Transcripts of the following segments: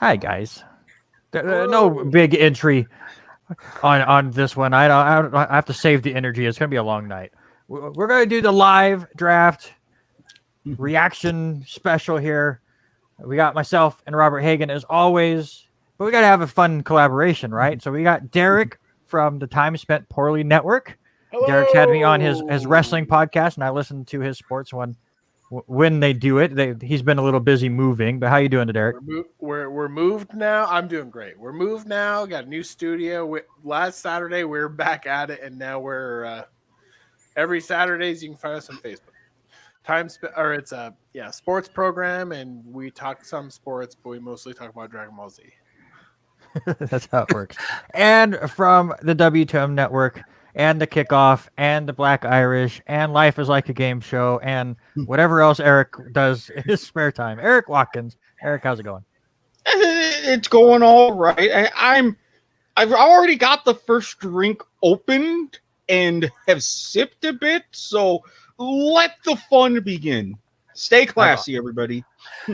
Hi guys. No big entry on this one. I have to save the energy. It's gonna be a long night. We're gonna do the live draft reaction special here. We got myself and Robert Hagan as always, but we gotta have a fun collaboration, right? So we got Derek from the Time Spent Poorly Network. Hello. Derek's had me on his wrestling podcast, and I listened to his sports one when they do it. He's been a little busy moving, but how you doing, Derek? We're moved now. I'm doing great. We're moved now. Got a new studio. Last Saturday we were back at it, and now we're every Saturdays you can find us on Facebook. It's a sports program, and we talk some sports, but we mostly talk about Dragon Ball Z. That's how it works. And from the WTM Network, and the Kickoff, and the Black Irish, and Life is Like a Game Show, and whatever else Erik does in his spare time. Erik Watkins. Erik, how's it going? It's going all right. I've already got the first drink opened and have sipped a bit, so let the fun begin. Stay classy, everybody.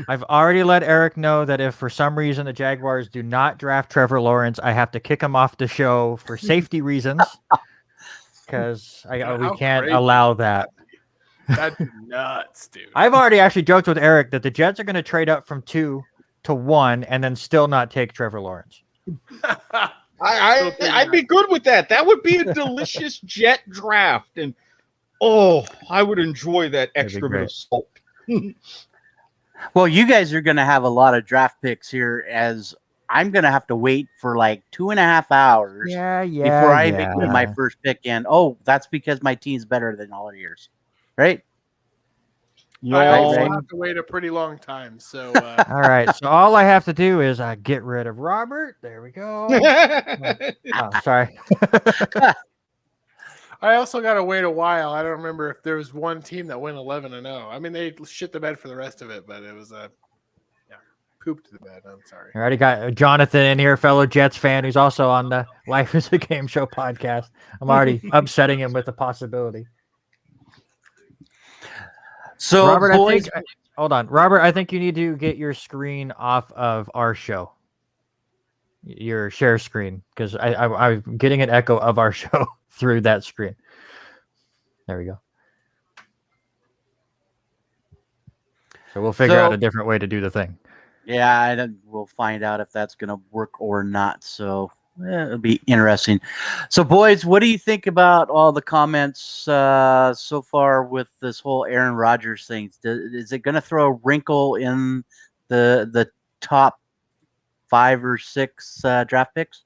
I've already let Erik know that if for some reason the Jaguars do not draft Trevor Lawrence, I have to kick him off the show for safety reasons. Because we can't allow that. That's nuts, dude. I've already actually joked with Erik that the Jets are going to trade up from 2 to 1 and then still not take Trevor Lawrence. I'd be good with that. That would be a delicious Jet draft. And, I would enjoy that extra bit of salt. Well, you guys are going to have a lot of draft picks here as I'm going to have to wait for like 2.5 hours before I make my first pick. And, that's because my team's better than all of yours, right? I also have to wait a pretty long time. So, all right. So all I have to do is get rid of Robert. There we go. Sorry. I also got to wait a while. I don't remember if there was one team that went 11-0. I mean, they shit the bed for the rest of it, but it was pooped the bed. I'm sorry. I already got Jonathan in here, fellow Jets fan, who's also on the Life is a Game Show podcast. I'm already upsetting him with the possibility. So, Robert, boys, hold on. Robert, I think you need to get your screen off of our show. Your share screen, because I'm getting an echo of our show through that screen. There we go. So we'll figure out a different way to do the thing. Yeah, we'll find out if that's going to work or not. So it'll be interesting. So, boys, what do you think about all the comments so far with this whole Aaron Rodgers thing? Is it going to throw a wrinkle in the top 5 or 6 draft picks?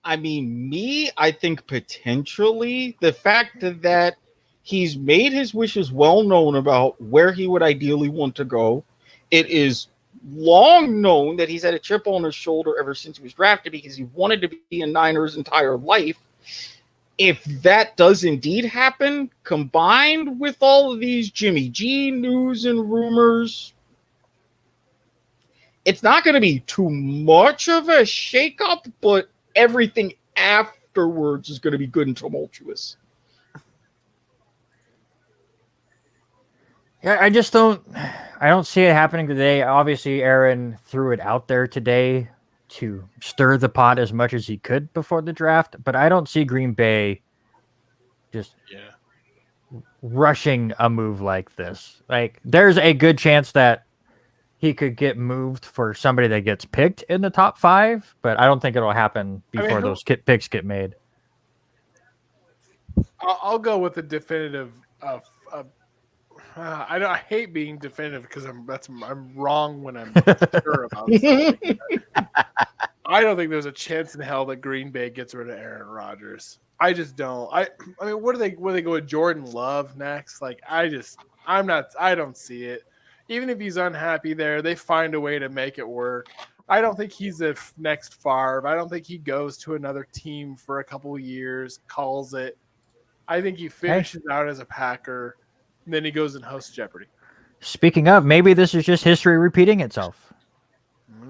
I mean, I think potentially the fact that he's made his wishes well known about where he would ideally want to go. It is long known that he's had a chip on his shoulder ever since he was drafted because he wanted to be a Niner his entire life. If that does indeed happen, combined with all of these Jimmy G news and rumors, it's not going to be too much of a shakeup, but everything afterwards is going to be good and tumultuous. Yeah, I don't see it happening today. Obviously, Aaron threw it out there today to stir the pot as much as he could before the draft, but I don't see Green Bay just rushing a move like this. Like, there's a good chance that he could get moved for somebody that gets picked in the top 5, but I don't think it'll happen before those picks get made. I'll go with the definitive. I hate being definitive because I'm wrong when I'm sure about something. I don't think there's a chance in hell that Green Bay gets rid of Aaron Rodgers. I just don't. I mean, what do they go with Jordan Love next? Like, I don't see it. Even if he's unhappy there, they find a way to make it work. I don't think he's the next Favre. I don't think he goes to another team for a couple of years, calls it. I think he finishes out as a Packer, and then he goes and hosts Jeopardy. Speaking of, maybe this is just history repeating itself.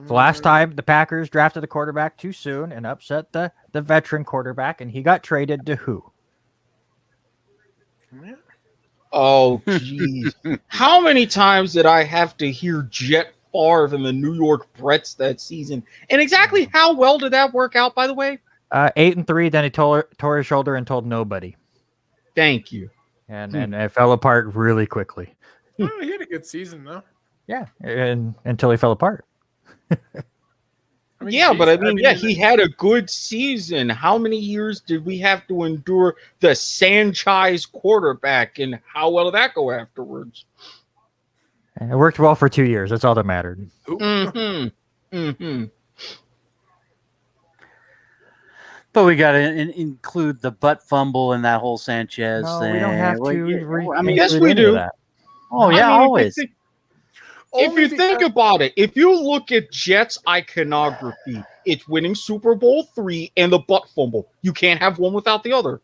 The last time the Packers drafted a quarterback too soon and upset the veteran quarterback, and he got traded to who? Oh, geez. How many times did I have to hear Jet Favre and the New York Bretts that season. And exactly how well did that work out, by the way? 8-3. Then he tore his shoulder and told nobody, Thank you. and it fell apart really quickly. Oh, he had a good season though. Yeah, and until he fell apart. I mean, Yeah, geez, but I mean, in he had a good season. How many years did we have to endure the Sanchez quarterback, and how well did that go afterwards? And it worked well for 2 years. That's all that mattered. But we got to include the butt fumble in that whole Sanchez No, thing. we don't have Well, to. yeah, I mean, yes, include we any of do. that. oh yeah, I mean, always. If you think about it, if you look at Jets iconography, it's winning Super Bowl III and the butt fumble. You can't have one without the other.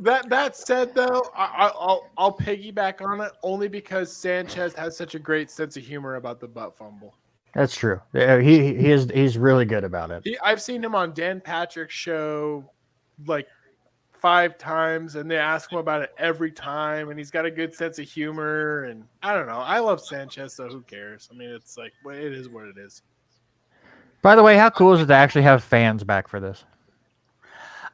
That said, though, I'll piggyback on it only because Sanchez has such a great sense of humor about the butt fumble. That's true. He's really good about it. I've seen him on Dan Patrick's show like 5 times, and they ask him about it every time, and he's got a good sense of humor. And I don't know. I love Sanchez, so who cares? I mean, it's like, well, it is what it is. By the way, how cool is it to actually have fans back for this?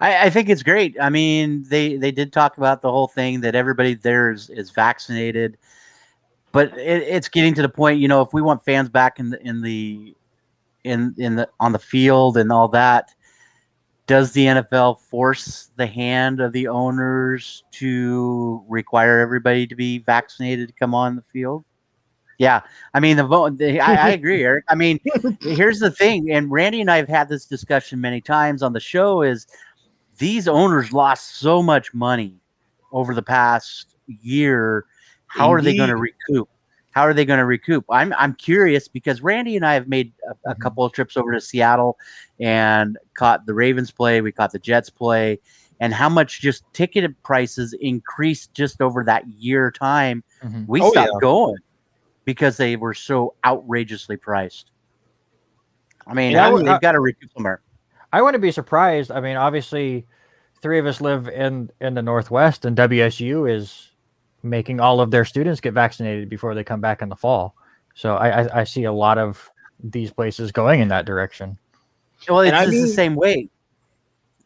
I think it's great. I mean, they did talk about the whole thing that everybody there is vaccinated, but it's getting to the point. If we want fans back on the field and all that, does the NFL force the hand of the owners to require everybody to be vaccinated to come on the field? Yeah, I mean I agree, Eric. I mean, here's the thing, and Randy and I have had this discussion many times on the show. Is these owners lost so much money over the past year? How are they going to recoup? How are they going to recoup? I'm curious because Randy and I have made a couple of trips over to Seattle and caught the Ravens play. We caught the Jets play, and how much just ticket prices increased just over that year time. We stopped going because they were so outrageously priced. I mean, they've got to recoup somewhere. I wouldn't be surprised. I mean, obviously, 3 of us live in the Northwest, and WSU is making all of their students get vaccinated before they come back in the fall. So I see a lot of these places going in that direction. Well, it's the same way.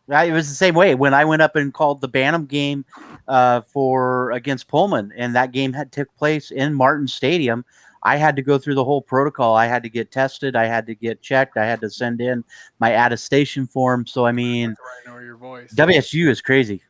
It was the same way when I went up and called the Bantam game against Pullman, and that game took place in Martin Stadium. I had to go through the whole protocol. I had to get tested. I had to get checked. I had to send in my attestation form. So I mean, I know your voice. WSU is crazy.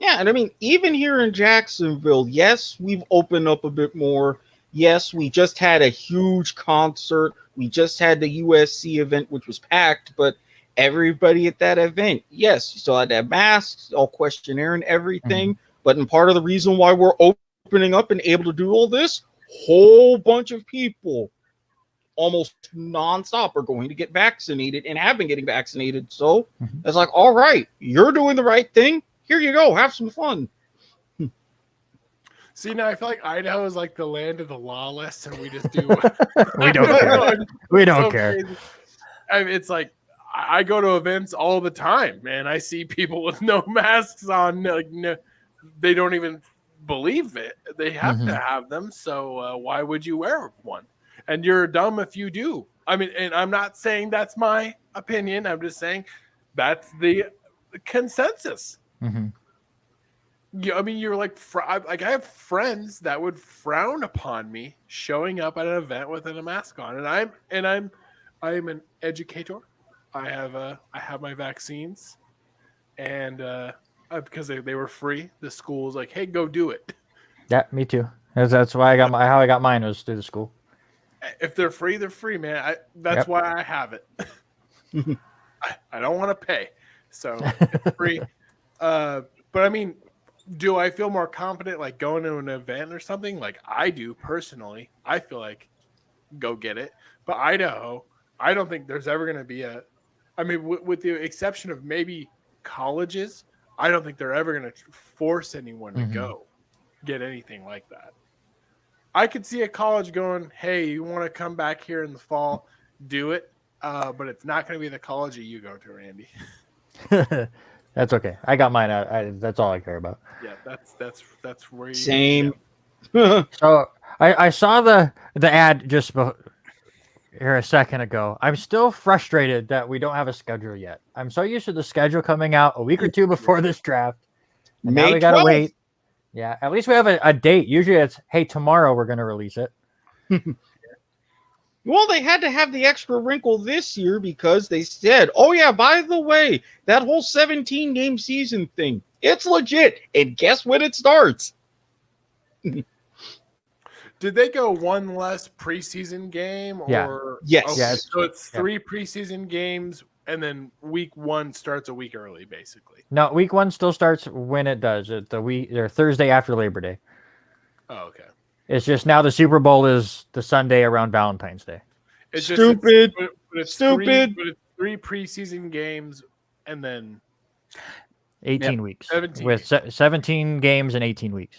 Yeah, and I mean, even here in Jacksonville, yes, we've opened up a bit more. Yes, we just had a huge concert. We just had the USC event, which was packed, but everybody at that event, yes, you still had to have masks, all questionnaire and everything. But in part of the reason why we're opening up and able to do all this, whole bunch of people almost nonstop are going to get vaccinated and have been getting vaccinated. So it's like, all right, you're doing the right thing. Here you go. Have some fun. See, now I feel like Idaho is like the land of the lawless, and we just do. We don't care. We don't care. Crazy. I mean, it's like I go to events all the time, man. I see people with no masks on. Like, no, they don't even believe it. They have to have them. So why would you wear one? And you're dumb if you do. I mean, and I'm not saying that's my opinion. I'm just saying that's the consensus. Yeah, I mean, you're like I have friends that would frown upon me showing up at an event with a mask on, and I'm an educator. I have my vaccines, and because they were free, the school was like, "Hey, go do it." Yeah, me too. That's why how I got mine was through the school. If they're free, man. That's why I have it. I don't want to pay, so it's free. But I mean, do I feel more confident like going to an event or something? Like I do personally. I feel like go get it. But Idaho, I don't think there's ever going to be I mean, with the exception of maybe colleges, I don't think they're ever going to force anyone to go get anything like that. I could see a college going, hey, you want to come back here in the fall, do it. But it's not going to be the college that you go to, Randy. That's okay. I got mine. That's all I care about. Yeah, that's where you Same. So I saw the ad just here a second ago. I'm still frustrated that we don't have a schedule yet. I'm so used to the schedule coming out a week or two before this draft, and now May we gotta 12th. wait. Yeah, at least we have a date. Usually it's, hey, tomorrow we're gonna release it. Well, they had to have the extra wrinkle this year because they said, oh, yeah, by the way, that whole 17-game season thing, it's legit. And guess when it starts? Did they go one less preseason game? Yeah. Or Yes. Okay, Yeah, so it's yeah. 3 preseason games, and then week 1 starts a week early, basically. No, week 1 still starts when it does. The week or Thursday after Labor Day. Oh, okay. It's just now the Super Bowl is the Sunday around Valentine's Day. It's Stupid. But it's Stupid. But it's 3 preseason games, and then 18 weeks 17 with 17 games in 18 weeks.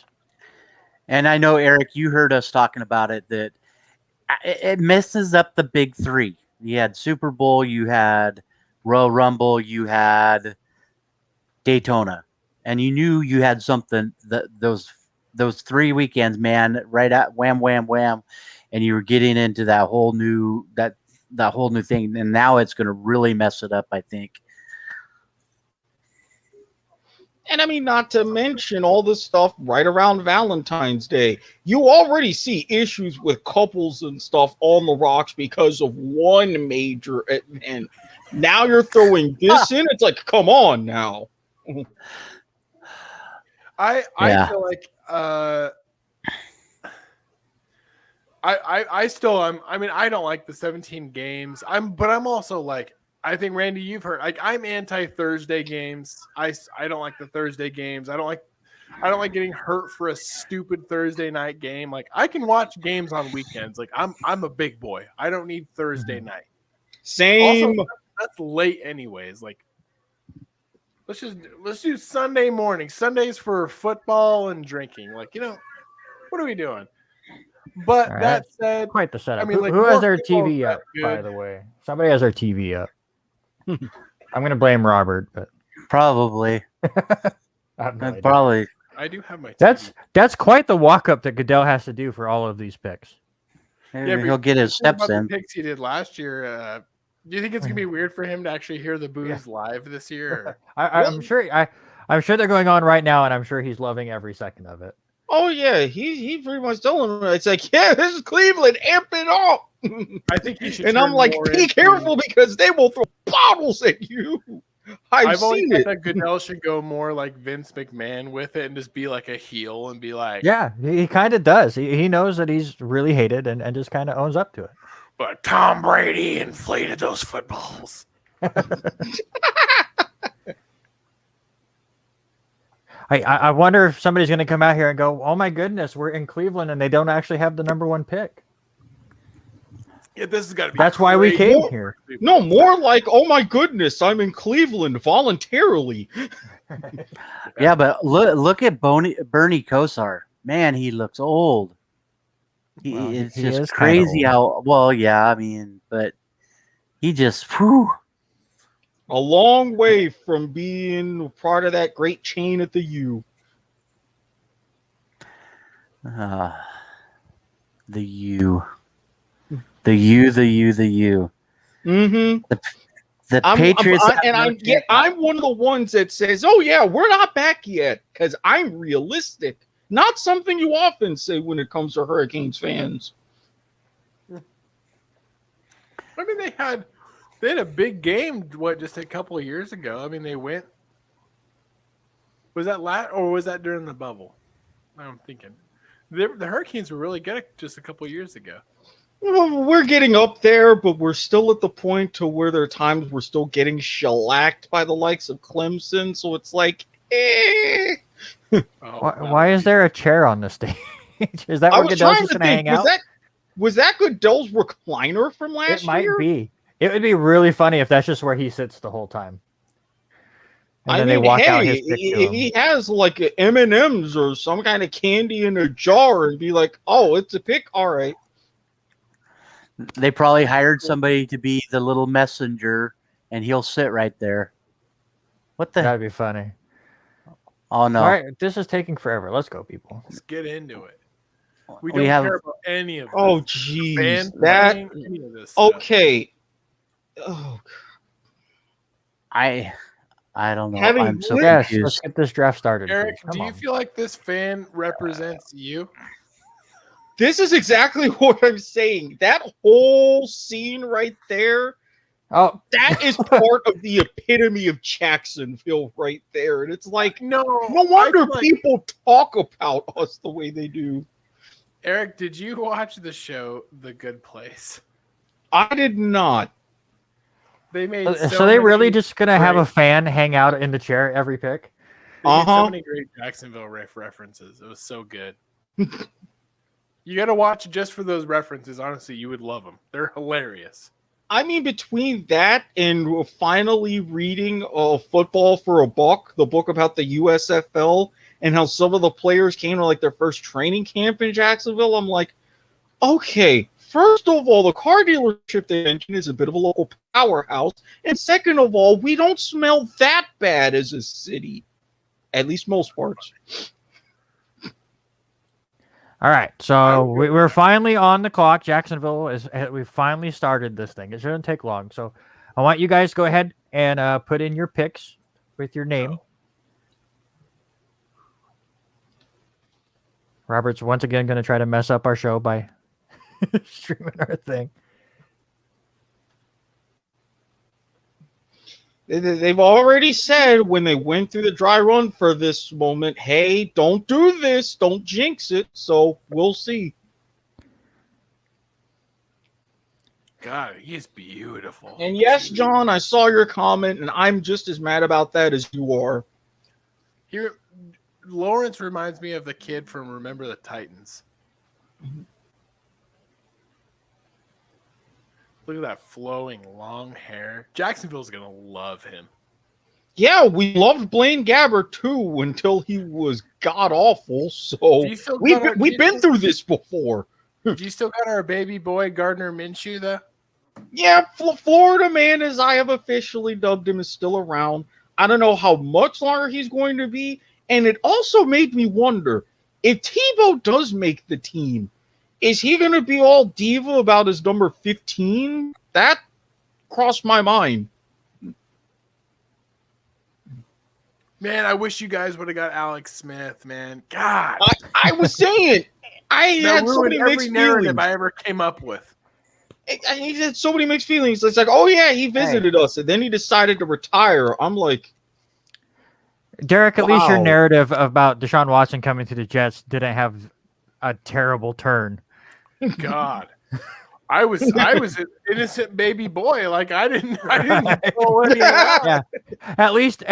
And I know, Eric, you heard us talking about it, that it messes up the big three. You had Super Bowl, you had Royal Rumble, you had Daytona, and you knew you had something those 3 weekends, man, right at wham, wham, wham, and you were getting into that whole new thing, and now it's going to really mess it up, I think. And I mean, not to mention all the stuff right around Valentine's Day. You already see issues with couples and stuff on the rocks because of one major event. Now you're throwing this in. It's like, come on now. I Yeah. feel like I still am. I mean, I don't like the 17 games. But I'm also like, I think, Randy, you've heard, like, I'm anti Thursday games. I don't like the Thursday games. I don't like getting hurt for a stupid Thursday night game. Like, I can watch games on weekends. Like, I'm a big boy. I don't need Thursday night. Same. Also, that's late anyways. Like, let's do Sunday morning. Sundays for football and drinking. Like, what are we doing? But All right. that said, Quite the setup. I mean, like, who has more their football TV is up, by good. the way? Somebody has their TV up. I'm going to blame Robert, but Probably. I have no idea. Probably. I do have my TV. That's quite the walk-up that Goodell has to do for all of these picks. Yeah, but He'll get his think steps about in. the picks he did last year. Do you think it's gonna be weird for him to actually hear the booze live this year? I'm sure. I'm sure they're going on right now, and I'm sure he's loving every second of it. Oh, yeah. He pretty much telling me, it's like, yeah, this is Cleveland. Amp it up. I think he should. And I'm turn like, more be into- careful because they will throw bottles at you. I've always seen thought it. that Goodell should go more like Vince McMahon with it and just be like a heel and be like, Yeah, he kind of does. He knows that he's really hated and just kind of owns up to it. but Tom Brady inflated those footballs. I wonder if somebody's going to come out here and go, "Oh my goodness, we're in Cleveland and they don't actually have the number 1 pick." Yeah, this has got to be. That's why we crazy. came here. No, more like, oh my goodness, I'm in Cleveland voluntarily. Yeah, but look at Bernie Kosar. Man, he looks old. Well, It's he just is kinda crazy how well, yeah, I mean, but he just whew. A long way from being part of that great chain at the U. The U. The U. Mm-hmm. The Patriots. I'm one of the ones that says, "Oh yeah, we're not back yet," because I'm realistic. Not something you often say when it comes to Hurricanes fans. I mean, they had a big game. Just a couple of years ago? I mean, they went. Was that or was that during the bubble? I'm thinking the Hurricanes were really good just a couple of years ago. Well, we're getting up there, but we're still at the point to where there are times we're still getting shellacked by the likes of Clemson. So it's like, eh. Why is there a chair on the stage? Is that where Goodell's just going to hang out? Was that Goodell's recliner from last year? It might be. It would be really funny if that's just where he sits the whole time. And then they walk out his pick to if him. he has like M&Ms or some kind of candy in a jar and be like, oh, it's a pick, all right. They probably hired somebody to be the little messenger, and he'll sit right there. What the? That'd be funny. Oh no! All right, this is taking forever. Let's go, people. Let's get into it. We We don't have- care about any of this. Oh, Band jeez. That. playing, any of this stuff. Okay. Oh, I don't know. Having I'm so lived- Yes, let's confused. get this draft started. Eric, please. Come do you on. feel like this fan represents you? this is exactly what I'm saying. That whole scene right there, Oh, that is part of the epitome of Jacksonville right there. And it's like, No. no wonder I feel like- people talk about us the way they do. Eric, did you watch the show The Good Place? I did not. They made so they really many just gonna have a great- fan hang out in the chair every pick? They made so Uh-huh. many great Jacksonville references. It was so good. You got to watch just for those references. Honestly, you would love them. They're hilarious. I mean, between that and finally reading Football for a Buck, the book about the USFL, and how some of the players came to like their first training camp in Jacksonville, I'm like, okay, first of all, the car dealership they mentioned is a bit of a local powerhouse. And second of all, we don't smell that bad as a city, at least most parts. All right, so we're finally on the clock. Jacksonville is. We finally started this thing. It shouldn't take long. So I want you guys to go ahead and put in your picks with your name. Robert's once again going to try to mess up our show by streaming our thing. They've already said when they went through the dry run for this moment, hey, don't do this, don't jinx it. So we'll see. God, he is beautiful. And yes, Jeez. John, I saw your comment, and I'm just as mad about that as you are. Here, Lawrence reminds me of the kid from Remember the Titans. Look at that flowing long hair. Jacksonville's gonna love him. Yeah, we loved Blaine Gabbert too until he was god awful. So Do you still we've got our- we've been through this before. Do you still got our baby boy Gardner Minshew though? Yeah, Florida man, as I have officially dubbed him, is still around. I don't know how much longer he's going to be, and it also made me wonder if Tebow does make the team. Is he going to be all diva about his number 15? That crossed my mind. Man, I wish you guys would have got Alex Smith, man. God. I was saying, I That had so ruined many every mixed narrative feelings. I ever came up with. He had so many mixed feelings. It's like, oh yeah, he visited us, and then he decided to retire. I'm like, Derek, at least your Wow. narrative about Deshaun Watson coming to the Jets didn't have a terrible turn. God. I was an innocent baby boy. Like I didn't know any of that. Yeah. At least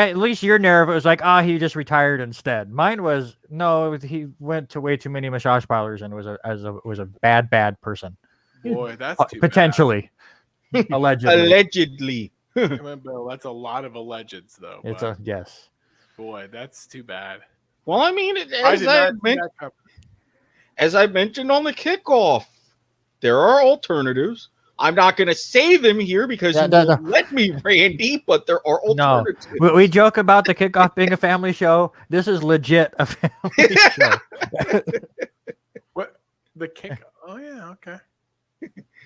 your narrative was like, he just retired instead. Mine was no, he went to way too many massage parlors and was a bad person. Boy, that's too Potentially. Allegedly. allegedly. bad. Come on, Bill. That's a lot of allegeds though. It's but, a yes. boy, that's too bad. Well, I mean, I did not see that coming. as I mentioned on the kickoff, there are alternatives. I'm not going to say them here because you won't let me, Randy, but there are No. alternatives. We joke about the kickoff being a family show. This is legit a family show. What the kick? Oh yeah, okay.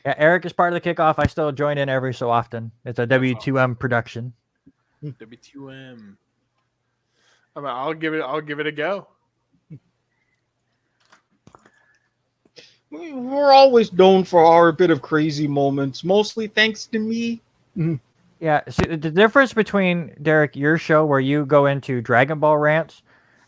Yeah, Eric is part of the kickoff. I still join in every so often. It's a W2M production. W2M. I'll give it a go. We're always known for our bit of crazy moments, mostly thanks to me. Yeah, see, the difference between, Derek, your show where you go into Dragon Ball rants,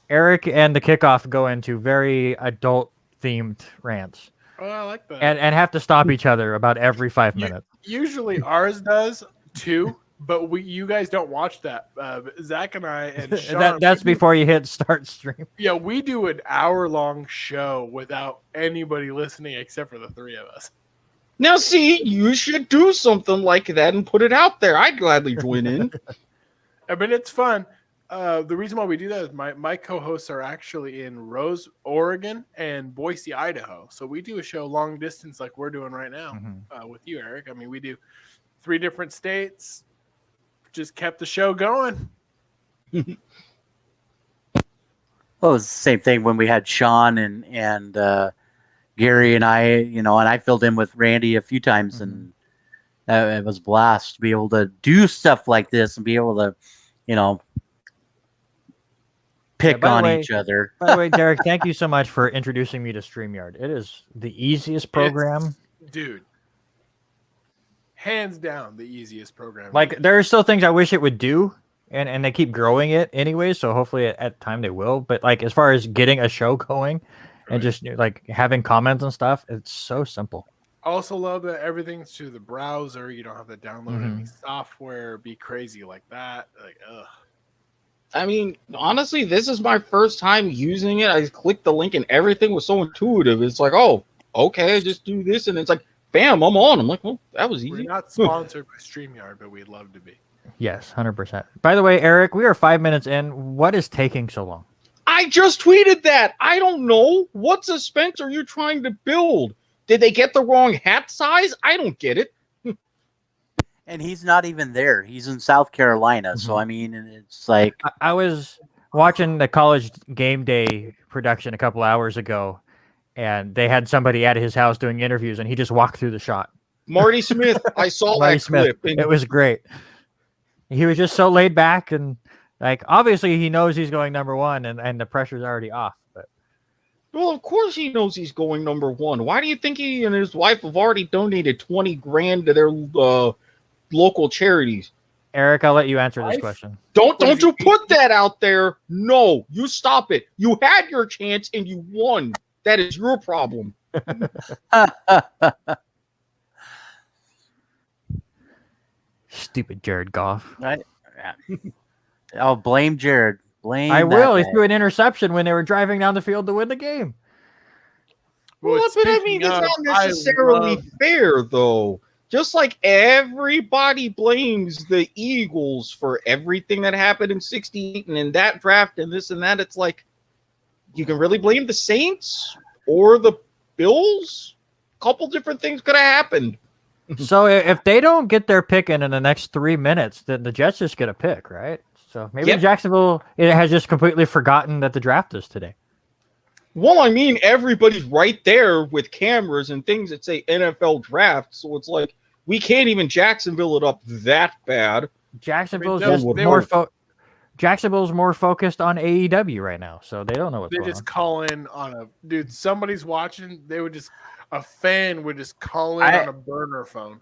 Eric and the kickoff go into very adult-themed rants. Oh, I like that. And have to stop each other about every 5 minutes. Usually ours does too, but you guys don't watch that. Zach and I and Sean, That's before you hit start stream. Yeah, we do an hour-long show without anybody listening except for the three of us. Now, see, you should do something like that and put it out there. I'd gladly join in. I mean, it's fun. The reason why we do that is my co-hosts are actually in Rose, Oregon, and Boise, Idaho. So we do a show long distance like we're doing right now with you, Eric. I mean, we do 3 different states. Just kept the show going. Well, it was the same thing when we had Sean and Gary and I, and I filled in with Randy a few times, and it was a blast to be able to do stuff like this and be able to, pick by the on way- each other. By the way, Derek, thank you so much for introducing me to StreamYard. It is the easiest program. Dude. Hands down, the easiest program. Like, there are still things I wish it would do, and they keep growing it anyway, so hopefully at time they will. But, like, as far as getting a show going and just, like, having comments and stuff, it's so simple. I also love that everything's through the browser. You don't have to download any software, be crazy like that. Like, ugh. I mean, honestly, this is my first time using it. I clicked the link and everything was so intuitive. It's like, oh, okay, just do this. And it's like, bam, I'm on. I'm like, well, that was We're easy. not sponsored by StreamYard, but we'd love to be. Yes, 100%. By the way, Eric, we are 5 minutes in. What is taking so long? I just tweeted that. I don't know. What suspense are you trying to build? Did they get the wrong hat size? I don't get it. And he's not even there. He's in South Carolina. So, I mean, it's like... I was watching the College Game Day production a couple hours ago, and they had somebody at his house doing interviews, and he just walked through the shot. Marty Smith, I saw Marty that Smith. clip. It was great. He was just so laid back, and like obviously he knows he's going number one, and the pressure's already off. But Well, of course he knows he's going number one. Why do you think he and his wife have already donated $20,000 to their local charities? Eric, I'll let you answer this question. Don't you put that out there. No, you stop it. You had your chance and you won. That is your problem. Stupid Jared Goff. I'll blame Jared. Blame. I that will. He guy. threw an interception when they were driving down the field to win the game. Well, but I mean, it's not necessarily fair, though. Just like everybody blames the Eagles for everything that happened in '68 and in that draft and this and that, it's like you can really blame the Saints or the Bills. A couple different things could have happened. So if they don't get their pick in the next 3 minutes, then the Jets just get a pick, right? So maybe Jacksonville has just completely forgotten that the draft is today. Well, I mean, everybody's right there with cameras and things that say NFL draft, so it's like we can't even Jacksonville it up that bad. Jacksonville's I mean, just more Jacksonville's more focused on AEW right now, so they don't know what's going on. They just call in on a dude. Somebody's watching. They would just a fan would just call in on a burner phone.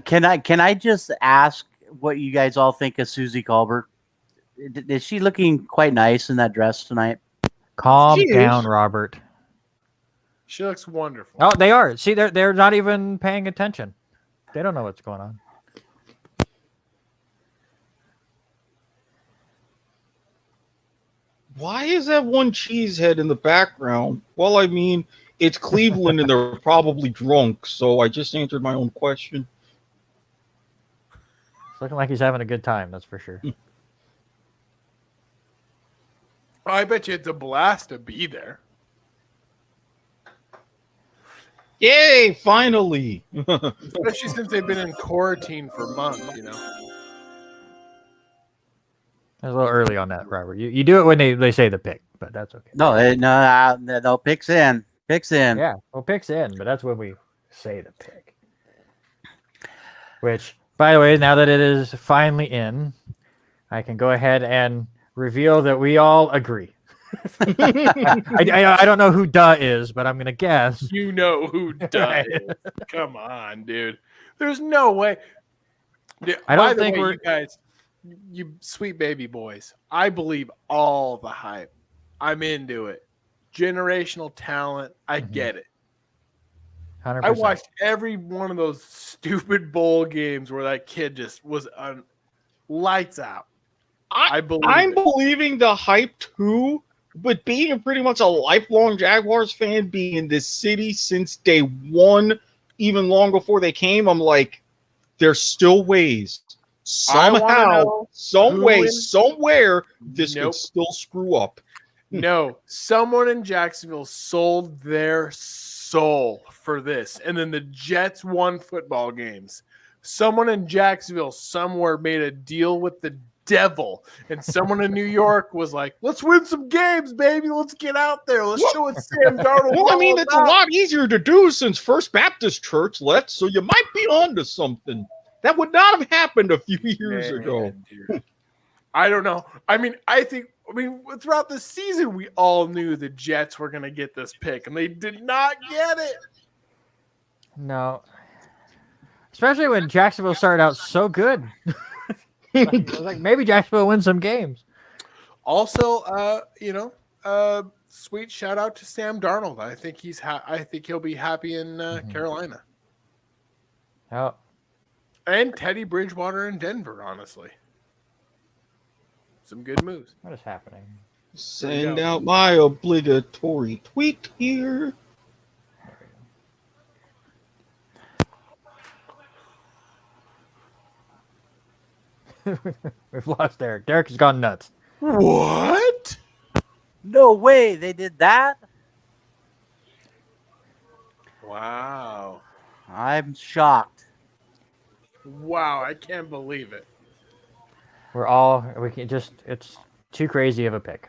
Can I just ask what you guys all think of Susie Colbert? Is she looking quite nice in that dress tonight? Calm down, Robert. She looks wonderful. Oh, they are. See, they're not even paying attention. They don't know what's going on. Why is that one cheesehead in the background? Well, I mean, it's Cleveland and they're probably drunk, so I just answered my own question. It's looking like he's having a good time, that's for sure. I bet you it's a blast to be there. Yay, finally. Especially since they've been in quarantine for months, you know. That's a little early on that, Robert. You do it when they say the pick, but that's okay. No, picks in. Picks in. Yeah, well, pick's in, but that's when we say the pick. Which, by the way, now that it is finally in, I can go ahead and reveal that we all agree. I don't know who duh is, but I'm going to guess. You know who duh is. Come on, dude. There's no way. Dude, I don't think you guys, you sweet baby boys, I believe all the hype. I'm into it. Generational talent. I get it. 100%. I watched every one of those stupid bowl games where that kid just was on lights out. I'm believing the hype too, but being pretty much a lifelong Jaguars fan, being in this city since day one, even long before they came, I'm like, there's still ways. Somehow, somewhere, this could still screw up. No, someone in Jacksonville sold their soul for this, and then the Jets won football games. Someone in Jacksonville somewhere made a deal with the devil. And someone in New York was like, let's win some games, baby. Let's get out there. Let's show what Sam Darnold. Well, I mean, it's a lot easier to do since First Baptist Church left, so you might be onto something. That would not have happened a few years ago. Dude. I don't know. I mean, throughout the season, we all knew the Jets were going to get this pick, and they did not get it. No. Especially when Jacksonville started out so good. like maybe Jacksonville wins some games. Also, sweet shout out to Sam Darnold. I think he'll be happy in Carolina. Oh. And Teddy Bridgewater in Denver, honestly. Some good moves. What is happening? Send out my obligatory tweet here. We've lost Eric. Derek has gone nuts. What? No way they did that. Wow. I'm shocked. Wow, I can't believe it. It's too crazy of a pick.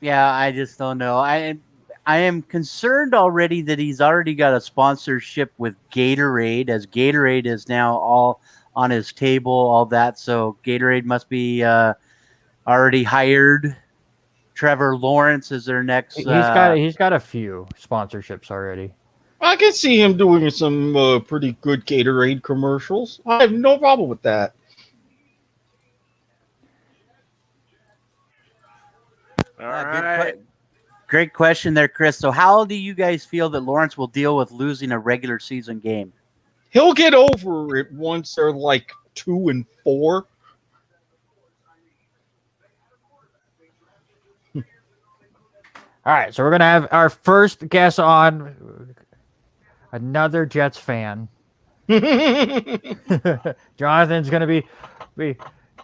Yeah, I just don't know. I am concerned already that he's already got a sponsorship with Gatorade, as Gatorade is now all on his table, all that. So Gatorade must be already hired Trevor Lawrence as their next. He's got a few sponsorships already. I can see him doing some pretty good Gatorade commercials. I have no problem with that. All right. Great question there, Chris. So how do you guys feel that Lawrence will deal with losing a regular season game? He'll get over it once they're like 2-4. All right, so we're going to have our first guest on, another Jets fan. Jonathan's going to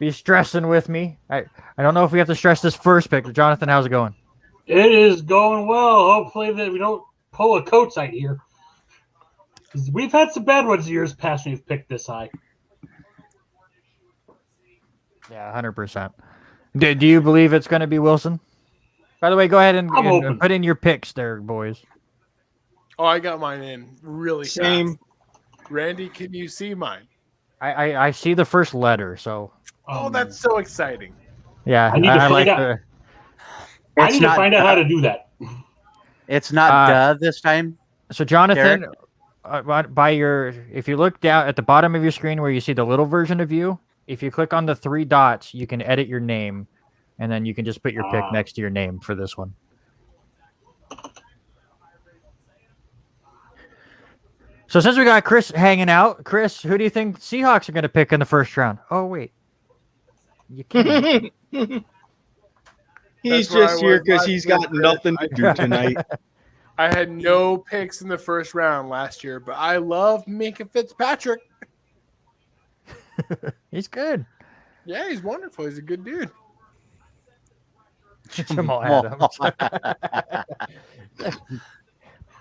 be stressing with me. I don't know if we have to stress this first pick. Jonathan, how's it going? It is going well. Hopefully that we don't pull a coach out here. 'Cause we've had some bad ones years past when we've picked this high. Yeah, 100%. Do you believe it's going to be Wilson? By the way, go ahead and put in your picks there, boys. Oh, I got mine in really Same. fast. Randy, can you see mine? I see the first letter, so Oh, that's so exciting. yeah. I need to find out. I need to find out how to do that. It's not this time. So Jonathan, if you look down at the bottom of your screen where you see the little version of you, if you click on the 3 dots, you can edit your name, and then you can just put your pick next to your name for this one. So since we got Chris hanging out, Chris, who do you think Seahawks are going to pick in the first round? Oh, wait. You can't. He's That's where just I here was because last he's year, got Chris. nothing to do tonight. I had no picks in the first round last year, but I love Minka Fitzpatrick. He's good. Yeah, he's wonderful. He's a good dude. Jamal Adams.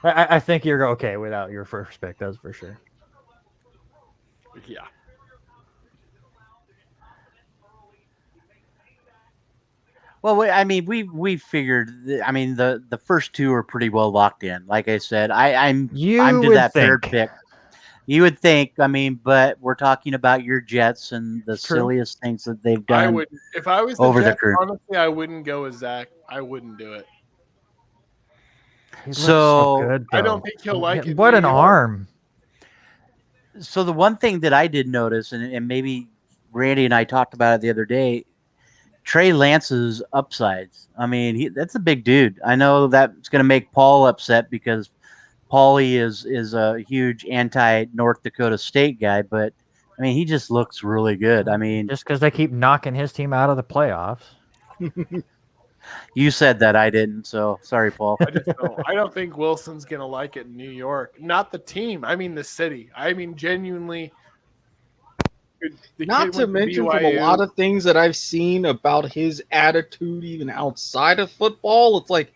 I think you're okay without your first pick, that's for sure. Yeah. Well, I mean, we figured. I mean, the first 2 are pretty well locked in. Like I said, I'm to that third pick. You would think. I mean, but we're talking about your Jets and the silliest things that they've done. I would, if I was the Jets, honestly, I wouldn't go with Zach. I wouldn't do it. He looks so good, I don't think he'll like it. What an arm. So the one thing that I did notice, and maybe Randy and I talked about it the other day, Trey Lance's upsides. I mean, that's a big dude. I know that's going to make Paul upset because Paulie is a huge anti-North Dakota State guy, but I mean, he just looks really good. I mean, just because they keep knocking his team out of the playoffs. You said that, I didn't, so sorry, Paul. I don't think Wilson's going to like it in New York. Not the team. I mean the city. I mean, genuinely. Not to mention from a lot of things that I've seen about his attitude even outside of football, it's like,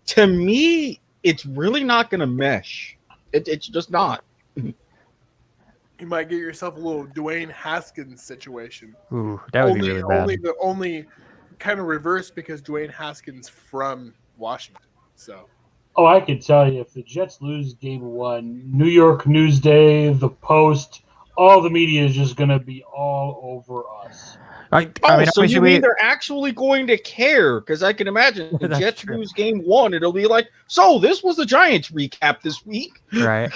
to me, it's really not going to mesh. It's just not. You might get yourself a little Dwayne Haskins situation. Ooh, that would be really bad. Only kind of reverse because Dwayne Haskins from Washington. So Oh, I can tell you, if the Jets lose Game 1, New York Newsday, the Post, all the media is just going to be all over us. So obviously you mean they're actually going to care? Because I can imagine the That's Jets true. lose Game 1, it'll be like, so this was the Giants recap this week. Right.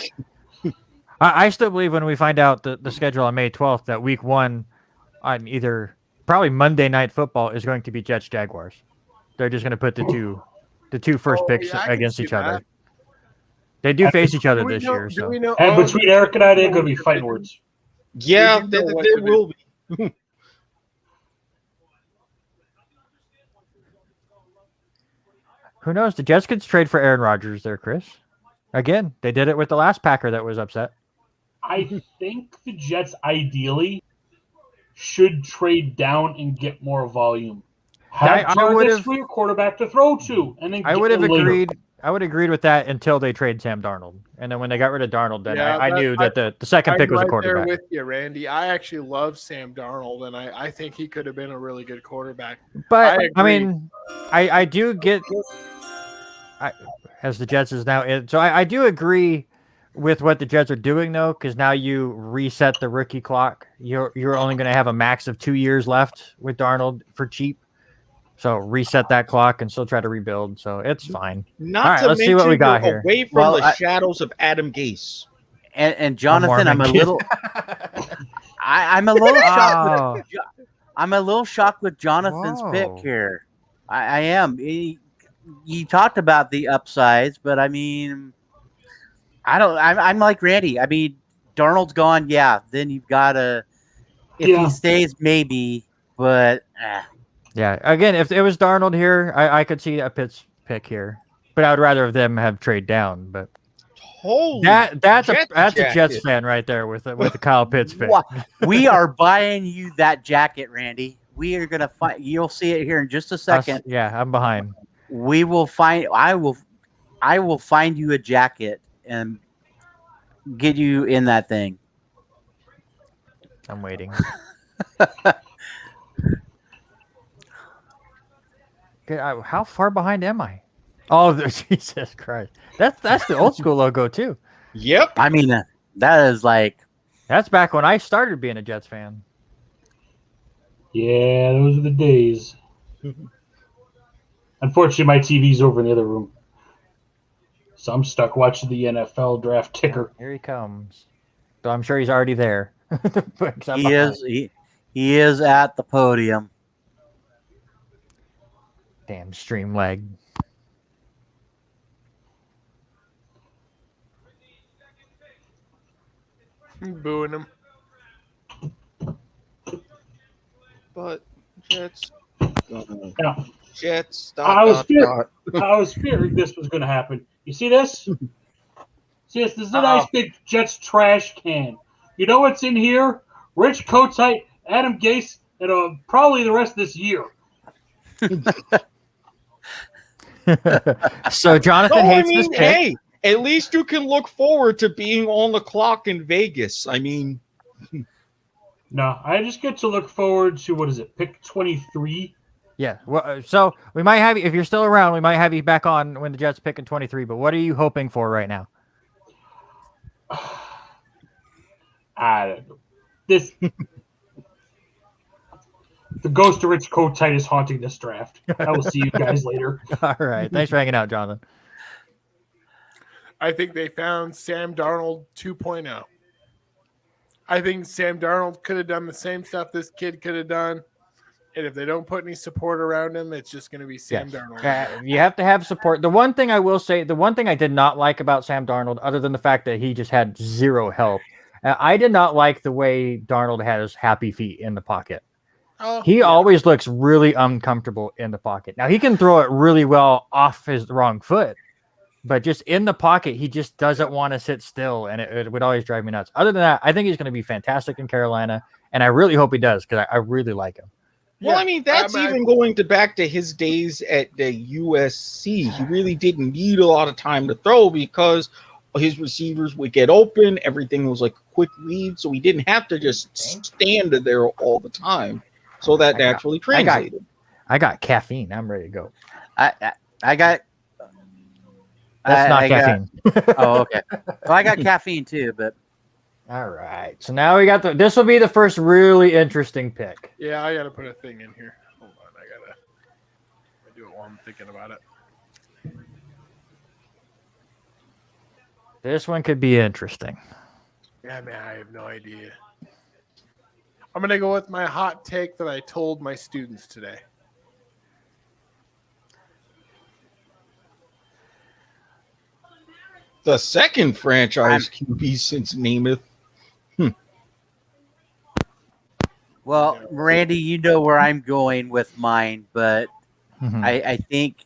I still believe when we find out the schedule on May 12th that Week 1 on either probably Monday Night Football is going to be Jets Jaguars. They're just going to put the two first picks I can against see each other. that. They do face each other Do we this know- year. do So we know- And oh, between Eric and I, they're no, going to be we're fighting picking- words. Yeah, We do know there what there to will be. who knows? The Jets could trade for Aaron Rodgers there, Chris. Again, they did it with the last Packer that was upset. I think the Jets ideally should trade down and get more volume. I Have Jarvis would've- for your quarterback to throw to, and then I get would have in later. agreed. I would have agreed with that until they trade Sam Darnold, and then when they got rid of Darnold, then Yeah, I knew that the second pick I'm was a right quarterback. there with you, Randy. I actually love Sam Darnold, and I think he could have been a really good quarterback. But I I agree. mean, I do get as the Jets is now in. So I do agree with what the Jets are doing though, because now you reset the rookie clock. You're only going to have a max of 2 years left with Darnold for cheap. So reset that clock and still try to rebuild. So it's fine. Not All right, to let's see mention what we got we're here. away from Well, the shadows of Adam Gase. And Jonathan, I'm a Mormon kid. little, I'm a little shocked. Oh, I'm a little shocked with Jonathan's Whoa. pick here. I am. He talked about the upsides, but I mean, I'm like Randy. I mean, Darnold's gone. Yeah, then you've got to. If Yeah. he stays, maybe. But yeah. Again, if it was Darnold here, I could see a Pitts pick here, but I would rather have them have trade down. But Holy that's a Jets Jets jacket. fan right there with the Kyle Pitts pick. we are buying you that jacket, Randy. We are gonna find. You'll see it here in just a second. Yeah, I'm behind. We will find. I will find you a jacket and get you in that thing. I'm waiting. Okay, how far behind am I? Oh, Jesus Christ! That's the old school logo too. Yep. I mean, that is like That's back when I started being a Jets fan. Yeah, those are the days. Unfortunately, my TV's over in the other room. So I'm stuck watching the NFL draft ticker. Here he comes. So I'm sure he's already there. Because I'm he behind. is. He is at the podium. Damn stream lag. I'm booing him. But Jets. Yeah. Jets. I was fearing this was going to happen. You see this? See this? This is a nice big Jets trash can. You know what's in here? Rich Kotite, Adam Gase, and probably the rest of this year. So Jonathan hates this pick. Hey, at least you can look forward to being on the clock in Vegas. I mean, No, I just get to look forward to, what is it, pick 23? Yeah. Well, so we might have you, if you're still around, we might have you back on when the Jets pick in 23. But what are you hoping for right now? I don't know. This. The ghost of Rich Kotite is haunting this draft. I will see you guys later. All right. Thanks for hanging out, Jonathan. I think they found Sam Darnold 2.0. I think Sam Darnold could have done the same stuff this kid could have done. And if they don't put any support around him, it's just going to be Sam Yes. Darnold. You have to have support. The one thing I will say, the one thing I did not like about Sam Darnold, other than the fact that he just had zero help, I did not like the way Darnold had his happy feet in the pocket. Oh, He yeah. always looks really uncomfortable in the pocket. Now, he can throw it really well off his wrong foot, but just in the pocket, he just doesn't want to sit still, and it would always drive me nuts. Other than that, I think he's going to be fantastic in Carolina, and I really hope he does because I really like him. well, Yeah, I mean, that's even going back to his days at the USC. He really didn't need a lot of time to throw because his receivers would get open. Everything was like a quick read, so he didn't have to just stand there all the time. So that naturally translated. I got caffeine. I'm ready to go. I got. That's not I caffeine. Oh, okay. Well, I got caffeine too, but All right. So now we got this will be the first really interesting pick. Yeah, I gotta put a thing in here. Hold on, I gotta do it while I'm thinking about it. This one could be interesting. Yeah, man, I have no idea. I'm gonna go with my hot take that I told my students today. The second franchise QB since Namath. well, Randy, you know where I'm going with mine, but Mhm. I think,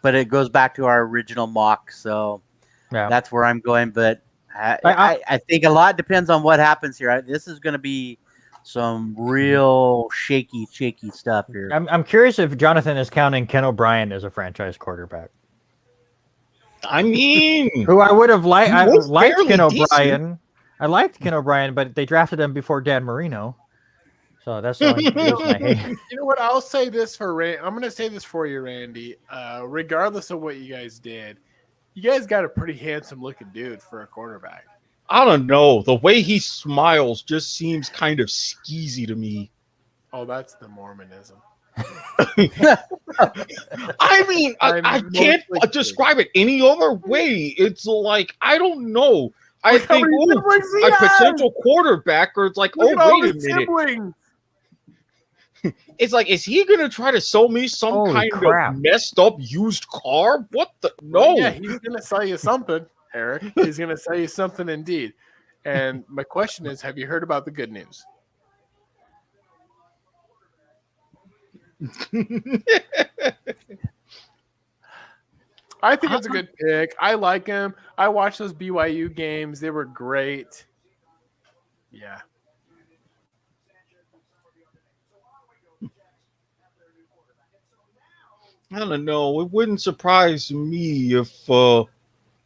but it goes back to our original mock, so Yeah. that's where I'm going. But I think a lot depends on what happens here. This is going to be some real shaky stuff here. I'm curious if Jonathan is counting Ken O'Brien as a franchise quarterback. I mean, Who I would have liked. I was liked fairly Ken decent. O'Brien. I liked Ken O'Brien, but they drafted him before Dan Marino. So that's the only reason I hate. You know what? I'll say this for I'm going to say this for you, Randy. Regardless of what you guys did, you guys got a pretty handsome looking dude for a quarterback. I don't know. The way he smiles just seems kind of skeezy to me. Oh, that's the Mormonism. I mean, I can't mostly describe it any other way. It's like, I don't know. I Look how think, many siblings he a has! potential quarterback, or it's like, Look at all wait a his minute. siblings. It's like, is he going to try to sell me some Holy kind crap. of messed up used car? What the? Well, No. yeah, he's going to sell you something, Eric. He's going to sell you something indeed. And my question is, have you heard about the good news? I think it's a good pick. I like him. I watched those BYU games. They were great. Yeah. I don't know. It wouldn't surprise me if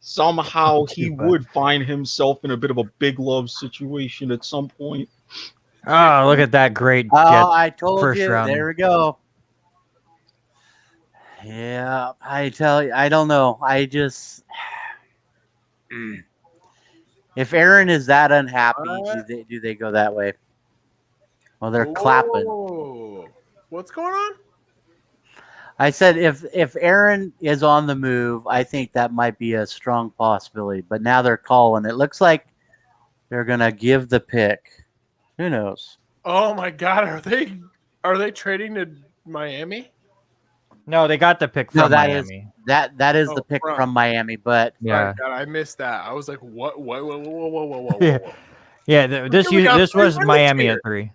somehow he would find himself in a bit of a big love situation at some point. Oh, look at that great Oh, Jet I told first you. round. There we go. Yeah, I tell you, I don't know. I just, if Aaron is that unhappy, do they go that way? Well, they're clapping. Whoa. What's going on? I said if Aaron is on the move, I think that might be a strong possibility. But now they're calling. It looks like they're gonna give the pick. Who knows? Oh my God, are they trading to Miami? No, they got the pick from No, that Miami. is Oh, the pick from- from Miami. But Yeah. Oh, God, I missed that. I was like, what? Whoa. Yeah. Yeah, this Okay, we got this 3 was minutes Miami here. at 3.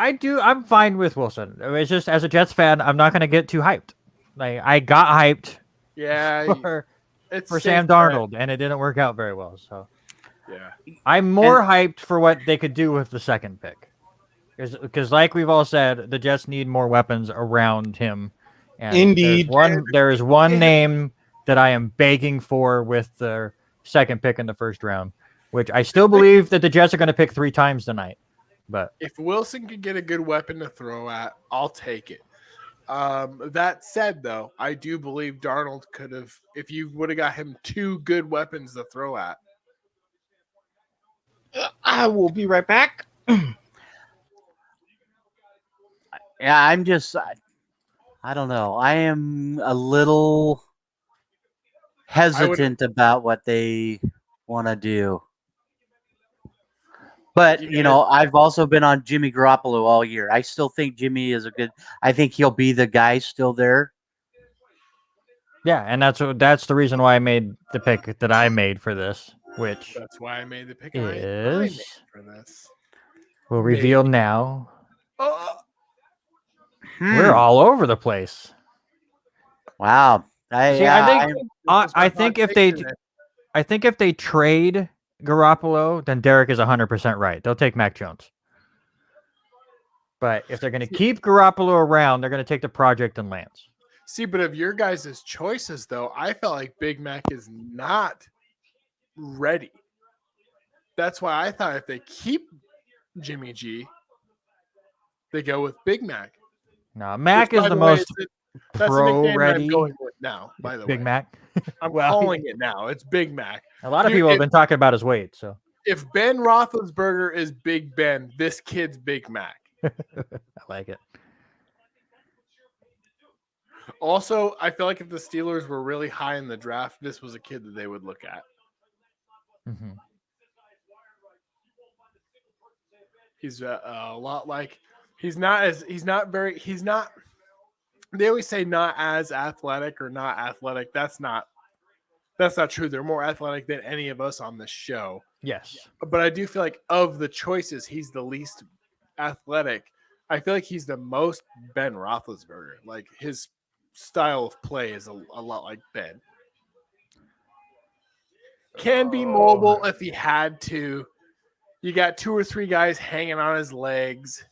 I'm fine with Wilson. It's just as a Jets fan, I'm not going to get too hyped. Like I got hyped Yeah, for it's Sam safe bet. Darnold, and it didn't work out very well. So Yeah. I'm more hyped for what they could do with the second pick, because like we've all said, the Jets need more weapons around him. And Indeed. there is one name that I am begging for with the second pick in the first round, which I still believe that the Jets are going to pick 3 times tonight. But If Wilson could get a good weapon to throw at, I'll take it. That said, though, I do believe Darnold could have, if you would have got him 2 good weapons to throw at. I will be right back. yeah, I'm just, I don't know. I am a little hesitant about what they want to do. But, you know, I've also been on Jimmy Garoppolo all year. I still think Jimmy is I think he'll be the guy still there. yeah, and that's the reason why I made the pick that I made for this, which That's why I made the pick is I made for this. we'll reveal now. Oh, We're all over the place. Wow. I think if they trade Garoppolo, then Derek is 100% right. They'll take Mac Jones. But if they're going to keep Garoppolo around, they're going to take the project and Lance. See, but of your guys' choices, though, I felt like Big Mac is not ready. That's why I thought if they keep Jimmy G, they go with Big Mac. No, Mac Which, is by the the way, most that's the pro nickname I'm ready. going with now. By the Big way, Mac. I'm Well, calling it now. It's Big Mac. A lot of Dude, people have been talking about his weight. So If Ben Roethlisberger is Big Ben, this kid's Big Mac. I like it. Also, I feel like if the Steelers were really high in the draft, this was a kid that they would look at. Mm-hmm. He's a lot like he's not. They always say not as athletic or not athletic. That's not true. They're more athletic than any of us on this show. Yes. But I do feel like of the choices, he's the least athletic. I feel like he's the most Ben Roethlisberger. Like his style of play is a lot like Ben. Can be mobile if he had to. You got 2 or 3 guys hanging on his legs.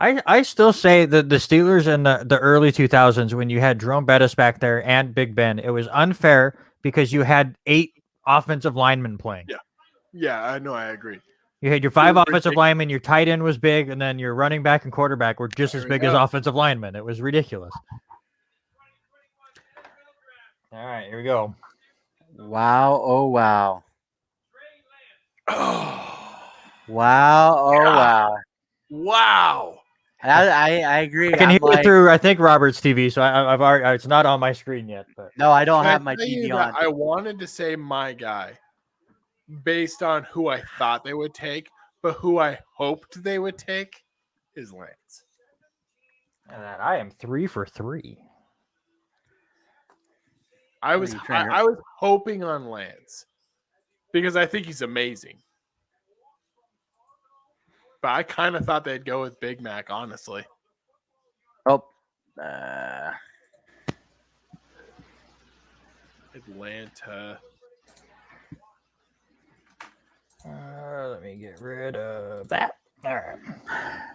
I still say that the Steelers in the early 2000s, when you had Jerome Bettis back there and Big Ben, it was unfair because you had 8 offensive linemen playing. Yeah, I know. I agree. You had your 5 offensive linemen, your tight end was big, and then your running back and quarterback were just as big as offensive linemen. It was ridiculous. All right, here we go. Wow! Oh wow! Oh, Wow! Oh wow! wow. I agree. I can I'm hear like, it through, I think, Robert's TV, so I've already. It's not on my screen yet, but no, I don't Can have I my tell you TV that on. I wanted to say my guy based on who I thought they would take, but who I hoped they would take is Lance. and I am 3 for 3. I was hoping on Lance because I think he's amazing. But I kind of thought they'd go with Big Mac, honestly. Oh, Atlanta. Let me get rid of that. All right.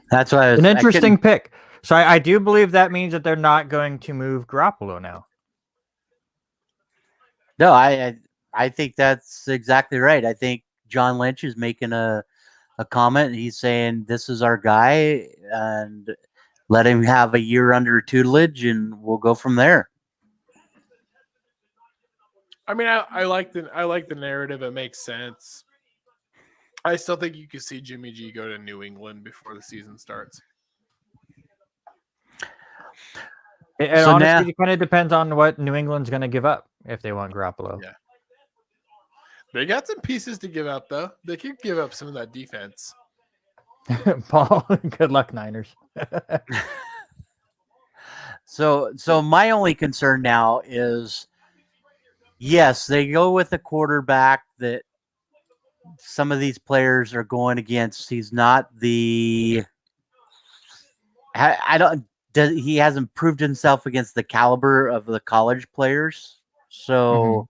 that's why An interesting pick. So I do believe that means that they're not going to move Garoppolo now. No, I think that's exactly right. I think John Lynch is making a comment. He's saying this is our guy, and let him have a year under tutelage, and we'll go from there. I mean, I like the narrative. It makes sense. I still think you could see Jimmy G go to New England before the season starts. It So honestly now- kind of depends on what New England's going to give up if they want Garoppolo. Yeah. They got some pieces to give up, though. They could give up some of that defense. Paul, good luck, Niners. So my only concern now is, yes, they go with a quarterback that some of these players are going against. He's not the. I don't. He hasn't proved himself against the caliber of the college players. So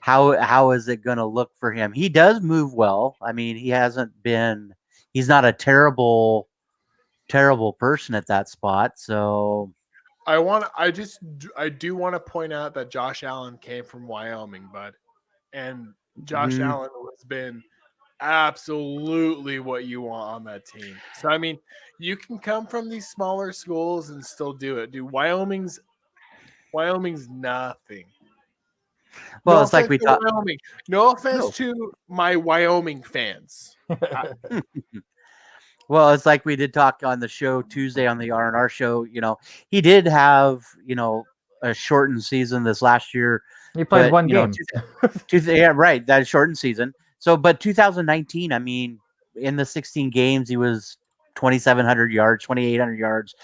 how is it going to look for him? He does move well. I mean, he hasn't been. He's not a terrible person at that spot. So I do want to point out that Josh Allen came from Wyoming, bud, and Josh Allen has been absolutely what you want on that team. So I mean, you can come from these smaller schools and still do it. Dude, Wyoming's nothing. well, No it's like offense we to thought. Wyoming. No offense to my Wyoming fans. Well, it's like we did talk on the show Tuesday on the R&R show. You know, he did have, a shortened season this last year. He played But, one game. Yeah, right. That shortened season. So, but 2019, I mean, in the 16 games, he was 2,700 yards, 2,800 yards,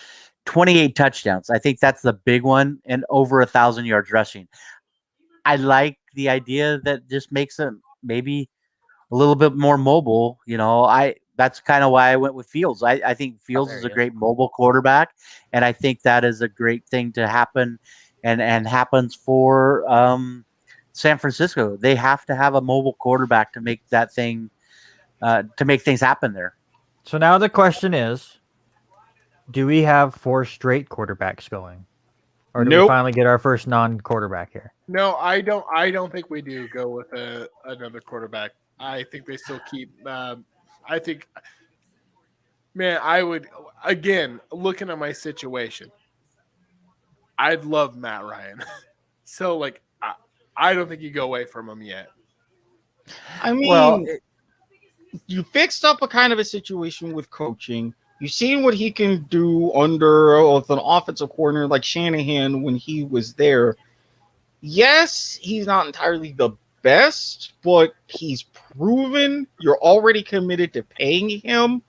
28 touchdowns. I think that's the big one, and over 1,000 yards rushing. I like the idea that just makes him maybe a little bit more mobile. That's kind of why I went with Fields. I think Fields is a great mobile quarterback, and I think that is a great thing to happen, and happens for San Francisco. They have to have a mobile quarterback to make that thing to make things happen there. So now the question is, do we have 4 straight quarterbacks going? or do we Nope. finally get our first non-quarterback here? No, I don't. I don't think we do go with another quarterback. I think they still keep. I think, man, I would again looking at my situation. I'd love Matt Ryan. So like, I don't think you go away from him yet. I mean, Well, you fixed up a kind of a situation with coaching. You've seen what he can do under with an offensive coordinator like Shanahan when he was there. Yes, he's not entirely the best, but he's proven you're already committed to paying him.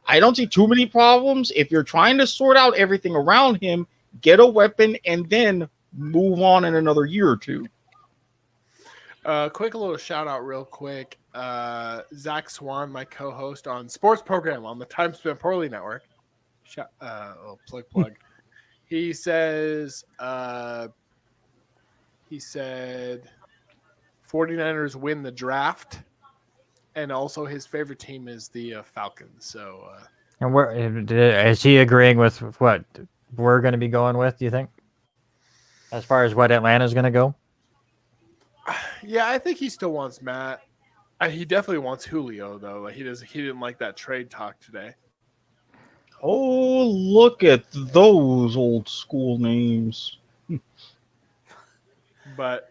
I don't see too many problems. If you're trying to sort out everything around him, get a weapon and then move on in another year or two. Quick little shout out, real quick. Zach Swan, my co-host on sports program on the Time Spent Poorly Network. Plug. He says, he said 49ers win the draft, and also his favorite team is the Falcons. So, And where is he agreeing with what we're going to be going with? Do you think, as far as what Atlanta's going to go? yeah, I think he still wants Matt. He definitely wants Julio though. Like he didn't like that trade talk today. Oh, look at those old school names. But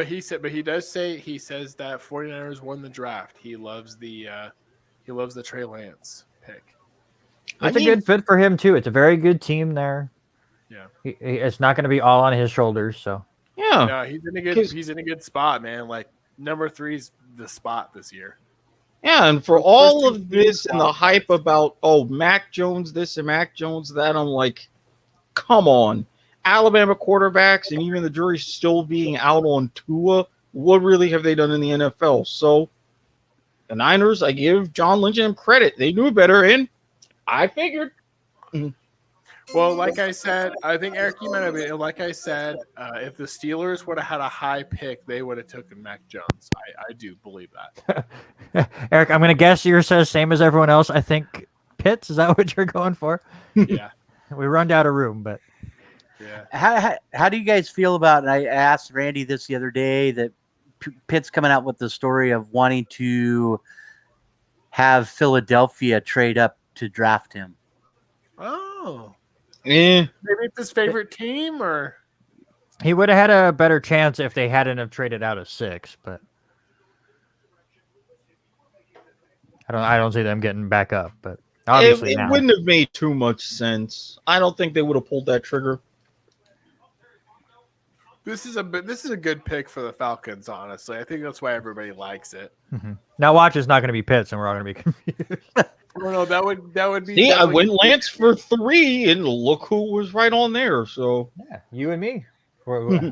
he does say he says that 49ers won the draft. He loves the Trey Lance pick. It's a good fit for him too. It's a very good team there. Yeah, it's not going to be all on his shoulders. So Yeah. no, he's in a good spot, man. Like number 3's the spot this year. Yeah, and for all two of this teams and the hype about, Mac Jones this and Mac Jones that, I'm like, come on. Alabama quarterbacks and even the jury still being out on Tua, what really have they done in the NFL? So the Niners, I give John Lynch and them credit. They knew better, and I figured. Well, like I said, I think Eric, you might have been. Like I said, if the Steelers would have had a high pick, they would have taken Mac Jones. I do believe that. Eric, I'm going to guess yours says same as everyone else. I think Pitts. Is that what you're going for? Yeah, We run out of room, but yeah. how do you guys feel about? And I asked Randy this the other day that Pitt's coming out with the story of wanting to have Philadelphia trade up to draft him. Oh, Eh. maybe it's his favorite team, or he would have had a better chance if they hadn't have traded out of 6. But I don't see them getting back up. But obviously It now. wouldn't have made too much sense. I don't think they would have pulled that trigger. this is a good pick for the Falcons. Honestly, I think that's why everybody likes it. Now watch, it's not going to be Pitts, and we're all going to be confused. No, that would be. See, I definitely- went Lance for 3, and look who was right on there. So Yeah, you and me.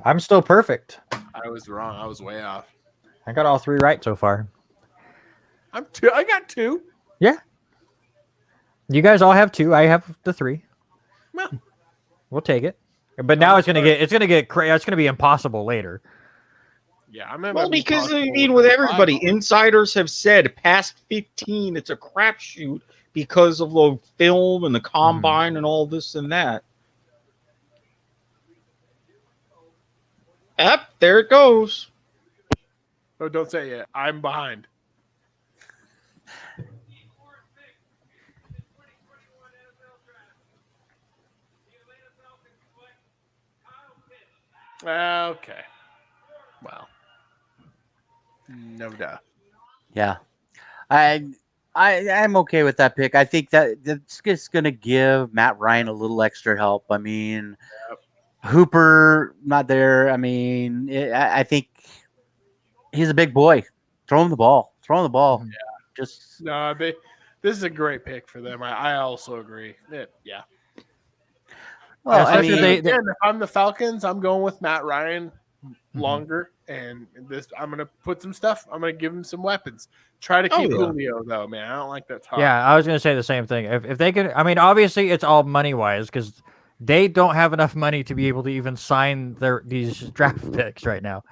I'm still perfect. I was wrong. I was way off. I got all 3 right so far. I got 2. Yeah. You guys all have 2. I have the 3. Well, We'll take it. But now it's gonna get crazy. It's gonna be impossible later. yeah, I'm gonna. well, be because I comfortable mean, with with the everybody, five. insiders have said past 15, it's a crapshoot because of the film and the combine and all this and that. Yep, there it goes. Oh, don't say it. I'm behind. Okay. Well, no doubt. Yeah, I'm okay with that pick. I think that's just going to give Matt Ryan a little extra help. I mean, Hooper not there. I mean, I think he's a big boy. Throw him the ball. Yeah. Just No, this is a great pick for them. I also agree. Yeah. well, I Especially mean, Again, if I'm the Falcons, I'm going with Matt Ryan longer, and I'm gonna put some stuff. I'm gonna give him some weapons. Try to keep Julio though, man. I don't like that talk. Yeah, I was gonna say the same thing. If they could, I mean, obviously it's all money wise because they don't have enough money to be able to even sign these draft picks right now.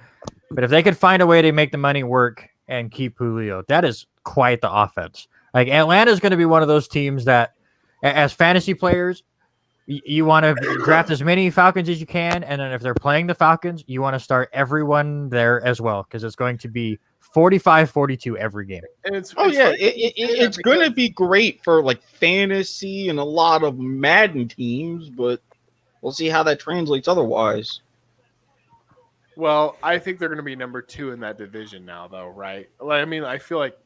But if they could find a way to make the money work and keep Julio, that is quite the offense. Like Atlanta's going to be one of those teams that, as fantasy players, You want to draft as many Falcons as you can, and then if they're playing the Falcons, you want to start everyone there as well because it's going to be 45-42 every game. And it's Oh it's yeah, funny you say that it's going to because- be great for like fantasy and a lot of Madden teams, but we'll see how that translates otherwise. Well, I think they're going to be number 2 in that division now, though, right? Like, I mean, I feel like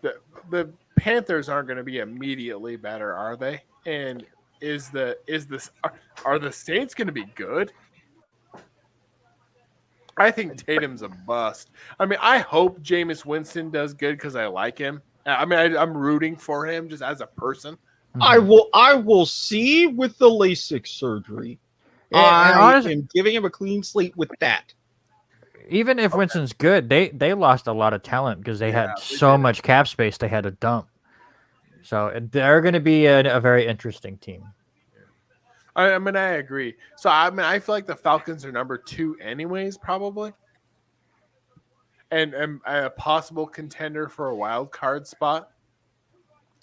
the Panthers aren't going to be immediately better, are they? And are the Saints going to be good? I think Tatum's a bust. I mean, I hope Jameis Winston does good because I like him. I mean, I'm rooting for him just as a person. I will see with the LASIK surgery. And I honestly, am giving him a clean slate with that. even if Winston's good, they lost a lot of talent because they had so much cap space they had to dump. So they're going to be a very interesting team. I mean, I agree. So I mean, I feel like the Falcons are number 2 anyways, probably, and a possible contender for a wild card spot.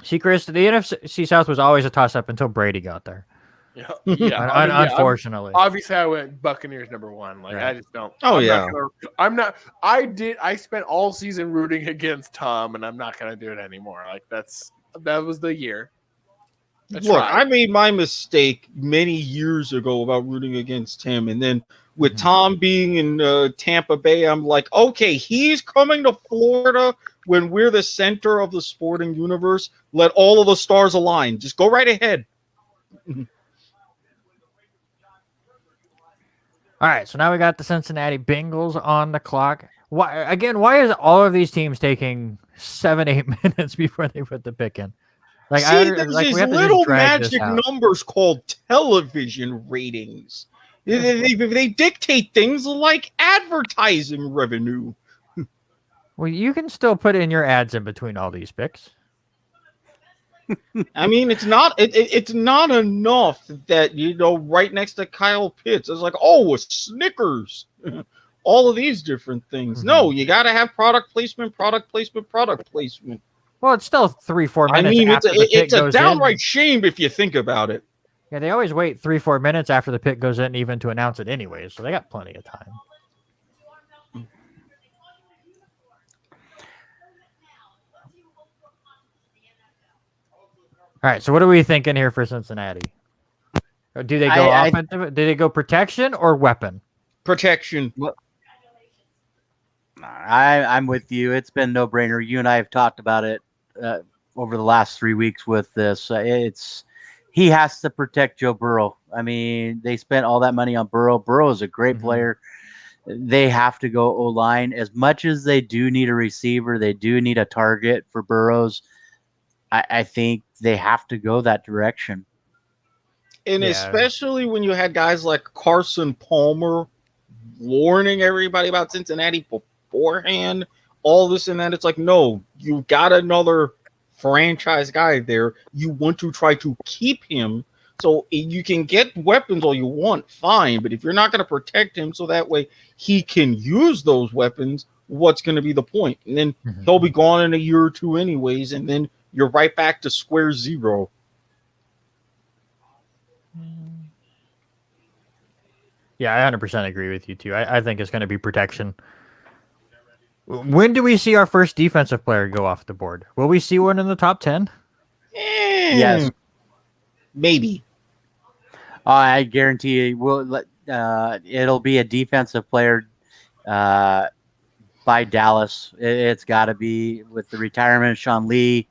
See, Chris, the NFC South was always a toss-up until Brady got there. Yeah, yeah. Unfortunately. Obviously, I went Buccaneers number 1. Like, Right. I just don't. Oh, I spent all season rooting against Tom, and I'm not gonna do it anymore. Like that was the year. Look, I made my mistake many years ago about rooting against him, and then with Tom being in Tampa Bay, I'm like, okay, he's coming to Florida when we're the center of the sporting universe. Let all of the stars align. Just go right ahead. All right, so now we got the Cincinnati Bengals on the clock. Why is all of these teams taking 7-8 minutes before they put the pick in? Like, See, there's we these have to just little drag this magic out. numbers called television ratings. They dictate things like advertising revenue. Well, you can still put in your ads in between all these picks. I mean, it's not enough that right next to Kyle Pitts, it's like, oh, a Snickers, all of these different things. No, you got to have product placement. Well, it's still 3-4 I minutes. mean, after the pick it's a goes downright in. shame if you think about it. Yeah, they always wait 3-4 minutes after the pick goes in even to announce it anyways, so they got plenty of time. All right, so what are we thinking here for Cincinnati? Do they go offensive? Do they go protection or weapon? Protection. I'm with you. It's been no brainer. You and I have talked about it over the last 3 weeks with this. He has to protect Joe Burrow. I mean, they spent all that money on Burrow. Burrow is a great player. They have to go O-line. As much as they do need a receiver, they do need a target for Burrows. I think they have to go that direction. And especially when you had guys like Carson Palmer warning everybody about Cincinnati beforehand, all this and that. It's like, no, you got another franchise guy there. You want to try to keep him. So you can get weapons all you want, fine. But if you're not going to protect him so that way he can use those weapons, what's going to be the point? And then he'll be gone in a year or two anyways. And then you're right back to square zero. Yeah, I 100% agree with you, too. I think it's going to be protection. When do we see our first defensive player go off the board? Will we see one in the top 10? Yes. Maybe. I guarantee you it'll be a defensive player by Dallas. It's got to be with the retirement of Sean Lee.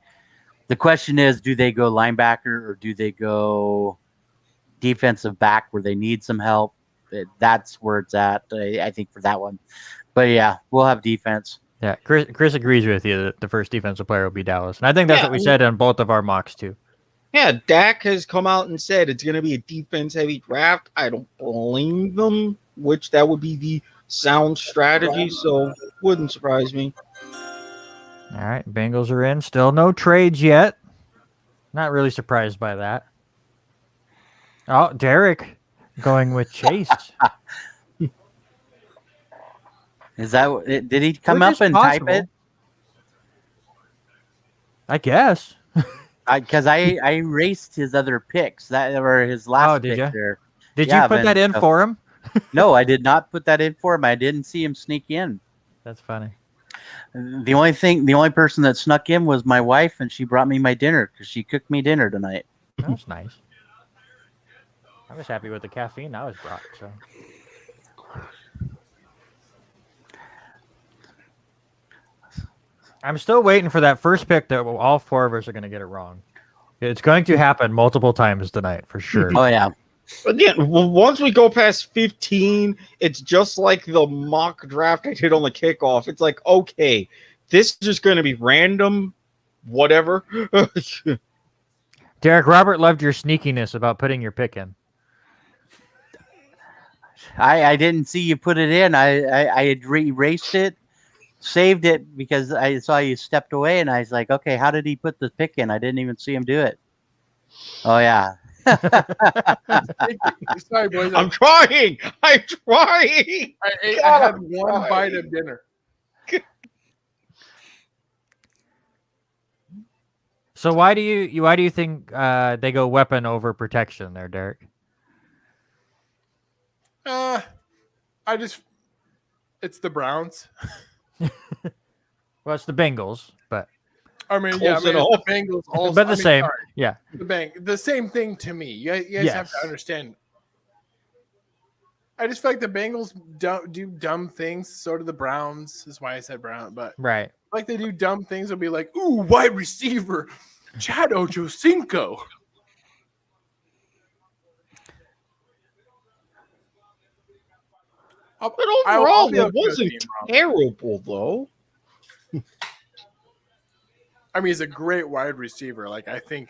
The question is, do they go linebacker or do they go defensive back where they need some help? That's where it's at, I think, for that one. But, yeah, we'll have defense. Yeah, Chris agrees with you that the first defensive player will be Dallas. And I think that's what we said on both of our mocks, too. Yeah, Dak has come out and said it's going to be a defense-heavy draft. I don't blame them, which that would be the sound strategy, so wouldn't surprise me. All right, Bengals are in. Still no trades yet. Not really surprised by that. Oh, Derek going with Chase. Is that? Did he come up and type it? I guess. Because I erased his other picks that were his last did pick ya? there. Did Yeah, you put that in for him? No, I did not put that in for him. I didn't see him sneak in. That's funny. The only person that snuck in was my wife, and she brought me my dinner because she cooked me dinner tonight. That was nice. I was happy with the caffeine I was brought. So I'm still waiting for that first pick that all four of us are going to get it wrong. It's going to happen multiple times tonight for sure. Oh yeah. Again, once we go past 15, it's just like the mock draft I did on the kickoff. It's like, okay, this is just going to be random, whatever. Derek, Robert loved your sneakiness about putting your pick in. I didn't see you put it in. I had erased it, saved it because I saw you stepped away, and I was like, okay, how did he put the pick in? I didn't even see him do it. Oh yeah. Sorry, boys. I'm trying. I'm trying. I God, had I'm one trying. bite of dinner. So why do you think they go weapon over protection there, Derek? It's the Browns. Well, it's the Bengals, but I mean, Close it's enough. the Bengals also. but the same. Sorry, Yeah. the same thing to me. You guys have to Yes. understand. I just feel like the Bengals do dumb things. So do the Browns. That's why I said Brown. But Right. like they do dumb things. They'll be like, "Ooh, wide receiver, Chad Ochocinco." But I'll overall, be it okay with wasn't being wrong. terrible, though. I mean, he's a great wide receiver. Like, I think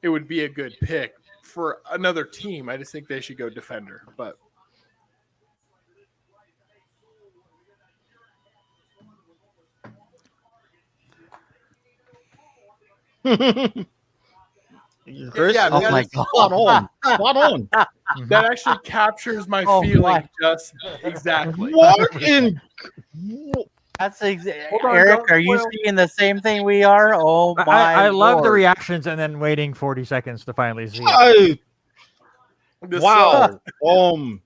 it would be a good pick for another team. I just think they should go defender. But Chris, Yeah, Oh that my is god. spot on. Spot on. that actually captures my Oh, feeling my. just exactly. What in? That's Hold on, Eric. don't Are you spoil- seeing the same thing we are? Oh my! I love the Lord. reactions and then waiting 40 seconds to finally see it. I- wow. So,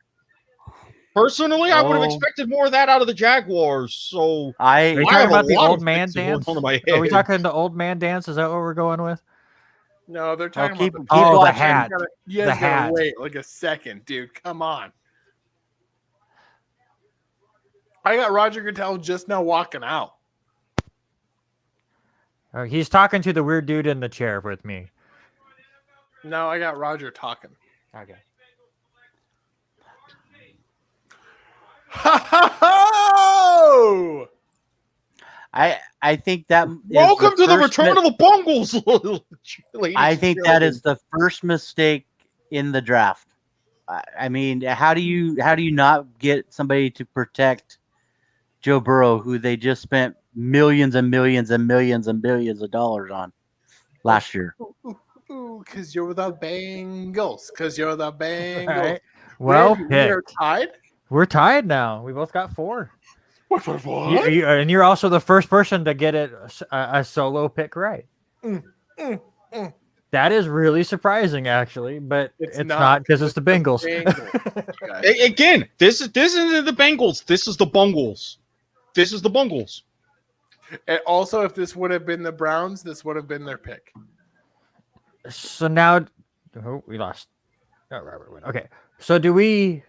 Personally, I would have Oh. expected more of that out of the Jaguars. So Are I you I talking have a about the lot old of man things going dance? on in my Are we head. talking the old man dance? Is that what we're going with? no, they're talking keep about Oh, the watching. hat. You guys The gotta hat. wait like a second, dude. Come on. I got Roger Goodell just now walking out. He's talking to the weird dude in the chair with me. No, I got Roger talking. Okay. Ha ha ho! I think that is Welcome to the first return of the Bungles, ladies I and think that gentlemen. is the first mistake in the draft. I mean, how do you not get somebody to protect Joe Burrow, who they just spent millions and millions and millions and billions of dollars on last year? Ooh, because you're the Bengals. Because you're the Bengals. All right. Well we are picked. tied. We're tied now. We both got 4. What? And you're also the first person to get it a solo pick right. Mm. That is really surprising, actually, but It's it's not. not because it's the Bengals. Guys. Again, this isn't the Bengals. This is the Bungles. This is the Bungles. And also, if this would have been the Browns, this would have been their pick. So now, we lost. Oh, Robert went. Okay, so do we?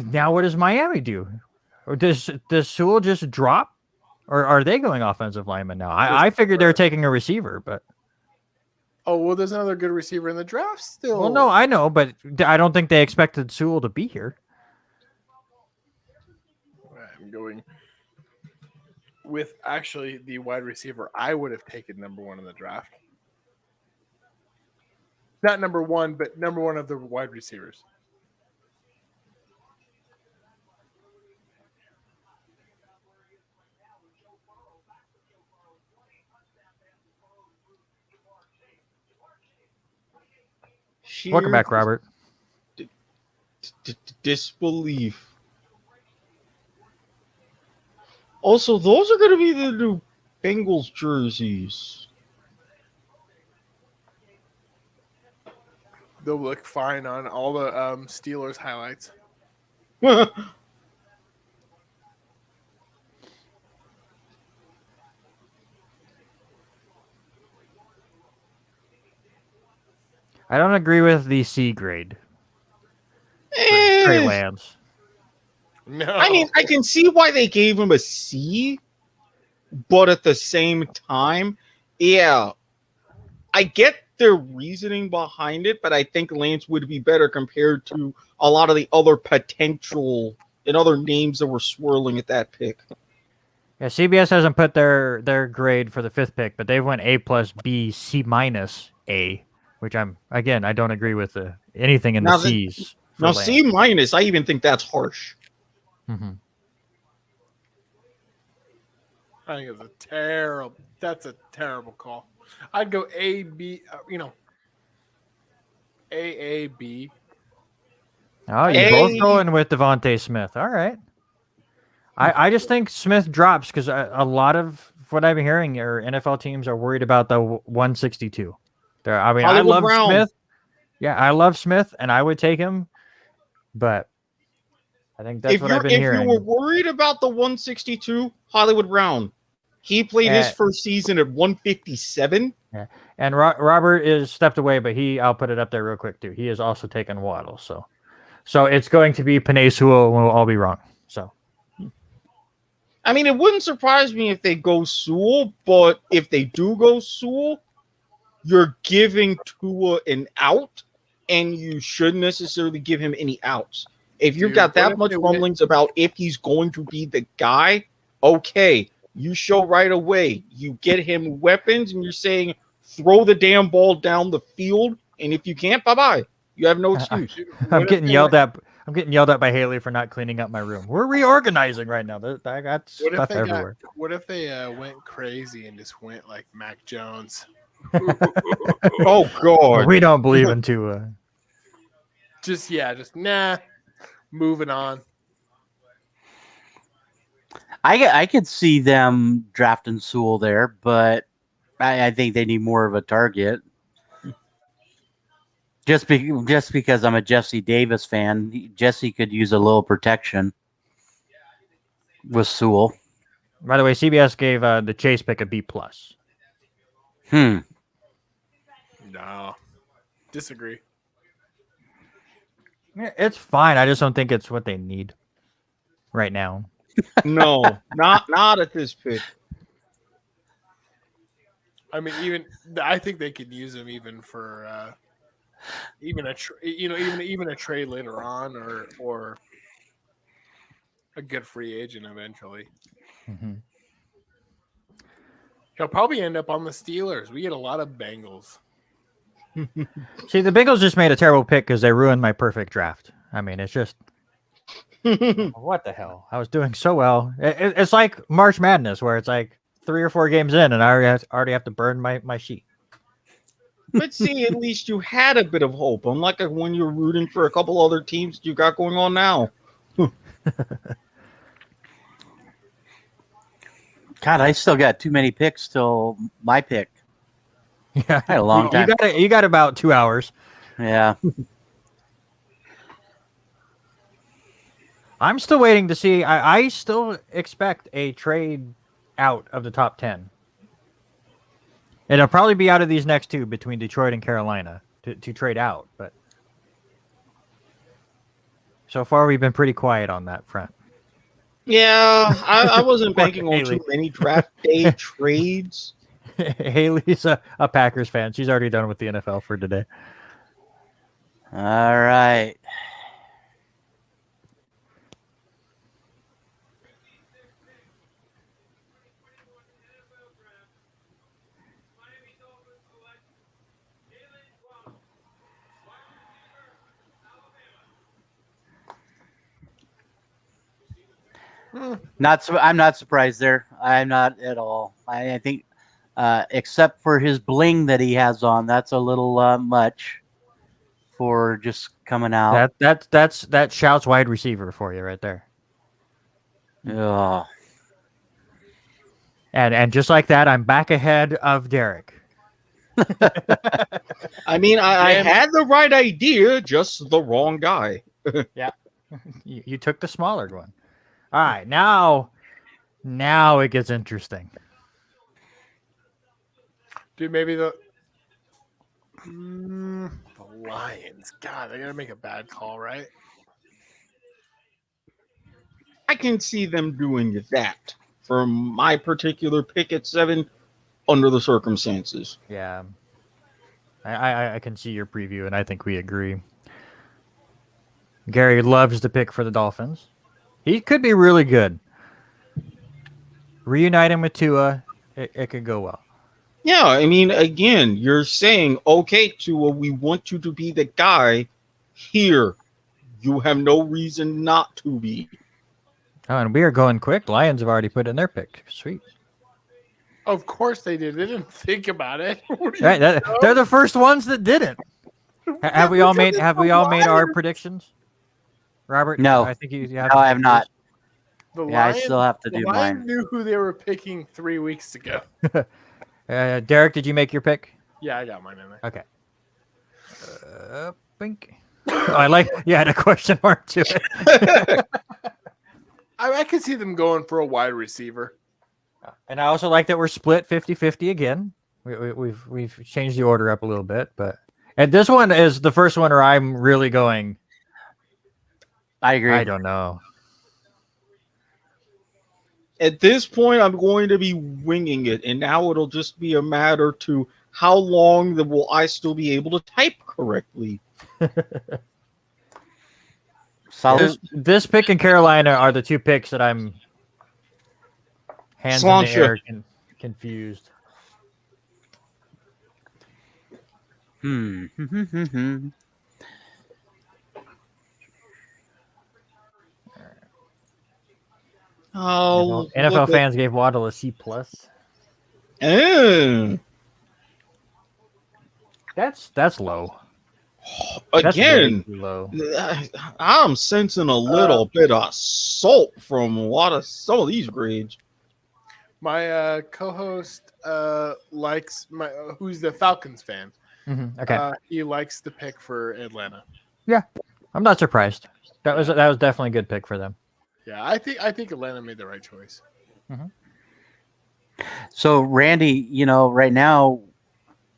Now, what does Miami do? Or does Sewell just drop, or are they going offensive lineman now? I figured they were taking a receiver, but Oh well, there's another good receiver in the draft still. well, no, I know, but I don't think they expected Sewell to be here. I'm going with actually the wide receiver I would have taken number 1 in the draft. Not number 1, but number 1 of the wide receivers. Welcome back, Robert. Disbelief. Also, those are going to be the new Bengals jerseys. They'll look fine on all the Steelers highlights. I don't agree with the C grade for Trey Eh, Lance. No, I mean, I can see why they gave him a C, but at the same time, yeah, I get their reasoning behind it, but I think Lance would be better compared to a lot of the other potential and other names that were swirling at that pick. Yeah, CBS hasn't put their grade for the 5th pick, but they've went A plus B, C minus A, which I don't agree with anything in the Now, C's. now C minus, I even think that's harsh. Mm-hmm. I think it's a terrible. That's a terrible call. I'd go A B. A B. Oh, you're A- both going with Devontae Smith. All right. I just think Smith drops because a lot of what I've been hearing are NFL teams are worried about the 162. I mean, I Hollywood love Brown. Smith. Yeah, I love Smith, and I would take him, but I think that's what I've been hearing. If you were worried about the 162, Hollywood Brown, he played his first season at 157. Yeah. And Robert is stepped away, but I'll put it up there real quick too. He has also taken Waddle, so it's going to be Penei Sewell, and we'll all be wrong. So, I mean, it wouldn't surprise me if they go Sewell, but if they do go Sewell, you're giving Tua an out, and you shouldn't necessarily give him any outs. If you've got that much rumblings about if he's going to be the guy, okay, you show right away. You get him weapons, and you're saying, throw the damn ball down the field, and if you can't, bye-bye. You have no excuse. I'm getting yelled at by Haley for not cleaning up my room. We're reorganizing right now. I got stuff everywhere. What if they went crazy and just went like Mac Jones? Oh, God. We don't believe in Tua. Just nah. Moving on. I could see them drafting Sewell there, but I think they need more of a target. Just because I'm a Jesse Davis fan, Jesse could use a little protection with Sewell. By the way, CBS gave the Chase pick a B plus. No, disagree. Yeah, it's fine. I just don't think it's what they need right now. No, not at this pick. I mean, I think they could use him even for even a trade later on, or a good free agent eventually. Mm-hmm. He'll probably end up on the Steelers. We get a lot of Bengals. See, the Bengals just made a terrible pick because they ruined my perfect draft. I mean, it's just what the hell? I was doing so well. It's like March Madness, where it's like 3 or 4 games in, and I already have to burn my sheet. But see, at least you had a bit of hope, unlike when you're rooting for a couple other teams you got going on now. God, I still got too many picks till my pick. Yeah, I had a long time. You got about 2 hours. Yeah. I'm still waiting to see. I still expect a trade out of the top 10. It'll probably be out of these next 2 between Detroit and Carolina to trade out. But so far, we've been pretty quiet on that front. Yeah, I wasn't banking on too many draft day trades. Haley's a Packers fan. She's already done with the NFL for today. All right. I'm not surprised there. I'm not at all. I think, except for his bling that he has on, that's a little much for just coming out. That shouts wide receiver for you right there. Oh. And just like that, I'm back ahead of Derek. I mean, I Damn. had the right idea, just the wrong guy. You took the smaller one. All right, now it gets interesting. Dude, maybe the Lions. God, they gotta make a bad call, right? I can see them doing that for my particular pick at 7 under the circumstances. Yeah, I can see your preview, and I think we agree. Gary loves to pick for the Dolphins. He could be really good. Reunite him with Tua, it could go well. Yeah, I mean, again, you're saying, okay, Tua, we want you to be the guy here. You have no reason not to be. Oh, and we are going quick. Lions have already put in their pick. Sweet. Of course they did. They didn't think about it. What do you Right, know? they're the first ones that didn't. Have we all made our predictions? Robert? No. I think you No, have. I have not. The Yeah, I Lions, still have to the do Lions mine. knew who they were picking 3 weeks ago. Derek, did you make your pick? Yeah, I got mine in there. Okay. Bink. Oh, I like. You had a question mark to it. I could see them going for a wide receiver. And I also like that we're split 50-50 again. We've changed the order up a little bit, and this one is the first one where I'm really going. I agree. I don't know. At this point, I'm going to be winging it, and now it'll just be a matter to how long will I still be able to type correctly. Solid. This pick in Carolina are the two picks that I'm hands in the Sláinte. air confused. Oh, NFL fans gave Waddle a C+. That's low. That's way Again, too low. I'm sensing a little bit of salt from some of these grades. My co-host likes who's the Falcons fan. Okay, He likes the pick for Atlanta. I'm not surprised. That was definitely a good pick for them. Yeah, I think Atlanta made the right choice. So, Randy, right now,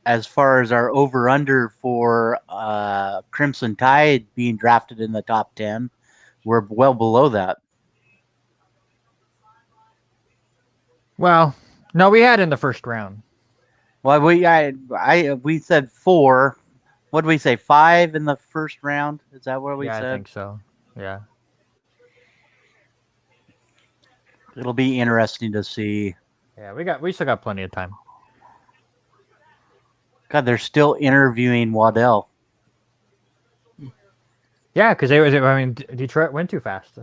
as far as our over-under for Crimson Tide being drafted in the top 10, we're well below that. Well, no, we had in the first round. Well, we said 4. What did we say? 5 in the first round? Is that what we said? I think so. Yeah. It'll be interesting to see. Yeah, we still got plenty of time. God, they're still interviewing Waddell. Yeah, because Detroit went too fast.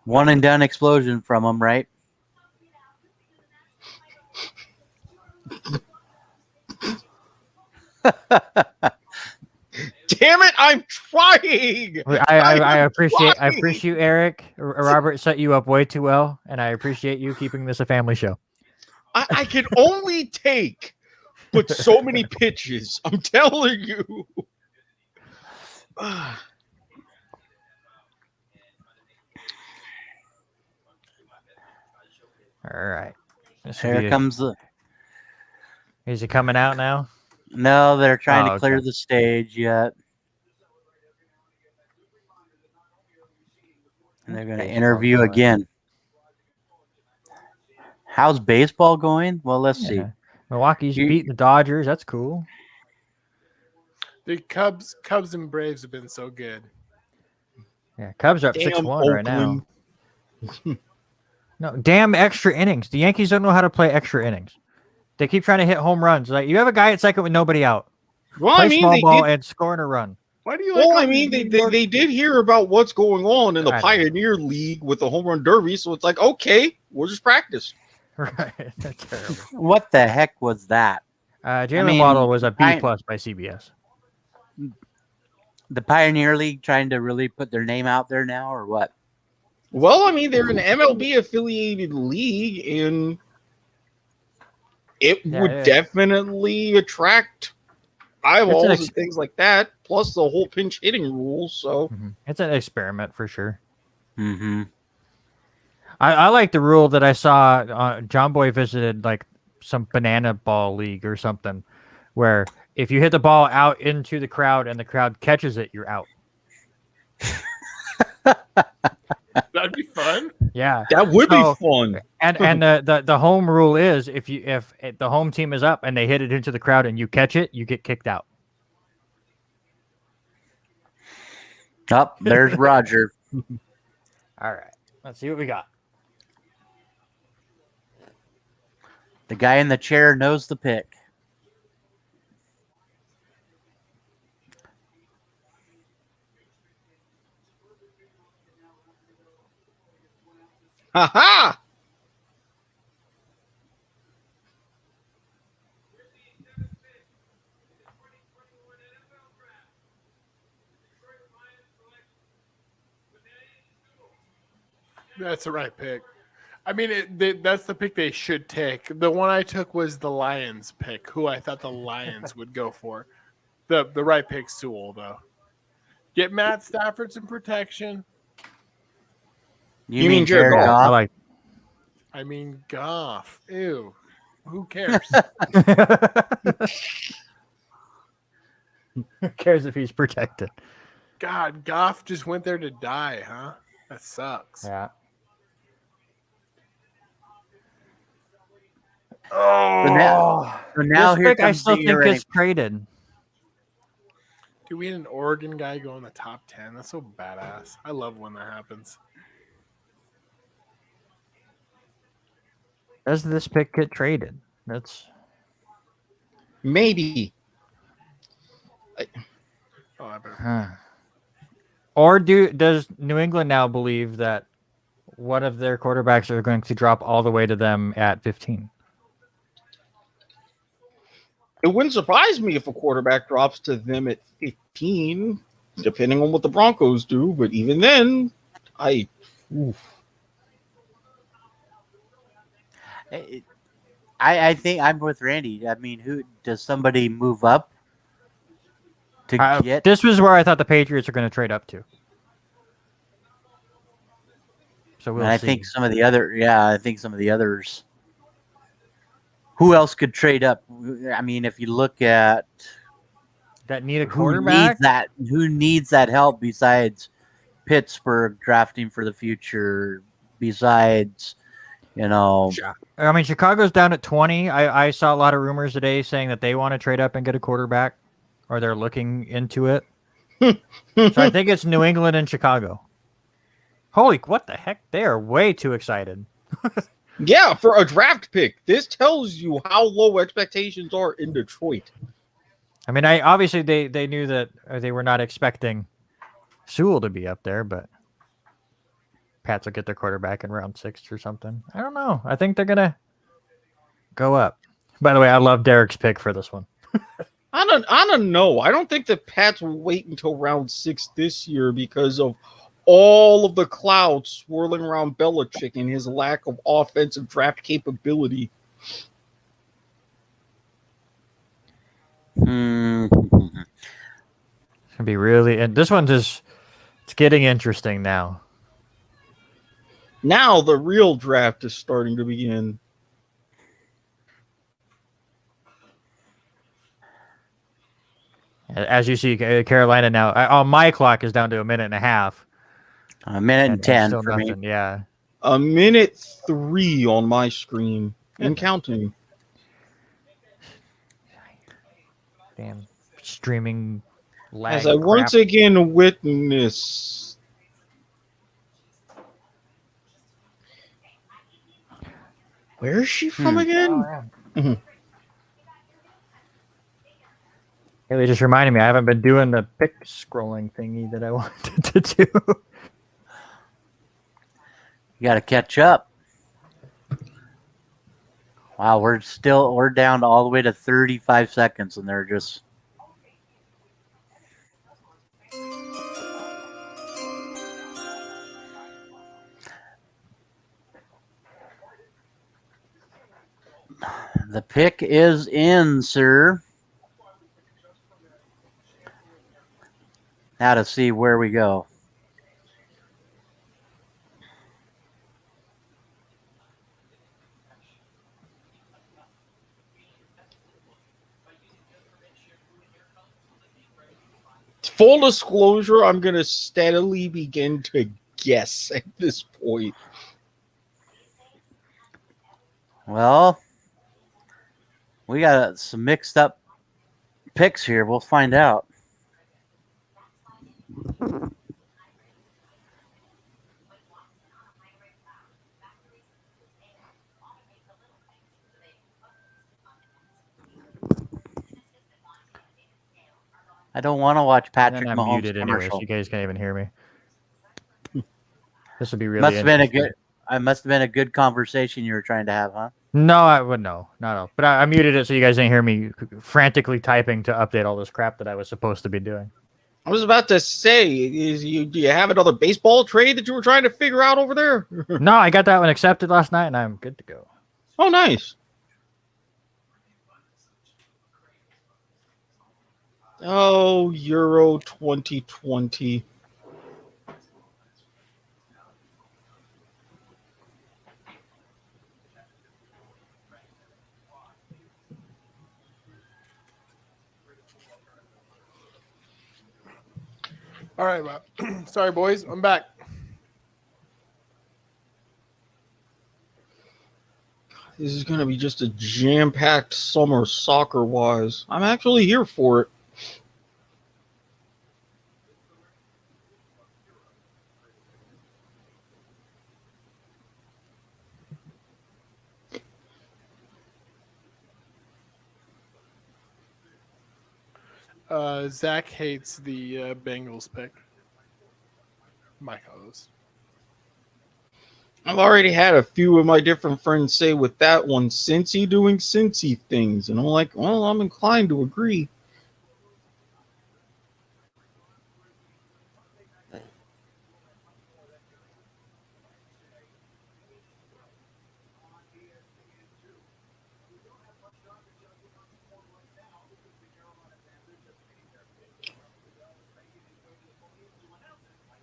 One and done explosion from them, right? Damn it! I'm trying. I appreciate Eric. Robert set you up way too well, and I appreciate you keeping this a family show. I can only take but so many pitches. I'm telling you. All right. Here comes the. Is he coming out now? No, they're trying Oh, to clear okay. the stage yet. And they're going to Baseball interview going. again. How's baseball going? Well, let's see. Milwaukee's beating the Dodgers. That's cool. The Cubs and Braves have been so good. Yeah, Cubs are up Damn 6-1 right now. Oakland. No, damn extra innings. The Yankees don't know how to play extra innings. They keep trying to hit home runs. Like, you have a guy at second with nobody out. Well, Play I mean, small they ball did. and scoring a run. Why do you like? Well, all I mean, these they did hear about what's going on in the I know. Pioneer League with the home run derby, so it's like, okay, we'll just practice. Right. That's terrible. What the heck was that? Jalen Waddle was a B+ by CBS. The Pioneer League trying to really put their name out there now, or what? Well, I mean, they're an MLB affiliated league, and it would Yeah. definitely attract eyeballs and things like that. Plus the whole pinch hitting rule. So It's an experiment for sure. Mm-hmm. I like the rule that I saw. John Boy visited like some banana ball league or something, where if you hit the ball out into the crowd and the crowd catches it, you're out. That'd be fun. Yeah, that would So- be fun. and the home rule is if the home team is up and they hit it into the crowd and you catch it, you get kicked out. Up there's Roger. All right, let's see what we got. The guy in the chair knows the pick. Ha ha! That's the right pick. I mean, that's the pick they should take. The one I took was the Lions pick, who I thought the Lions would go for. The right pick's Sewell, though. Get Matt Stafford some protection. You mean Jared Goff? I like. I mean, Goff. Ew. Who cares? Who cares if he's protected? God, Goff just went there to die, huh? That sucks. Yeah. Oh, So now This here pick I comes still the think Erik. gets traded. dude, we had an Oregon guy go in the top 10. That's so badass. I love when that happens. Does this pick get traded? That's Maybe. Oh, I better. huh. Or does New England now believe that one of their quarterbacks are going to drop all the way to them at 15? It wouldn't surprise me if a quarterback drops to them at 15, depending on what the Broncos do. But even then, I think I'm with Randy. I mean, who does somebody move up to get? This was where I thought the Patriots are going to trade up to. So we'll And I see. think some of the others. Who else could trade up? I mean, if you look at that need a who quarterback. who needs that help besides Pittsburgh drafting for the future, besides, I mean, Chicago's down at 20. I saw a lot of rumors today saying that they want to trade up and get a quarterback, or they're looking into it. So I think it's New England and Chicago. Holy, what the heck? They are way too excited. yeah, for a draft pick. This tells you how low expectations are in Detroit. I mean, obviously they knew that they were not expecting Sewell to be up there, but Pats will get their quarterback in round 6 or something. I don't know. I think they're gonna go up. By the way, I love Derek's pick for this one. I don't know. I don't think the Pats will wait until round 6 this year because of all of the clouds swirling around Belichick and his lack of offensive draft capability. It's gonna be really, and this one's just it's getting interesting now. Now the real draft is starting to begin. As you see, Carolina now. On my clock is down to a minute and a half. a minute and 10 still for me. nothing. Yeah. A minute 3 on my screen and counting. Damn. Streaming lag. As I crap. once again witness. Where is she from again? Haley just reminded me I haven't been doing the pick scrolling thingy that I wanted to do. You got to catch up. Wow, we're down all the way to 35 seconds, and they're just. The pick is in, sir. Now to see where we go. Full disclosure, I'm going to steadily begin to guess at this point. Well, we got some mixed up picks here. We'll find out. I don't want to watch And Patrick I'm Mahomes muted anyway, so commercial. you guys can't even hear me. This would be really Must have been a interesting. good. I must have been a good conversation you were trying to have, huh? No, I would no, not at all. But I muted it so you guys didn't hear me frantically typing to update all this crap that I was supposed to be doing. I was about to say, do you have another baseball trade that you were trying to figure out over there? No, I got that one accepted last night, and I'm good to go. Oh, nice. Oh, Euro 2020. All right, well, sorry, boys. I'm back. This is going to be just a jam-packed summer soccer-wise. I'm actually here for it. Zach hates the Bengals pick. My co-host. I've already had a few of my different friends say with that one, Cincy doing Cincy things. And I'm like, well, I'm inclined to agree.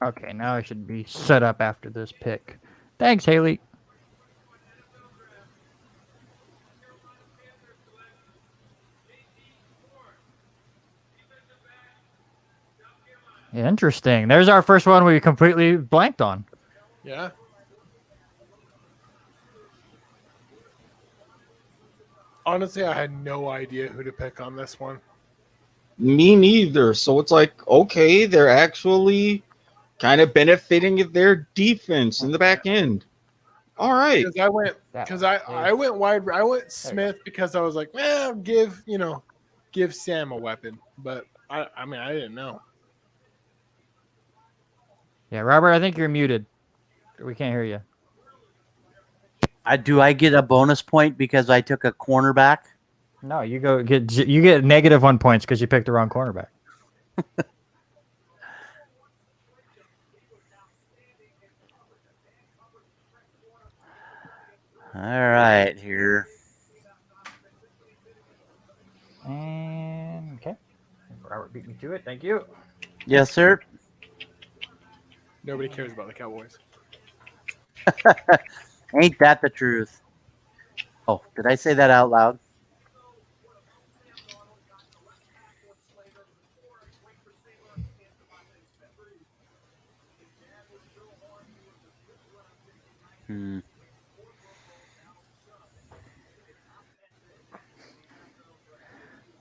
Okay, now I should be set up after this pick. Thanks, Haley. Interesting. There's our first one we completely blanked on. Yeah. Honestly, I had no idea who to pick on this one. Me neither. So it's like, okay, they're actually kind of benefiting their defense in the back end. All right. Because I went wide. I went Smith because I was like, give Sam a weapon. But I mean, I didn't know. Yeah, Robert, I think you're muted. We can't hear you. Do I get a bonus point because I took a cornerback? No, you get negative 1 points because you picked the wrong cornerback. All right, here. And okay, Robert beat me to it. Thank you. Yes, sir. Nobody cares about the Cowboys. Ain't that the truth? Oh, did I say that out loud? Hmm.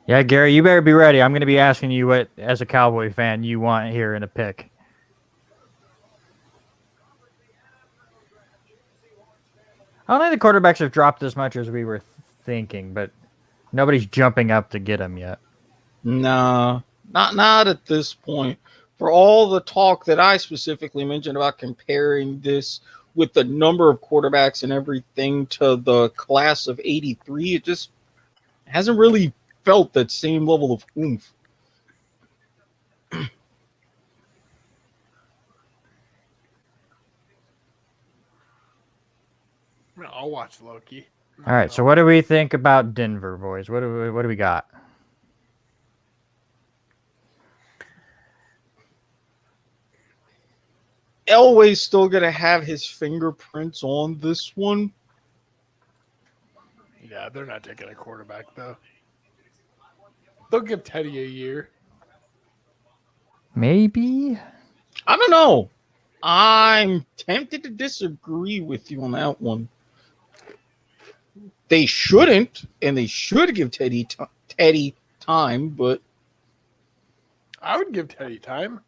Yeah, Gary, you better be ready. I'm going to be asking you what, as a Cowboy fan, you want here in a pick. I don't think the quarterbacks have dropped as much as we were thinking, but nobody's jumping up to get them yet. No, not at this point. For all the talk that I specifically mentioned about comparing this with the number of quarterbacks and everything to the class of 83, it just hasn't really felt that same level of oomph. I'll watch Loki. All right. So what do we think about Denver, boys? What do we got? Elway's still gonna have his fingerprints on this one. Yeah, they're not taking a quarterback though. They'll give Teddy a year. Maybe. I don't know. I'm tempted to disagree with you on that one. They shouldn't, and they should give Teddy time, but I would give Teddy time.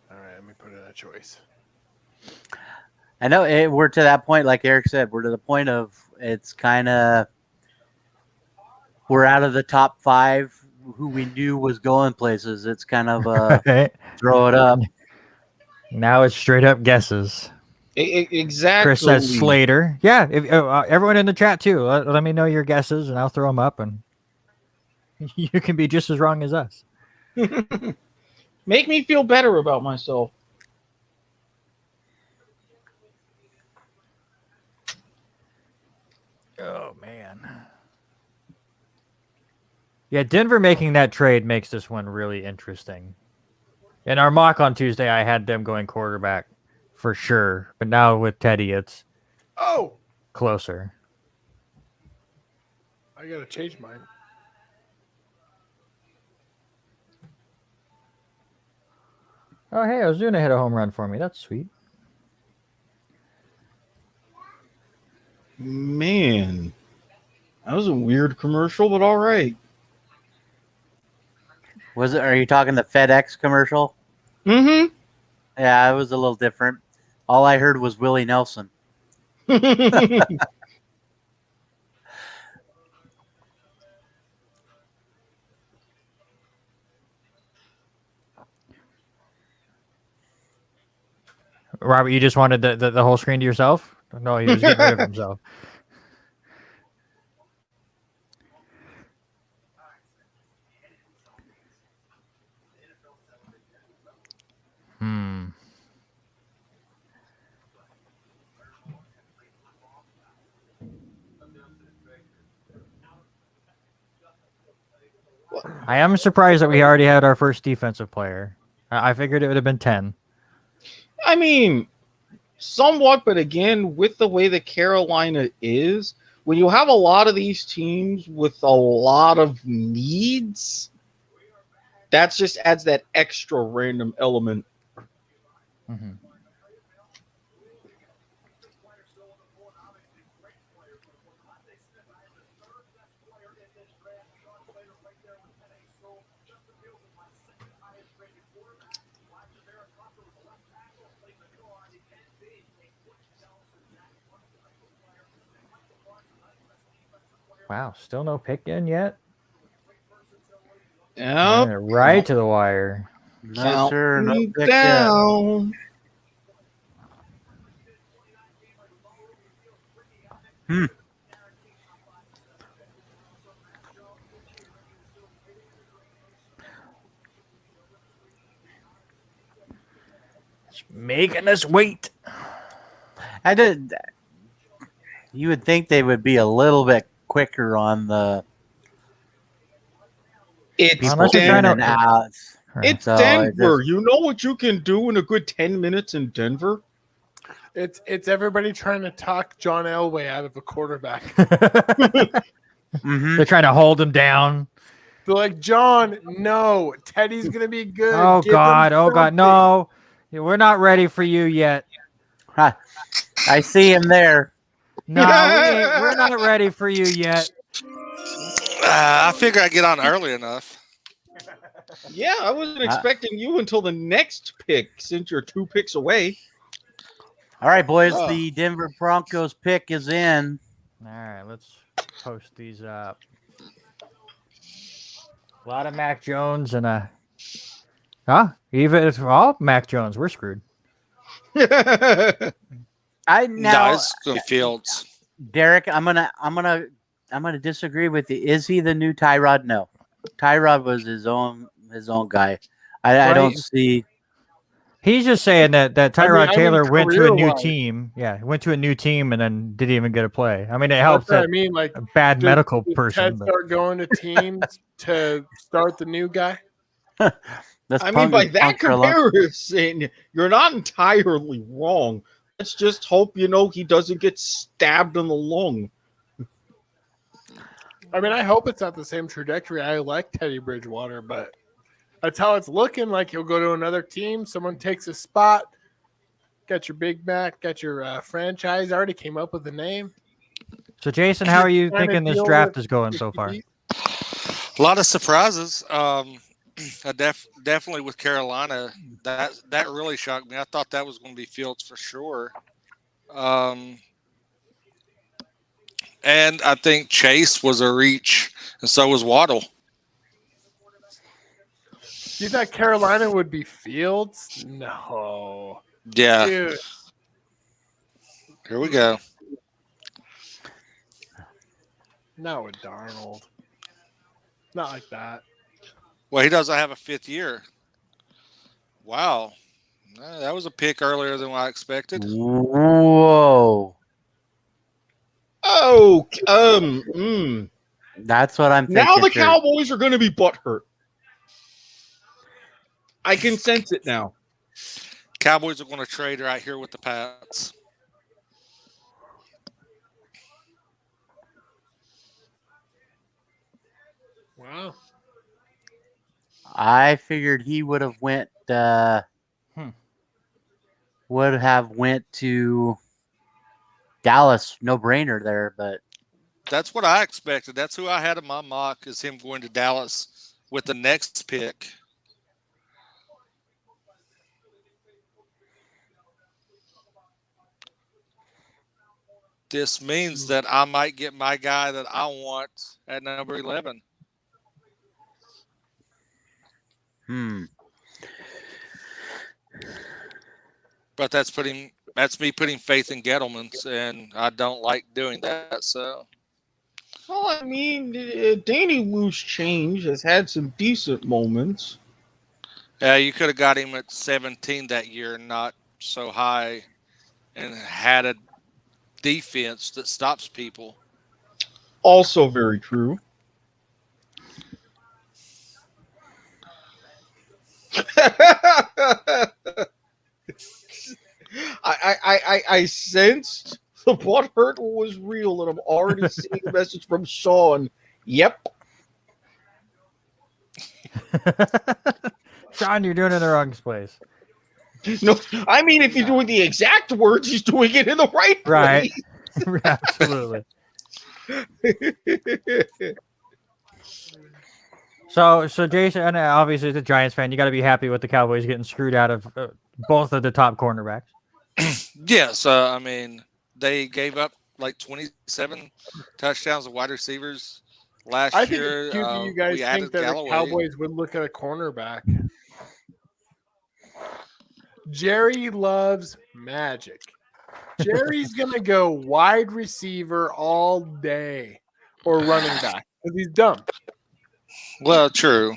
All right, let me put in a choice. I know we're to that point, like Eric said, we're to the point of it's kind of we're out of the top 5 who we knew was going places. It's kind of throw it up. Now it's straight up guesses. exactly. Chris says Slater. Yeah, if, everyone in the chat too. Let me know your guesses, and I'll throw them up, and you can be just as wrong as us. Make me feel better about myself. Oh man. Yeah, Denver making that trade makes this one really interesting. In our mock on Tuesday, I had them going quarterback for sure, but now with Teddy, it's closer. I gotta change mine. Oh, hey, Ozuna hit a home run for me. That's sweet. Man, that was a weird commercial, but all right. Was it? Are you talking the FedEx commercial? Mm-hmm. Yeah, it was a little different. All I heard was Willie Nelson. Robert, you just wanted the whole screen to yourself? No, he was getting rid of himself. I am surprised that we already had our first defensive player. I figured it would have been 10. I mean, somewhat, but again, with the way that Carolina is, when you have a lot of these teams with a lot of needs, that just adds that extra random element. Mm-hmm. Wow, still no pick in yet? Yep. Right to the wire. No, sir. No Counting pick yet. down. It's making us wait. I did. You would think they would be a little bit quicker on the It's Unless you're trying Denver. to- outs. It's So Denver. You know what you can do in a good 10 minutes in Denver? It's everybody trying to talk John Elway out of a quarterback. Mhm. They're trying to hold him down. They're like, John, no, Teddy's gonna be good. Oh Give him God! Oh God! something." No, we're not ready for you yet. I see him there. No, we're not ready for you yet. I figure I get on early enough. Yeah, I wasn't expecting you until the next pick, since you're 2 picks away. All right, boys. Oh. The Denver Broncos pick is in. All right, let's post these up. A lot of Mac Jones and even if all Mac Jones, we're screwed. I No, now, it's going to be Fields. Derek. I'm gonna disagree with you. Is he the new Tyrod? No, Tyrod was his own guy. I don't see. He's just saying that Tyrod I mean, Taylor went to a new career-wise. team. Yeah, went to a new team and then didn't even get a play. I mean, it That's helps what I that mean. Like, a bad medical did person. Ted But start going to teams to start the new guy? Let's I mean, by that puncture a lung. comparison, you're not entirely wrong. Let's just hope he doesn't get stabbed in the lung. I mean, I hope it's not the same trajectory. I like Teddy Bridgewater, but that's how it's looking. Like he'll go to another team. Someone takes a spot. Got your Big Mac. Got your franchise. I already came up with the name. so, Jason, how are you Trying to thinking this deal draft with is going so far? A lot of surprises. Definitely with Carolina, that really shocked me. I thought that was going to be Fields for sure. And I think Chase was a reach, and so was Waddle. You thought Carolina would be Fields? No, Yeah, dude. here we go. Not with Darnold. Not like that. Well, he doesn't have a 5th year. Wow, that was a pick earlier than I expected. Whoa. Oh, That's what I'm thinking. now the too. Cowboys are going to be butthurt. I can sense it now. Cowboys are going to trade right here with the Pats. Wow. I figured he would have went to Dallas, no brainer there, but That's what I expected. That's who I had in my mock, is him going to Dallas with the next pick. This means that I might get my guy that I want at number 11. But that's me putting faith in Gettleman's, and I don't like doing that. So, Well, I mean, Danny Loose Change has had some decent moments. you could have got him at 17 that year, not so high, and had a defense that stops people. Also very true. I sensed the butt hurt was real, and I'm already seeing a message from Sean. Yep. Sean, you're doing it in the wrong place. No, I mean, if you're doing the exact words, he's doing it in the right Right. place. Absolutely. So Jason, and obviously as a Giants fan, you got to be happy with the Cowboys getting screwed out of both of the top cornerbacks. Yes, I mean, they gave up like 27 touchdowns of wide receivers last I think year. it's cute that you guys we think added that Galloway. the Cowboys would look at a cornerback. Jerry loves magic. Jerry's going to go wide receiver all day or running back because he's dumb. Well, true.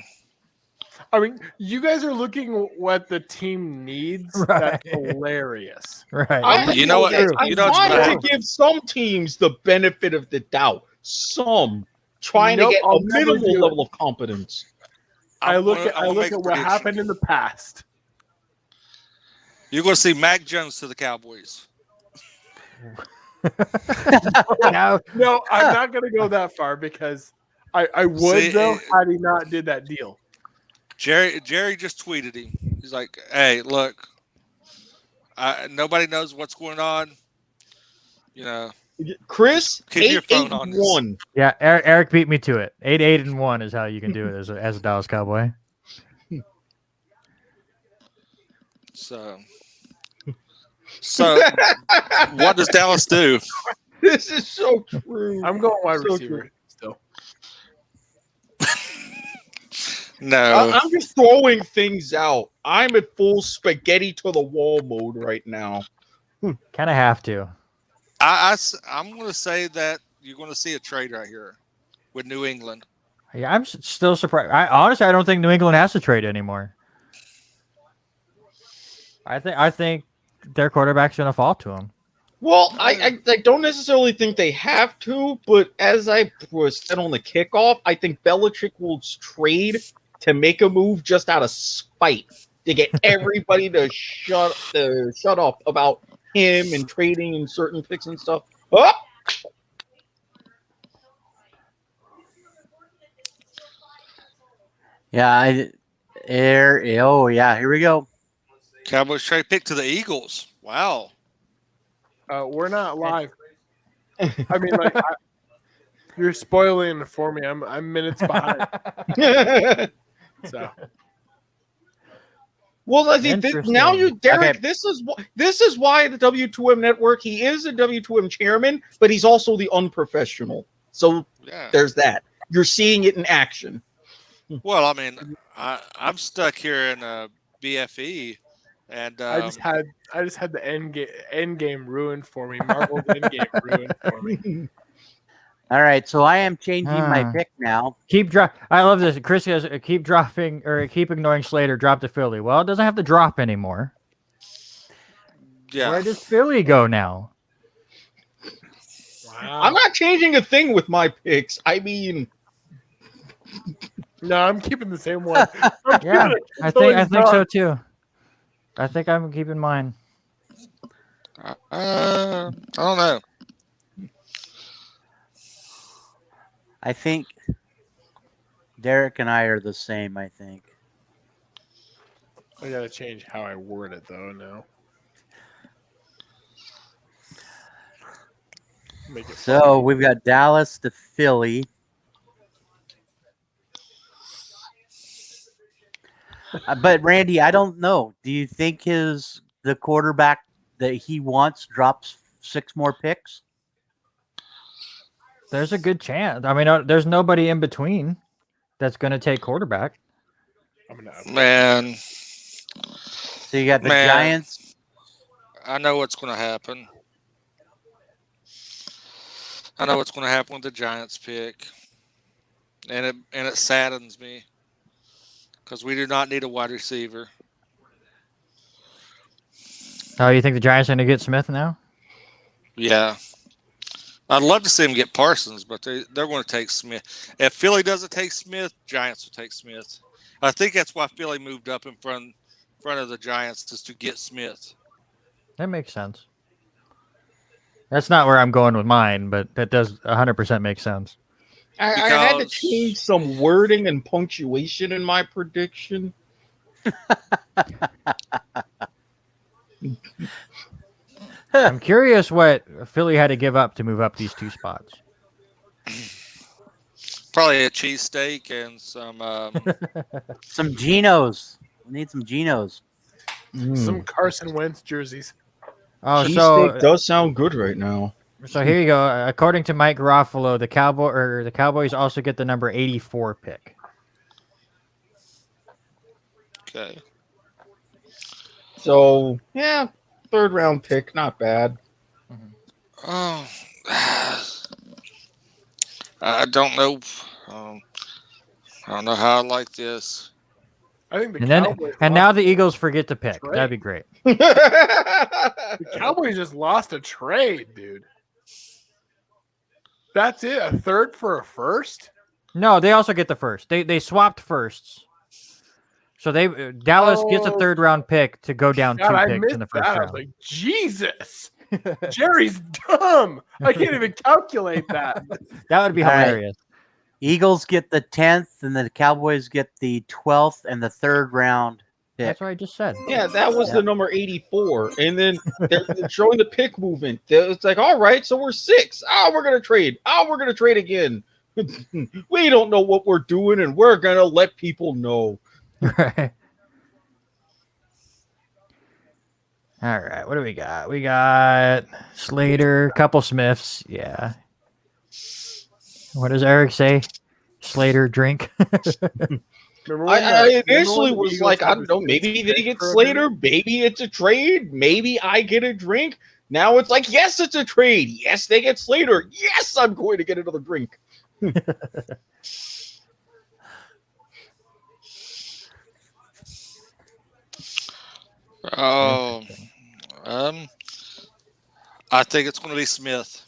I mean, you guys are looking what the team needs. Right. That's hilarious. Right. You know what? I'm You know what's trying bad? to give some teams the benefit of the doubt. Some trying Nope, to get I'll a never minimal do it. level of competence. I look I'm at gonna make a what prediction. happened in the past. You're going to see Mac Jones to the Cowboys. Now, No, I'm not going to go that far because I would See, though had he not did that deal. Jerry just tweeted him. He's like, "Hey, look, nobody knows what's going on. You know, Chris, keep your phone on this." 8-1. yeah, Eric beat me to it. 8-1 is how you can do it as a Dallas Cowboy. So what does Dallas do? This is so true. I'm going wide So receiver still. No, I'm just throwing things out. I'm at full spaghetti to the wall mode right now. Kind of have to. I'm going to say that you're going to see a trade right here with New England. Yeah, I'm still surprised. Honestly, I don't think New England has to trade anymore. I think their quarterback's going to fall to him. Well, I don't necessarily think they have to, but as I was said on the kickoff, I think Belichick will trade to make a move just out of spite to get everybody to shut up about him and trading and certain picks and stuff. Oh! Yeah, here we go. Cowboys trade pick to the Eagles. Wow. We're not live. I mean, like, you're spoiling it for me. I'm minutes behind. So, Well, I think now you, Derek. Okay. This is why the W2M network. He is a W2M chairman, but he's also the unprofessional. So Yeah. there's that. You're seeing it in action. Well, I mean, I'm stuck here in BFE, and I just had the end game ruined for me. Marvel's end game ruined for me. All right, so I am changing my pick now. I love this. Chris says keep dropping or keep ignoring Slater. Drop to Philly. Well, it doesn't have to drop anymore. yeah. Where does Philly go now? Wow. I'm not changing a thing with my picks. I mean, No, I'm keeping the same one. Yeah, I think so too. I think I'm keeping mine. I don't know. I think Derek and I are the same, I think. I gotta change how I word it though now. Make it So funny. we've got Dallas to Philly. But Randy, I don't know. Do you think the quarterback that he wants drops 6 more picks? There's a good chance. I mean, there's nobody in between that's going to take quarterback. Man. So you got the Giants. I know what's going to happen. I know what's going to happen with the Giants pick, and it saddens me because we do not need a wide receiver. Oh, you think the Giants are going to get Smith now? Yeah. I'd love to see them get Parsons, but they're going to take Smith. If Philly doesn't take Smith, Giants will take Smith. I think that's why Philly moved up in front of the Giants, just to get Smith. That makes sense. That's not where I'm going with mine, but that does 100% make sense. I had to change some wording and punctuation in my prediction. I'm curious what Philly had to give up to move up these 2 spots. Probably a cheesesteak and some some Genos. We need some Genos. Some Carson Wentz jerseys. Oh, cheesesteak does sound good right now. So here you go. According to Mike Garofalo, the Cowboys also get the number 84 pick. Okay. So yeah, 3rd round pick, not bad. Oh, I don't know. I don't know how I like this. I think now the Eagles forget to pick. That'd be great. The Cowboys just lost a trade, dude. That's it. A 3rd for a 1st? No, they also get the 1st. They swapped firsts. So Dallas gets a 3rd round pick to go down 2 picks in the 1st round. I was like, Jesus. Jerry's dumb. I can't even calculate that. That would be hilarious. Right. Eagles get the 10th, and the Cowboys get the 12th and the 3rd round pick. That's what I just said. Yeah, that was the number 84. And then they're showing the pick movement. It's like, all right, so we're 6. Oh, we're going to trade. Oh, we're going to trade again. We don't know what we're doing, and we're going to let people know. Right. All right, what do we got? We got Slater, a couple Smiths. Yeah. What does Eric say? Slater drink. I initially was like, I don't know, maybe they get Slater, maybe it's a trade, maybe I get a drink. Now it's like, yes, it's a trade. Yes, they get Slater. Yes, I'm going to get another drink. Oh, Interesting. I think it's going to be Smith.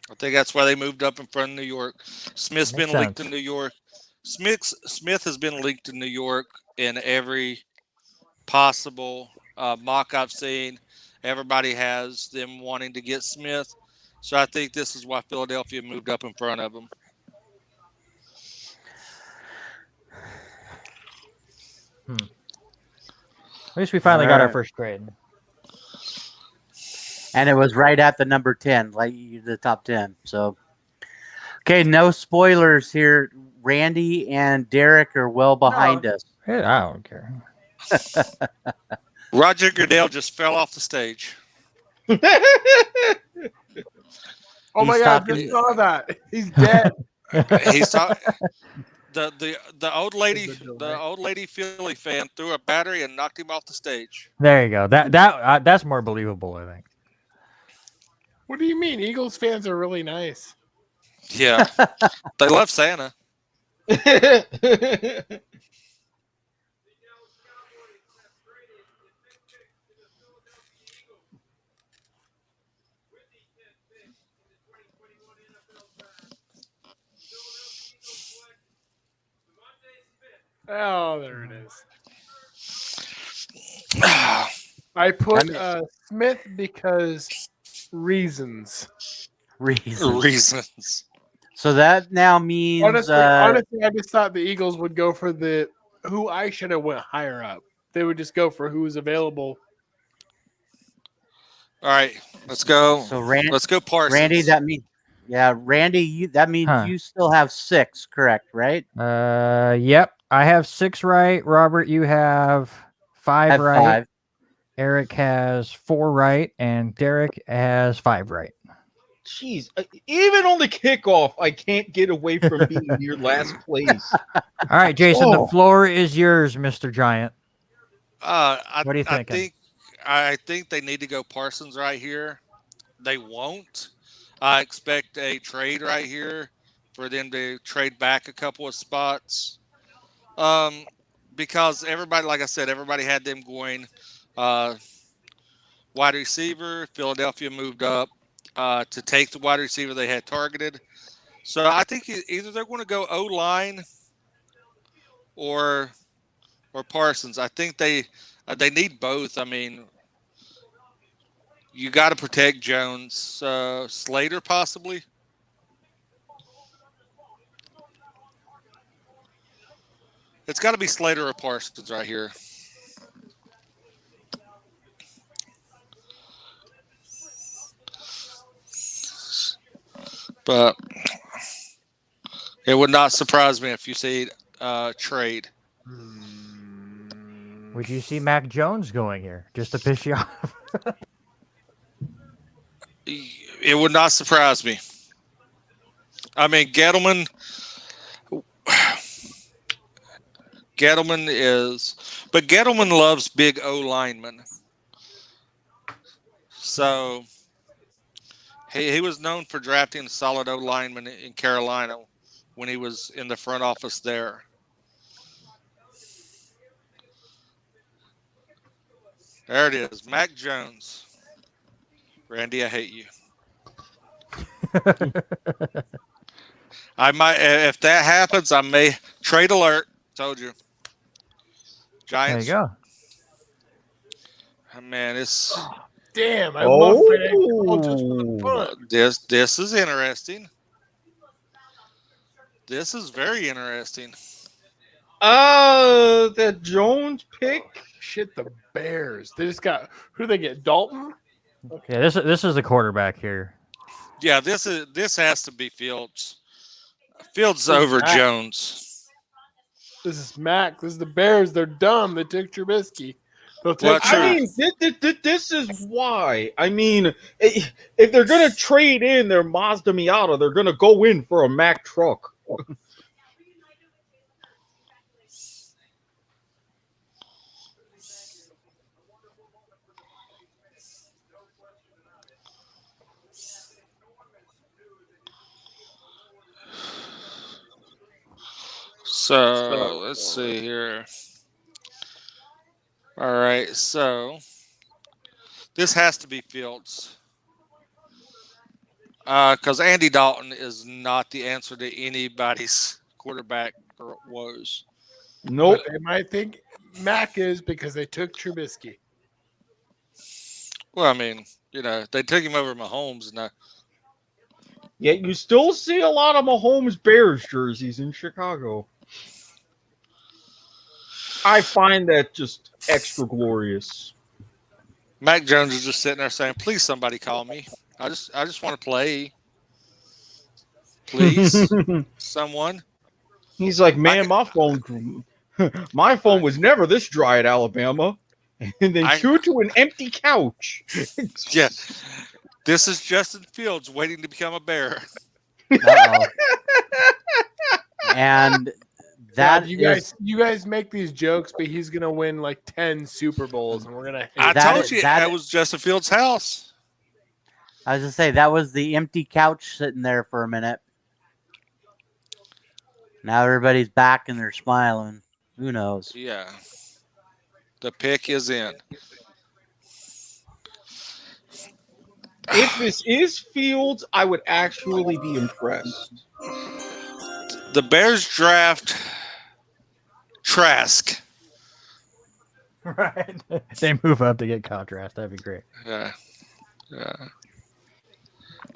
I think that's why they moved up in front of New York. Smith's Makes been linked to sense. New York. Smith has been linked to New York in every possible mock I've seen. Everybody has them wanting to get Smith. So I think this is why Philadelphia moved up in front of them. At least we finally got our Alright. first trade. And it was right at the number 10, like the top 10. So, okay, no spoilers here. Randy and Derek are well behind us. I don't care. Roger Goodell just fell off the stage. Oh my He's god, I talking- just saw that. He's dead. He's talking. The old lady, the old lady Philly fan threw a battery and knocked him off the stage. There you go. That's more believable, I think. What do you mean? Eagles fans are really nice. Yeah, they love Santa. Oh, there it is. I put Smith because reasons. Reasons. So that now means Honestly, I just thought the Eagles would go for the who I should have went higher up. They would just go for who's available. All right, let's go. so Let's go Parsons. Randy, that means Randy, that means Huh. you still have 6, correct, right? Yep. I have 6 right. Robert, you have 5 I have right. 5. Eric has 4 right, and Derek has 5 right. Jeez, even on the kickoff, I can't get away from being near last place. All right, Jason, the Oh. floor is yours, Mr. Giant. I, What are you I thinking? think they need to go Parsons right here. They won't. I expect a trade right here for them to trade back a couple of spots. Because everybody, like I said, everybody had them going wide receiver. Philadelphia moved up to take the wide receiver they had targeted. So I think either they're going to go O line or Parsons. I think they need both. I mean, you got to protect Jones, Slater possibly. It's got to be Slater or Parsons right here. But it would not surprise me if you see trade. Would you see Mac Jones going here just to piss you off? It would not surprise me. I mean, Gettleman loves big O linemen. So he was known for drafting a solid O lineman in Carolina when he was in the front office there. There it is, Mac Jones. Randy, I hate you. I might, if that happens, I may trade alert. Told you. Giants. There you go. Man, it's Damn, I love financial call just for the fun. this is interesting. This is very interesting. That Jones pick. Shit, the Bears. They just got who do they get? Dalton? Yeah, this is the quarterback here. Yeah, this has to be Fields. Fields over Mac. Jones. This is Mac. This is the Bears. They're dumb. They took Trubisky. They'll Well, take. true. I mean, this is why. I mean, if they're gonna trade in their Mazda Miata, they're gonna go in for a Mack truck. So let's see here. All right, so This has to be Fields. Because Andy Dalton is not the answer to anybody's quarterback woes. Nope. But they might think Mac is because they took Trubisky. Well, I mean, they took him over Mahomes. And Yet you still see a lot of Mahomes Bears jerseys in Chicago. I find that just extra glorious. Mac Jones is just sitting there saying, "Please, somebody call me. I just want to play. Please, someone." He's like, man, my phone was never this dry at Alabama. And then due to an empty couch. Yeah. This is Justin Fields waiting to become a Bear. Uh-oh. And that God, you guys make these jokes, but he's gonna win like 10 Super Bowls, and we're gonna. I told you that was Justin Fields' house. I was gonna say that was the empty couch sitting there for a minute. Now everybody's back and they're smiling. Who knows? Yeah. The pick is in. If this is Fields, I would actually be impressed. The Bears draft Trask. Right. They move up to get contrast. That'd be great. Yeah.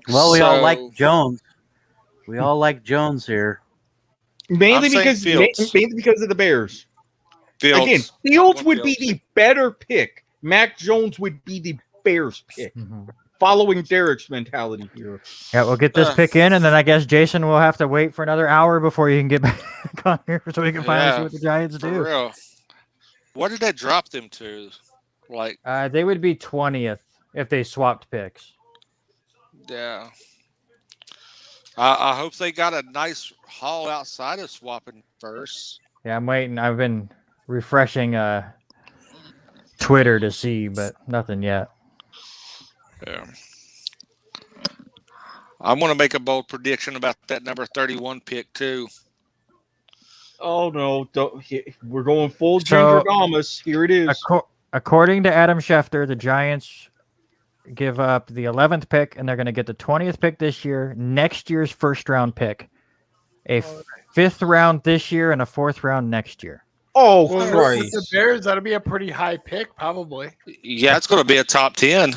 Well, we all like Jones. We all like Jones here. Mainly because of the Bears. Fields. Again, Fields would be the better pick. Mac Jones would be the Bears pick. Mm-hmm. Following Derek's mentality here. Yeah, we'll get this pick in, and then I guess Jason will have to wait for another hour before you can get back on here so we can finally see what the Giants do. For real. What did that drop them to? Like, they would be 20th if they swapped picks. Yeah. I hope they got a nice haul outside of swapping first. Yeah, I'm waiting. I've been refreshing Twitter to see, but nothing yet. Yeah. I'm going to make a bold prediction about that number 31 pick, too. Oh, no. We're going full Ginger Thomas. Here it is. According to Adam Schefter, the Giants give up the 11th pick, and they're going to get the 20th pick this year, next year's first-round pick, a 5th round this year, and a 4th round next year. Oh, Christ. The Bears, that'll be a pretty high pick, probably. Yeah, it's going to be a top 10.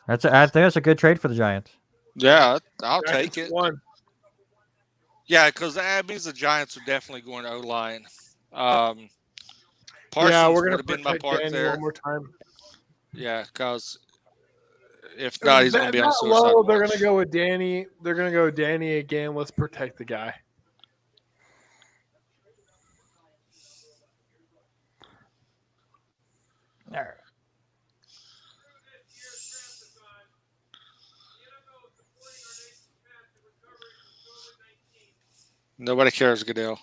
I think that's a good trade for the Giants. Yeah, I'll take it. Yeah, because that means the Giants are definitely going to O-line. Parsons we're going would have been my part Danny there. One more time. Yeah, because if not, he's going to be on suicide watch. They're going to go with Danny. They're going to go with Danny again. Let's protect the guy. All right. Nobody cares, Goodell.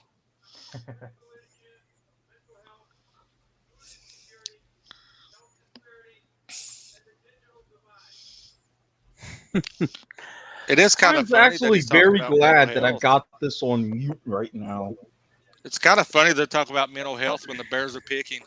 It is kind of funny. I'm actually very glad that I've got this on mute right now. It's kind of funny to talk about mental health when the Bears are picking.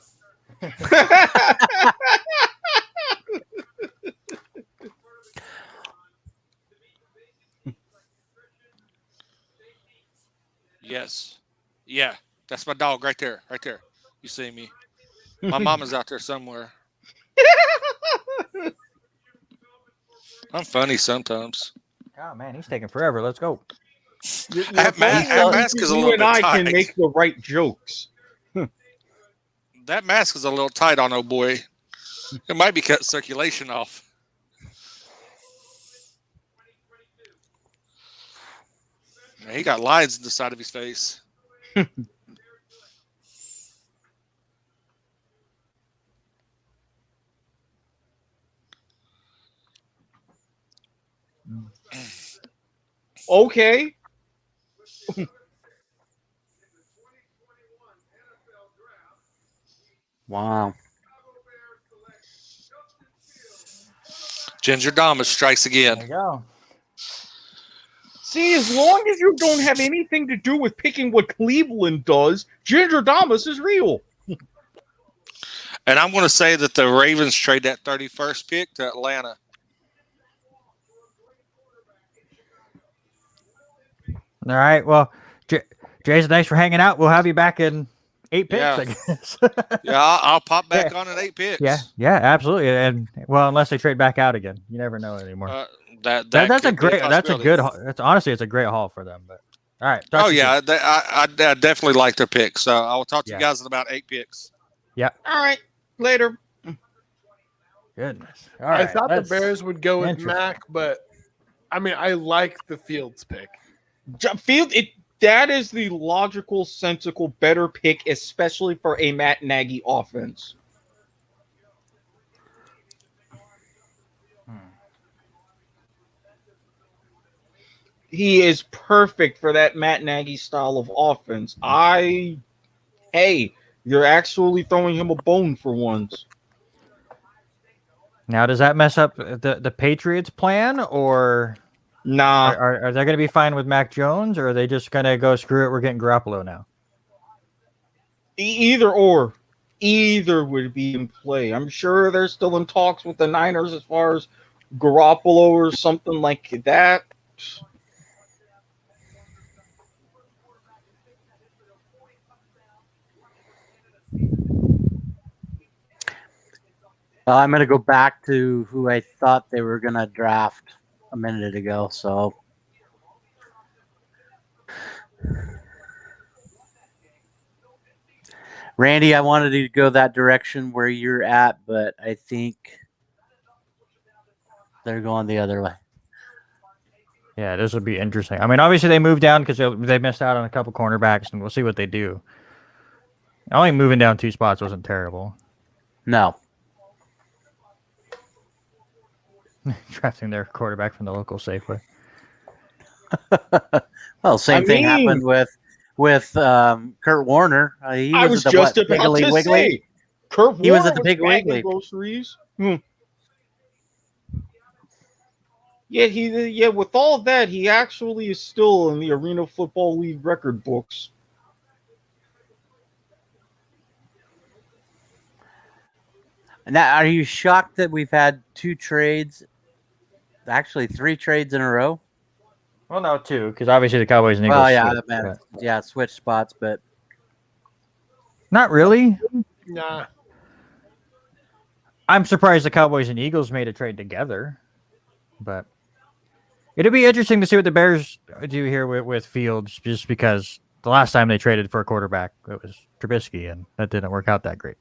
Yes. Yeah. That's my dog right there. Right there. You see me. My mama's out there somewhere. I'm funny sometimes. Oh, man, he's taking forever. Let's go. That mask is a little bit tight. You and I can make the right jokes. That mask is a little tight on old boy. It might be cutting circulation off. Man, he got lines in the side of his face. Okay. Wow. Ginger Thomas strikes again. There you go. See, as long as you don't have anything to do with picking what Cleveland does, Ginger Thomas is real. And I'm going to say that the Ravens trade that 31st pick to Atlanta. All right. Well, Jason, thanks for hanging out. We'll have you back in 8 picks, Yeah. I guess. Yeah, I'll pop back on at 8 picks. Yeah, absolutely. And well, unless they trade back out again, you never know anymore. That's a could be great. That's a possibility. good. That's honestly, it's a great haul for them. But all right. Oh yeah, I definitely like their picks. So I will talk to you guys in about 8 picks. Yeah. All right. Later. Goodness. All I right. thought the Bears would go with interesting. Mac, but I mean, I like the Fields pick. That is the logical, sensible, better pick, especially for a Matt Nagy offense. He is perfect for that Matt Nagy style of offense. Hey, you're actually throwing him a bone for once. Now, does that mess up the Patriots' plan, or Nah. are they going to be fine with Mac Jones, or are they just going to go screw it? We're getting Garoppolo now. Either or. Either would be in play. I'm sure they're still in talks with the Niners as far as Garoppolo or something like that. I'm going to go back to who I thought they were going to draft a minute ago. So, Randy, I wanted to go that direction where you're at, but I think they're going the other way. Yeah, this would be interesting. I mean, obviously they moved down because they missed out on a couple cornerbacks, and we'll see what they do. Only moving down 2 spots wasn't terrible. No. Drafting their quarterback from the local Safeway. Well, same thing happened with Kurt Warner. He I was was at just what, about Piggly to Wiggly? say, Kurt He was Warner at the Piggly bagging Wiggly. groceries. Yeah, with all that, he actually is still in the Arena Football League record books. Now, are you shocked that we've had 2 trades, actually 3 trades in a row? Well, no, 2, because obviously the Cowboys and Eagles. Well, yeah, switched, man, but- yeah, switch spots, but Not really. Nah. I'm surprised the Cowboys and Eagles made a trade together, but it'd be interesting to see what the Bears do here with Fields, just because the last time they traded for a quarterback, it was Trubisky, and that didn't work out that great.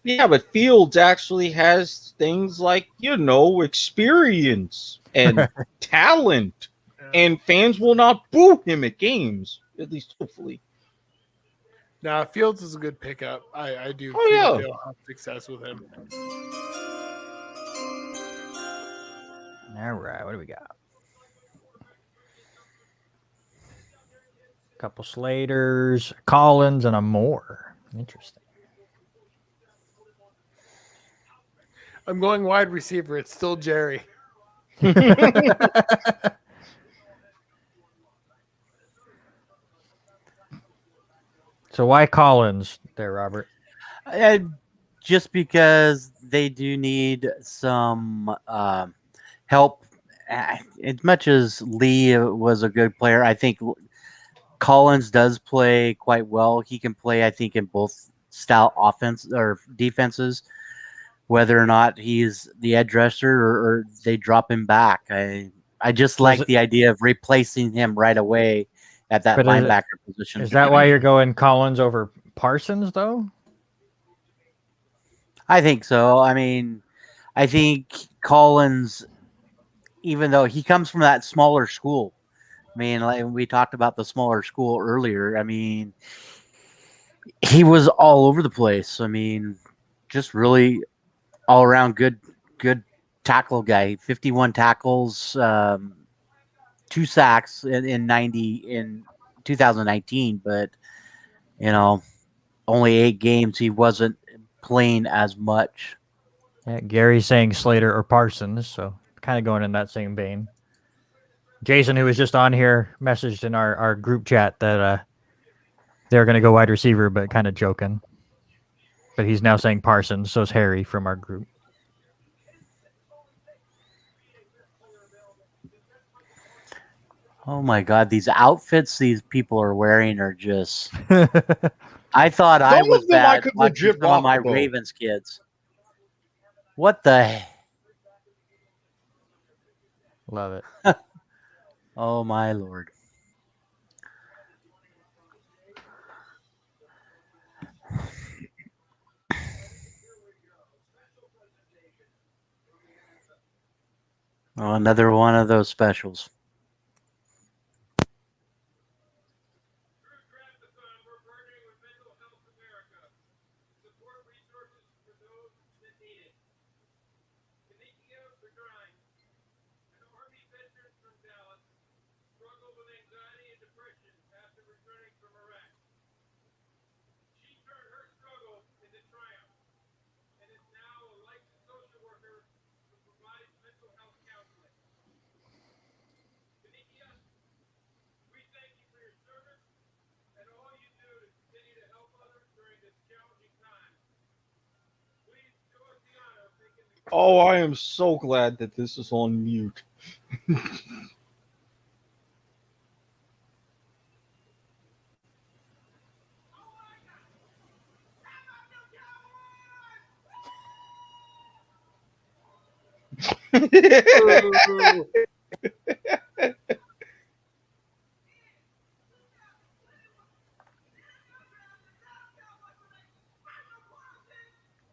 Yeah, but Fields actually has things like, experience and talent, and fans will not boo him at games, at least hopefully. Now, Fields is a good pickup. I do Oh, yeah. they'll have success with him. All right, what do we got? A couple Slaters, Collins, and a Moore. Interesting. I'm going wide receiver. It's still Jerry. So why Collins there, Robert? just because they do need some help. As much as Lee was a good player, I think Collins does play quite well. He can play, I think, in both style offense or defenses, whether or not he's the edge rusher or they drop him back. I just like the idea of replacing him right away at that linebacker position. Is that why you're going Collins over Parsons, though? I think so. I mean, I think Collins, even though he comes from that smaller school, I mean, like we talked about the smaller school earlier. I mean, he was all over the place. I mean, just really all around good tackle guy. 51 tackles, 2 sacks in 2019, but only 8 games. He wasn't playing as much. Yeah, Gary's saying Slater or Parsons, so kind of going in that same vein. Jason, who was just on here, messaged in our group chat that they're going to go wide receiver, but kind of joking. But he's now saying Parsons. So is Harry from our group. Oh my God, these outfits these people are wearing are just. I thought I Some was of them I bad could watching legit some of my rock, though. Ravens kids. What the? Love it. Oh my Lord. Oh, another one of those specials. Oh, I am so glad that this is on mute.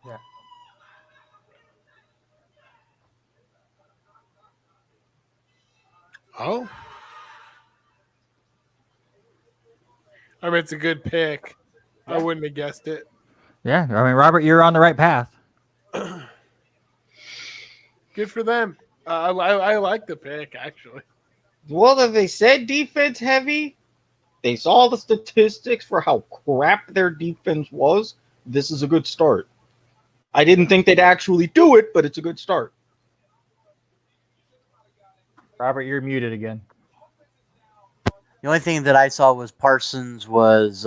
Yeah. Oh. I mean, it's a good pick. I wouldn't have guessed it. Yeah. I mean, Robert, you're on the right path. Good for them. I like the pick, actually. Well, if they said defense heavy, they saw the statistics for how crap their defense was. This is a good start. I didn't think they'd actually do it, but it's a good start. Robert, you're muted again. The only thing that I saw was Parsons was,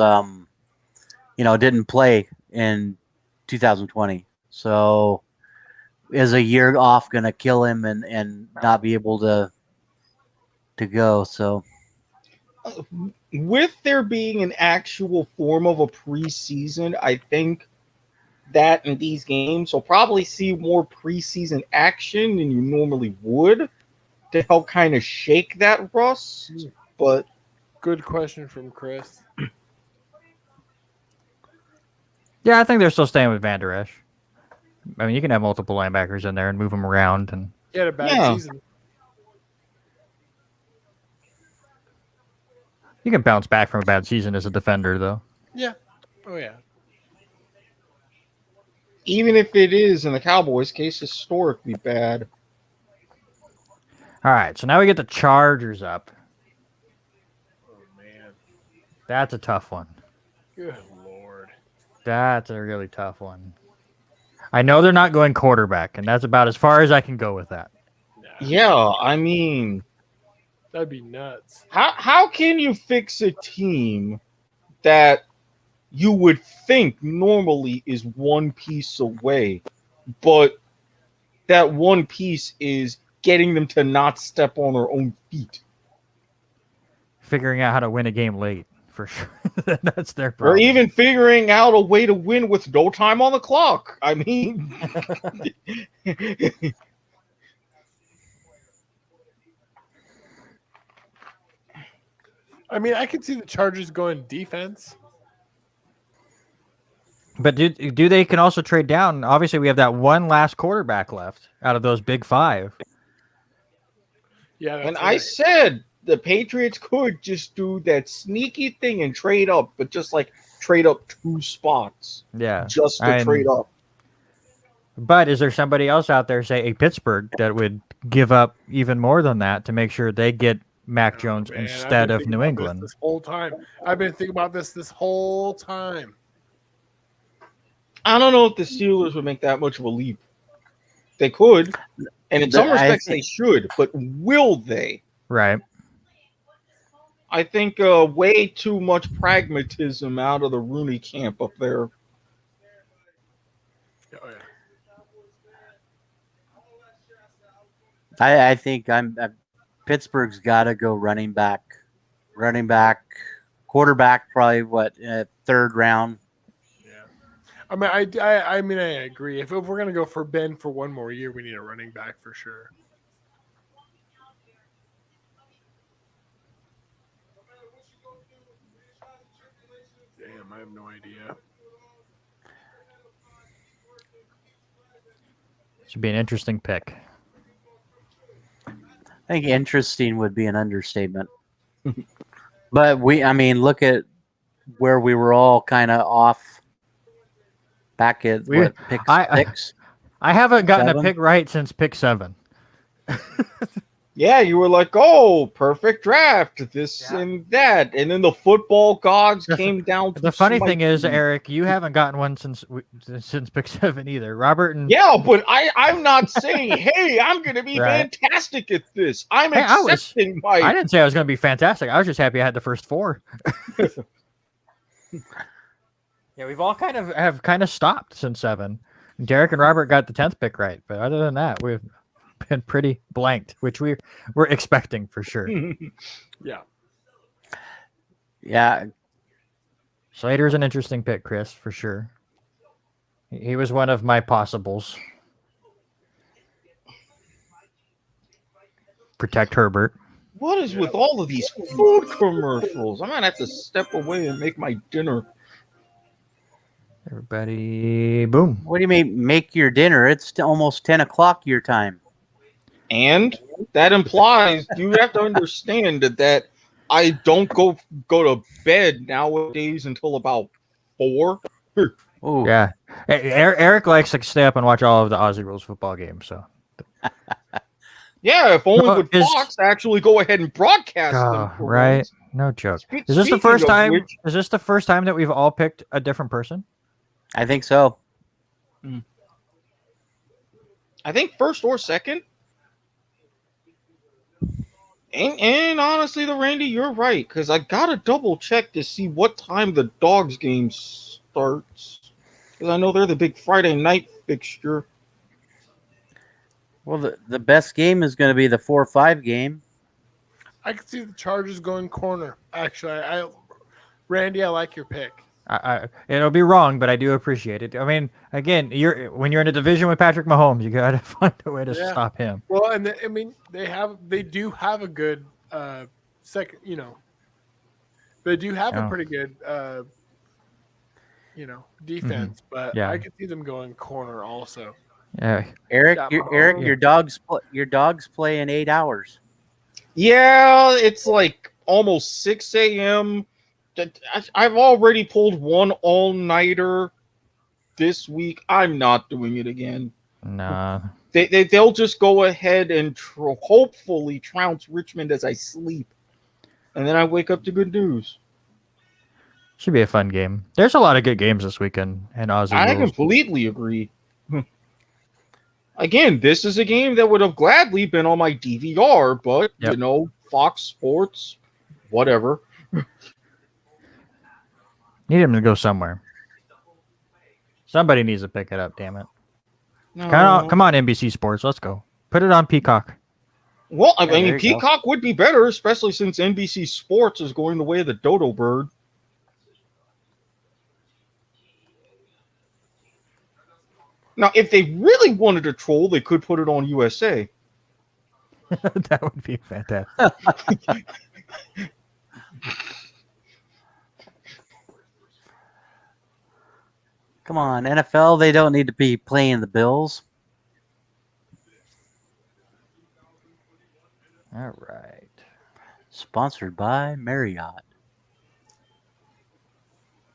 didn't play in 2020. So is a year off going to kill him and not be able to go? So With there being an actual form of a preseason, I think that in these games you'll probably see more preseason action than you normally would to help kind of shake that rust. But Good question from Chris. Yeah, I think they're still staying with Van Der Esch. I mean, you can have multiple linebackers in there and move them around, and He had a bad Yeah. season. you can bounce back from a bad season as a defender, though. Yeah. Oh, yeah. even if it is in the Cowboys' case historically bad, All right, so now we get the Chargers up. Oh, man. That's a tough one. Good Lord. That's a really tough one. I know they're not going quarterback, and that's about as far as I can go with that. Nah, yeah, I mean, that'd be nuts. how can you fix a team that you would think normally is one piece away, but that one piece is getting them to not step on their own feet? Figuring out how to win a game late, for sure. That's their Or problem. even figuring out a way to win with no time on the clock. I mean, I mean, I could see the Chargers going defense. But do they can also trade down? Obviously, we have that one last quarterback left out of those big five. Yeah, that's and right. I said the Patriots could just do that sneaky thing and trade up, but just like trade up 2 spots Yeah. just to trade up. But is there somebody else out there, say a Pittsburgh, that would give up even more than that to make sure they get Mac Jones Man, I've instead been of thinking New about England? This whole time. I've been thinking about this whole time. I don't know if the Steelers would make that much of a leap. They could, and in some respects they should, but will they? Right. I think way too much pragmatism out of the Rooney camp up there. I think Pittsburgh's got to go running back, quarterback. Probably what third round. Yeah. I mean, I mean, I agree. If we're gonna go for Ben for one more year, we need a running back for sure. Damn, I have no idea. Should be an interesting pick. I think interesting would be an understatement. But I mean, look at where we were all kind of off back at pick six. I haven't gotten 7? a pick right since pick 7. Yeah, you were like, oh, perfect draft, this and that. And then the football gods came down to The funny smite thing is, you. Eric, you haven't gotten one since pick 7 either. Robert and Yeah, but I'm not saying, hey, I'm going to be Right. fantastic at this. I'm Hey, accepting my. I didn't say I was going to be fantastic. I was just happy I had the first 4. Yeah, we've all kind of stopped since 7. Derek and Robert got the 10th pick right, but other than that, we've been pretty blanked, which we're expecting for sure. Yeah. Yeah, Slater's an interesting pick, Chris, for sure. He was one of my possibles. Protect Herbert. What is with all of these food commercials? I'm going to have to step away and make my dinner. Everybody, boom. what do you mean make your dinner? It's almost 10 o'clock your time. And that implies you have to understand that I don't go to bed nowadays until about 4. Oh, Yeah. Eric likes to stay up and watch all of the Aussie Rules football games. So, Yeah, if only Well, would Fox actually go ahead and broadcast them. for right? once. No joke. Spe- Is this the speaking first of time? which- Is this the first time that we've all picked a different person? I think so. I think first or second. And honestly, Randy, you're right, because I gotta double check to see what time the Dogs game starts. Because I know they're the big Friday night fixture. Well, the best game is going to be the 4-5 game. I can see the Chargers going corner. Actually, Randy, I like your pick. It'll be wrong, but I do appreciate it. I mean, again, when you're in a division with Patrick Mahomes, you gotta find a way to Yeah. stop him. Well, and I mean, they do have a good second. They do have Yeah. a pretty good defense, but Yeah. I could see them going corner also. Yeah, Eric, Yeah, Eric, Mahomes. your dogs play in 8 hours. Yeah, it's like almost 6 a.m. I've already pulled one all-nighter this week. I'm not doing it again. nah. They'll just go ahead and hopefully trounce Richmond as I sleep. And then I wake up to good news. Should be a fun game. There's a lot of good games this weekend in Aussie I Rules. completely agree. Again, this is a game that would have gladly been on my DVR, but, Yep. Fox Sports, whatever. Need him to go somewhere. Somebody needs to pick it up. Damn it! No. Come on, NBC Sports. Let's go. Put it on Peacock. Well, I there mean, you go. Peacock would be better, especially since NBC Sports is going the way of the dodo bird. Now, if they really wanted to troll, they could put it on USA. That would be fantastic. Come on, NFL, they don't need to be playing the Bills. All right. Sponsored by Marriott.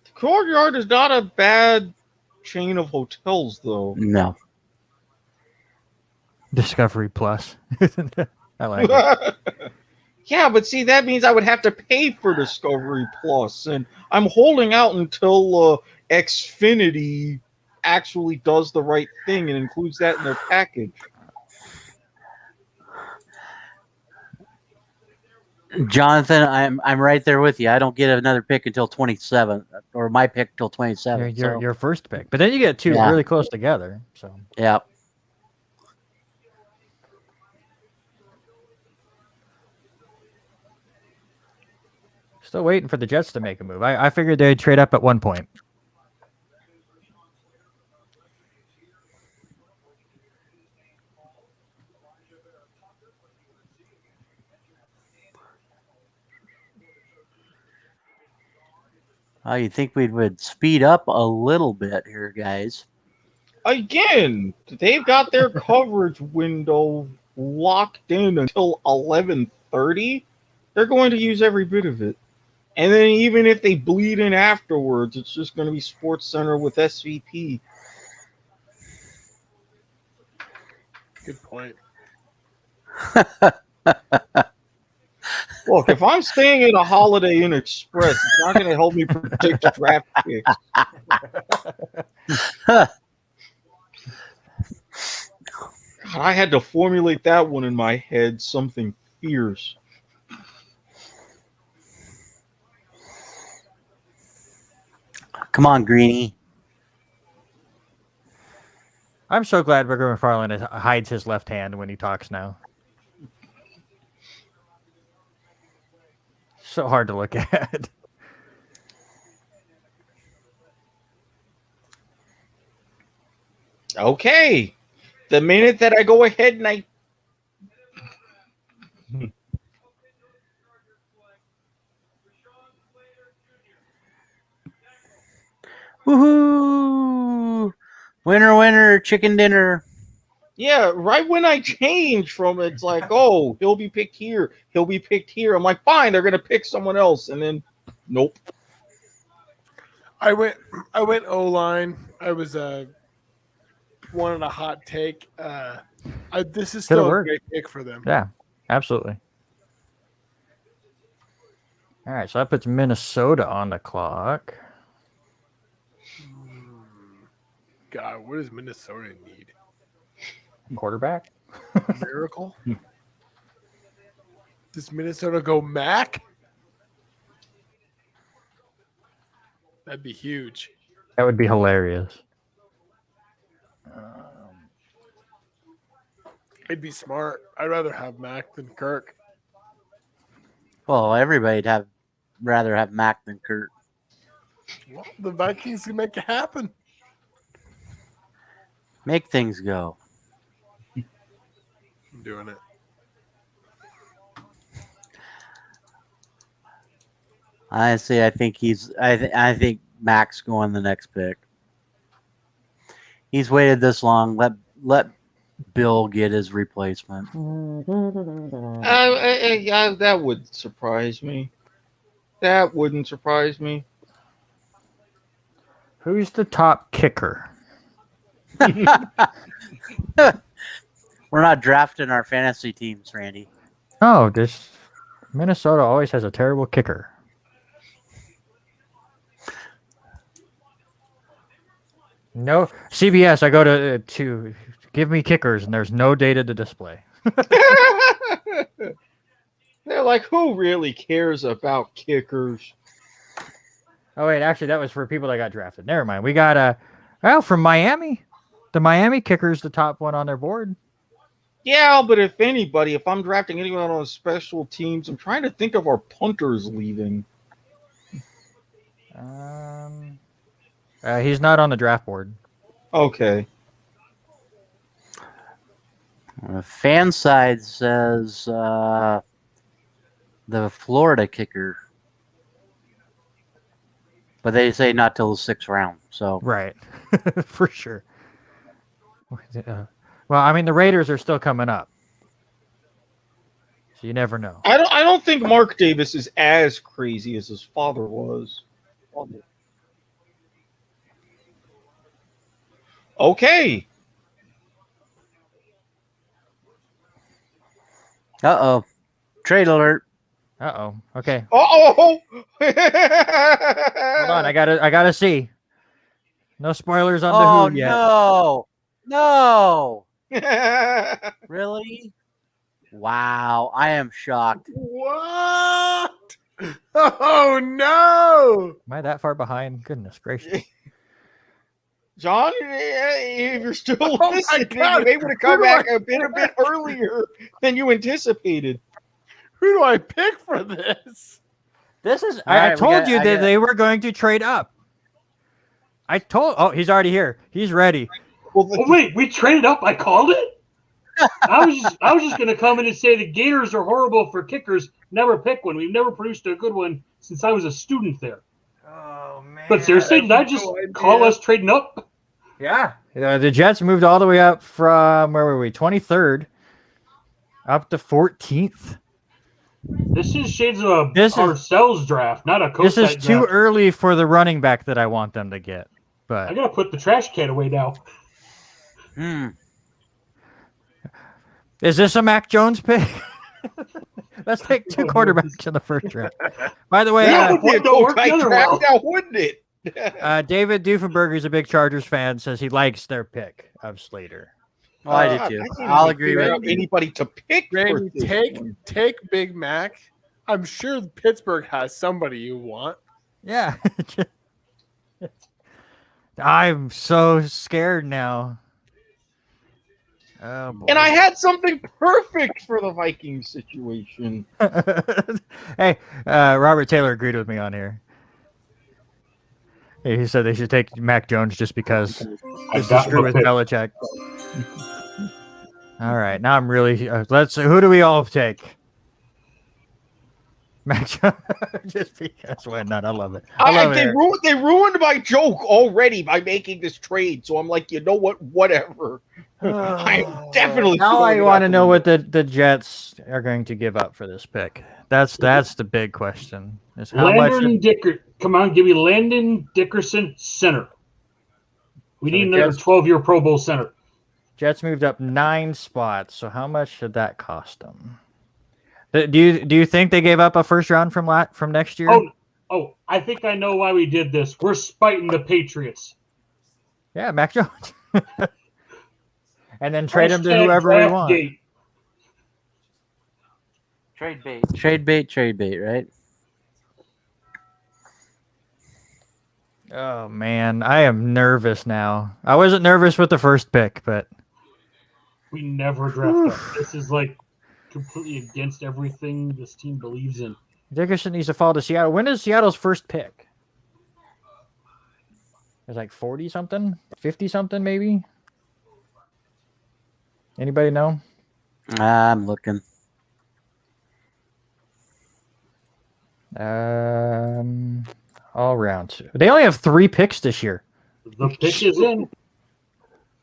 The Courtyard is not a bad chain of hotels, though. No. Discovery Plus. I like it. Yeah, but see, that means I would have to pay for Discovery Plus, and I'm holding out until Xfinity actually does the right thing and includes that in their package. Jonathan, I'm right there with you. I don't get another pick until 27, or my pick till 27. Your first pick, but then you get 2 Yeah. really close together. So Yeah. Still waiting for the Jets to make a move. I figured they'd trade up at one point. Oh, you think we would speed up a little bit here, guys? Again, they've got their coverage window locked in until 11:30. They're going to use every bit of it. And then even if they bleed in afterwards, it's just going to be Sports Center with SVP. Good point. Look, if I'm staying at a Holiday Inn Express, it's not going to help me predict draft picks. God, I had to formulate that one in my head, something fierce. Come on, Greeny. I'm so glad Ricker McFarland hides his left hand when he talks now. So hard to look at. Okay. The minute that I go ahead and I Woohoo! Winner, winner, chicken dinner. Yeah, right when I change from it's like, oh, he'll be picked here, he'll be picked here. I'm like, fine, they're gonna pick someone else, and then nope. I went O-line. I was wanted a hot take. This is still a great pick for them. Yeah, absolutely. All right, so that puts Minnesota on the clock. God, what does Minnesota need? Quarterback? A miracle? Does Minnesota go Mac? That'd be huge. That would be hilarious. It'd be smart. I'd rather have Mac than Kirk. Well, everybody'd rather have Mac than Kurt. Well, the Vikings can make it happen. Make things go. I'm doing it. Honestly, I think I think Mac's going the next pick. He's waited this long. Let Bill get his replacement. That would surprise me. That wouldn't surprise me. Who's the top kicker? We're not drafting our fantasy teams, Randy. Oh, this Minnesota always has a terrible kicker. No, CBS. I go to give me kickers, and there's no data to display. They're like, who really cares about kickers? Oh wait, actually, that was for people that got drafted. Never mind. We got from Miami. The Miami kicker's the top one on their board. Yeah, but if I'm drafting anyone on special teams, I'm trying to think of our punters leaving. He's not on the draft board. Okay. Fan side says the Florida kicker, but they say not till the 6th round. So right, for sure. Well, I mean, the Raiders are still coming up, so you never know. I don't think Mark Davis is as crazy as his father was. Okay. Uh-oh. Trade alert. Uh-oh. Okay. Uh-oh. Hold on. I gotta see. No spoilers on the Who yet. No. Really? Wow. I am shocked. What? Oh, no. Am I that far behind? Goodness gracious. John, if you're still Oh listening, God. you're able to come back a bit earlier than you anticipated. Who do I pick for this? This is. All I right, told you that they were going to trade up. Oh, he's already here. He's ready. Well, Oh wait, we traded up. I called it. I was just gonna come in and say the Gators are horrible for kickers. Never pick one. We've never produced a good one since I was a student there. Oh man! But seriously, did I just call us trading up? Yeah. The Jets moved all the way up from where were we? 23rd up to 14th. This is shades of ourselves draft, not a coach. This is too early for the running back that I want them to get. But I gotta put the trash can away now. Is this a Mac Jones pick? Let's take 2 quarterbacks in the first round. By the way, that would be a cool tight draft now, wouldn't it? David Doofenberger is a big Chargers fan. Says he likes their pick of Slater. Oh, I do too. I'll agree with anybody to pick. Randy, take Big Mac. I'm sure Pittsburgh has somebody you want. Yeah. I'm so scared now. Oh, boy. And I had something perfect for the Vikings situation. Hey, Robert Taylor agreed with me on here. He said they should take Mac Jones just because just to screw with Belichick. All right, now I'm really who do we all take? Mac Jones, just because why not? I love it. They ruined my joke already by making this trade. So I'm like, you know what? Whatever. I'm definitely. Now I want to know what the Jets are going to give up for this pick. That's the big question. Is how Landon come on, give me Landon Dickerson center. We need another 12-year Pro Bowl center. Jets moved up 9 spots. So how much should that cost them? Do you think they gave up a first round from next year? Oh, I think I know why we did this. We're spiting the Patriots. Yeah, Mac Jones. And then trade him to whoever we want. Trade bait, right? Oh man, I am nervous now. I wasn't nervous with the first pick, but we never draft that. This is like completely against everything this team believes in. Dickerson needs to fall to Seattle. When is Seattle's first pick? It's like 40-something? 50-something maybe? Anybody know? I'm looking. All rounds. They only have 3 picks this year. The pick is in.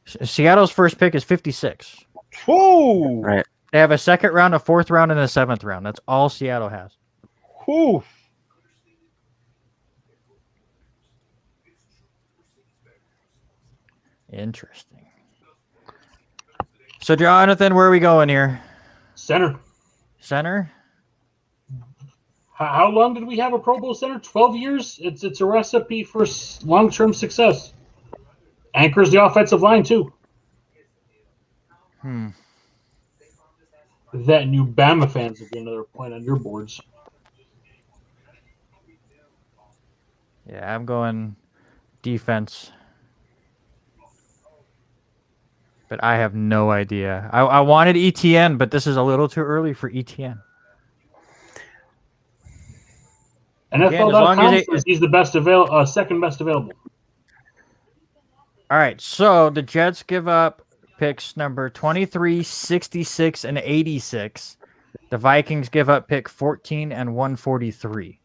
Seattle's first pick is 56. Whoa! Right. They have a 2nd round, a 4th round, and a 7th round. That's all Seattle has. Whew. Interesting. So, Jonathan, where are we going here? Center. Center? How long did we have a Pro Bowl center? 12 years? It's a recipe for long-term success. Anchors the offensive line, too. That new Bama fans will get another point on your boards. Yeah, I'm going defense. But I have no idea. I wanted ETN, but this is a little too early for ETN. NFL.com says he's the best second best available. All right, so the Jets give up picks number 23, 66, and 86. The Vikings give up pick 14 and 143.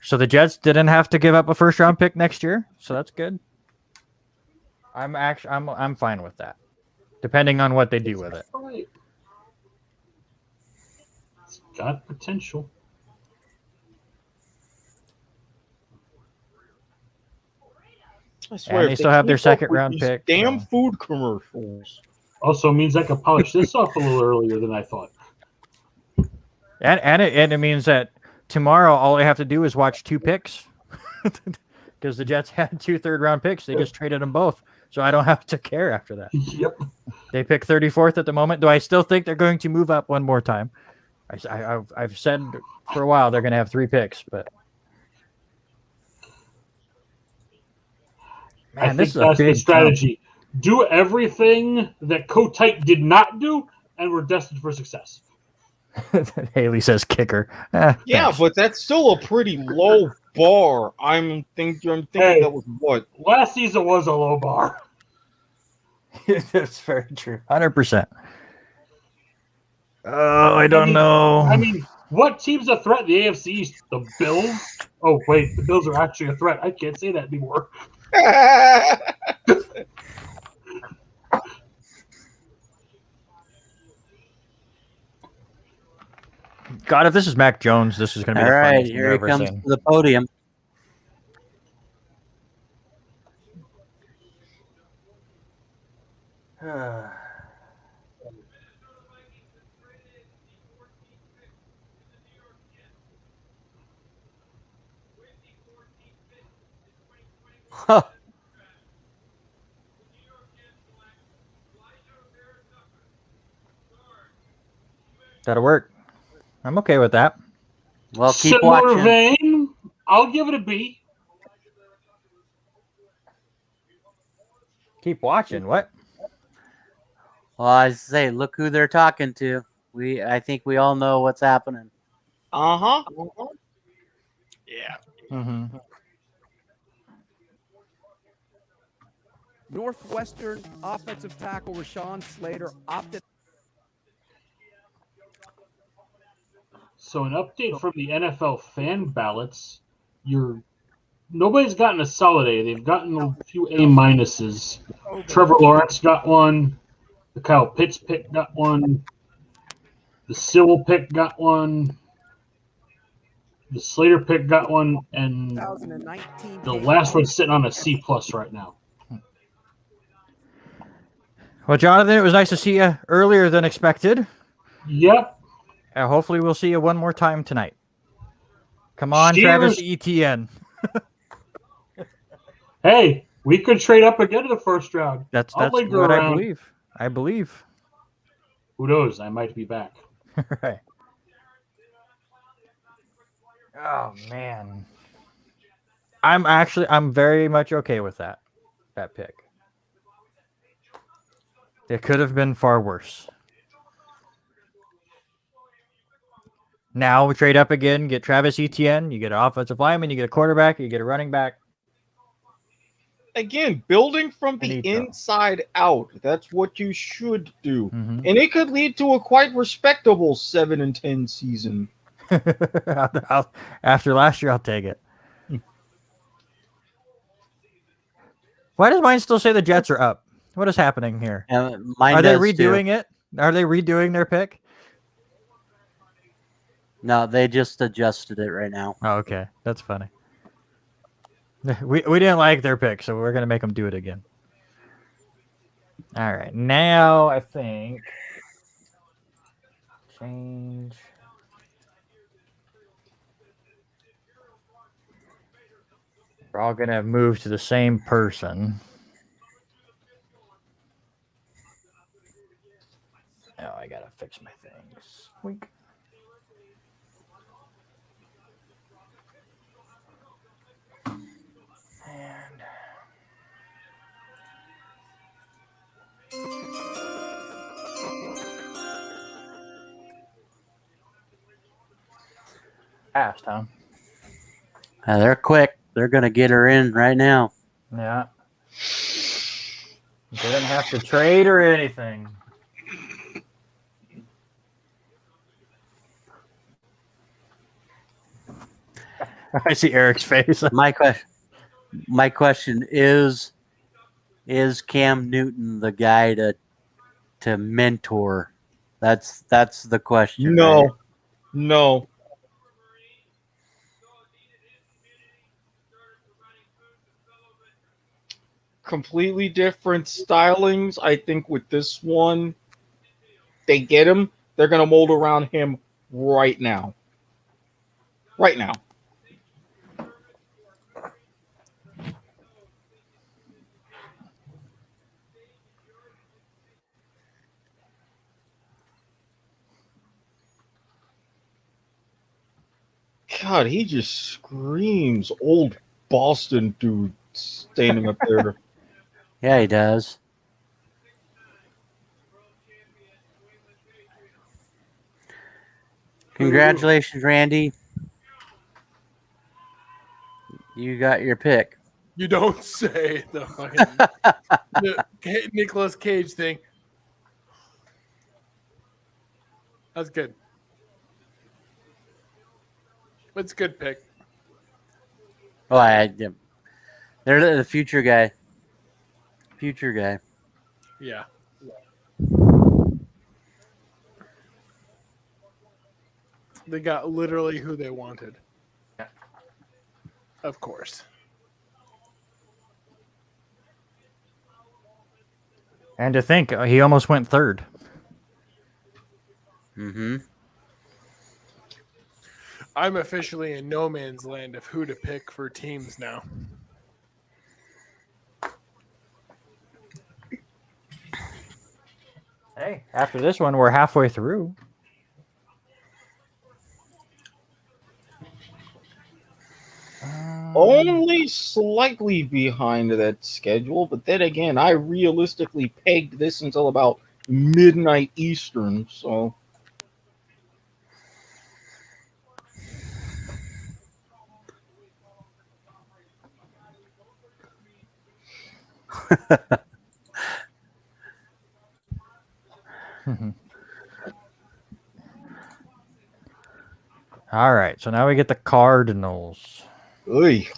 So the Jets didn't have to give up a first-round pick next year, so that's good. I'm fine with that, depending on what they do with it. Right. It's got potential. I swear, and they still have their 2nd-round pick. Damn food commercials. Also means I can polish this off a little earlier than I thought. And it means that tomorrow all I have to do is watch 2 picks. Because the Jets had 2 third-round picks. They just traded them both. So I don't have to care after that. Yep. They pick 34th at the moment. Do I still think they're going to move up one more time? I've said for a while they're going to have 3 picks, but man, this is a big strategy. Do everything that Kotite did not do, and we're destined for success. Haley says kicker. Yeah, Thanks. but that's still a pretty low bar. I'm thinking Hey. that was what? Last season was a low bar. That's very true. 100%. Oh, I don't know. I mean, what team's a threat in the AFC East? The Bills? Oh, wait, the Bills are actually a threat. I can't say that anymore. God, if this is Mac Jones, this is going to be All the right, funniest thing here I've he ever comes seen. to the podium. That'll work. I'm okay with that. Well, keep Similar watching. vein, I'll give it a B. Keep watching. What? Well, I say, look who they're talking to. I think we all know what's happening. Uh-huh. Yeah. Mm-hmm. Northwestern offensive tackle Rashawn Slater opted. So an update from the NFL fan ballots. Nobody's gotten a solid A. They've gotten a few A minuses. Trevor Lawrence got one. The Kyle Pitts pick got one. The Sewell pick got one. The Slater pick got one, and 2019 the last one's sitting on a C plus right now. Well, Jonathan, it was nice to see you earlier than expected. Yep. Hopefully, we'll see you one more time tonight. Come on, Cheers. Travis Etienne. Hey, we could trade up again in the first round. That's I'll linger what around. I believe. I believe. Who knows? I might be back. Right. Oh man. I'm very much okay with that pick. It could have been far worse. Now we trade up again, get Travis Etienne, you get an offensive lineman, you get a quarterback, you get a running back. Again, building from I the need pro. inside out. That's what you should do. Mm-hmm. And it could lead to a quite respectable 7-10 season. After last year, I'll take it. Why does mine still say the Jets are up? What is happening here? Mine Are they does, redoing too. it? Are they redoing their pick? No, they just adjusted it right now. Oh, okay. That's funny. We didn't like their pick, so we're going to make them do it again. All right. Now, I think... Change... We're all going to move to the same person. Oh, I got to fix my things. Wink. And... Fast, huh? They're quick. They're going to get her in right now. Yeah. Didn't have to trade or anything. I see Eric's face. My question is Cam Newton the guy to mentor? That's the question. No. Right? No. Completely different stylings. I think with this one, they get him. They're going to mold around him right now. Right now. God, he just screams old Boston dude standing up there. Yeah, he does. Congratulations, Randy. You got your pick. You don't say the fucking Nicolas Cage thing. That's good. It's a good pick. Oh, they're the future guy. Future guy. Yeah. They got literally who they wanted. Yeah. Of course. And to think, he almost went third. Mm-hmm. I'm officially in no man's land of who to pick for teams now. Hey, after this one, we're halfway through. Only slightly behind that schedule, but then again, I realistically pegged this until about midnight Eastern, so. All right, so now we get the Cardinals. Oy.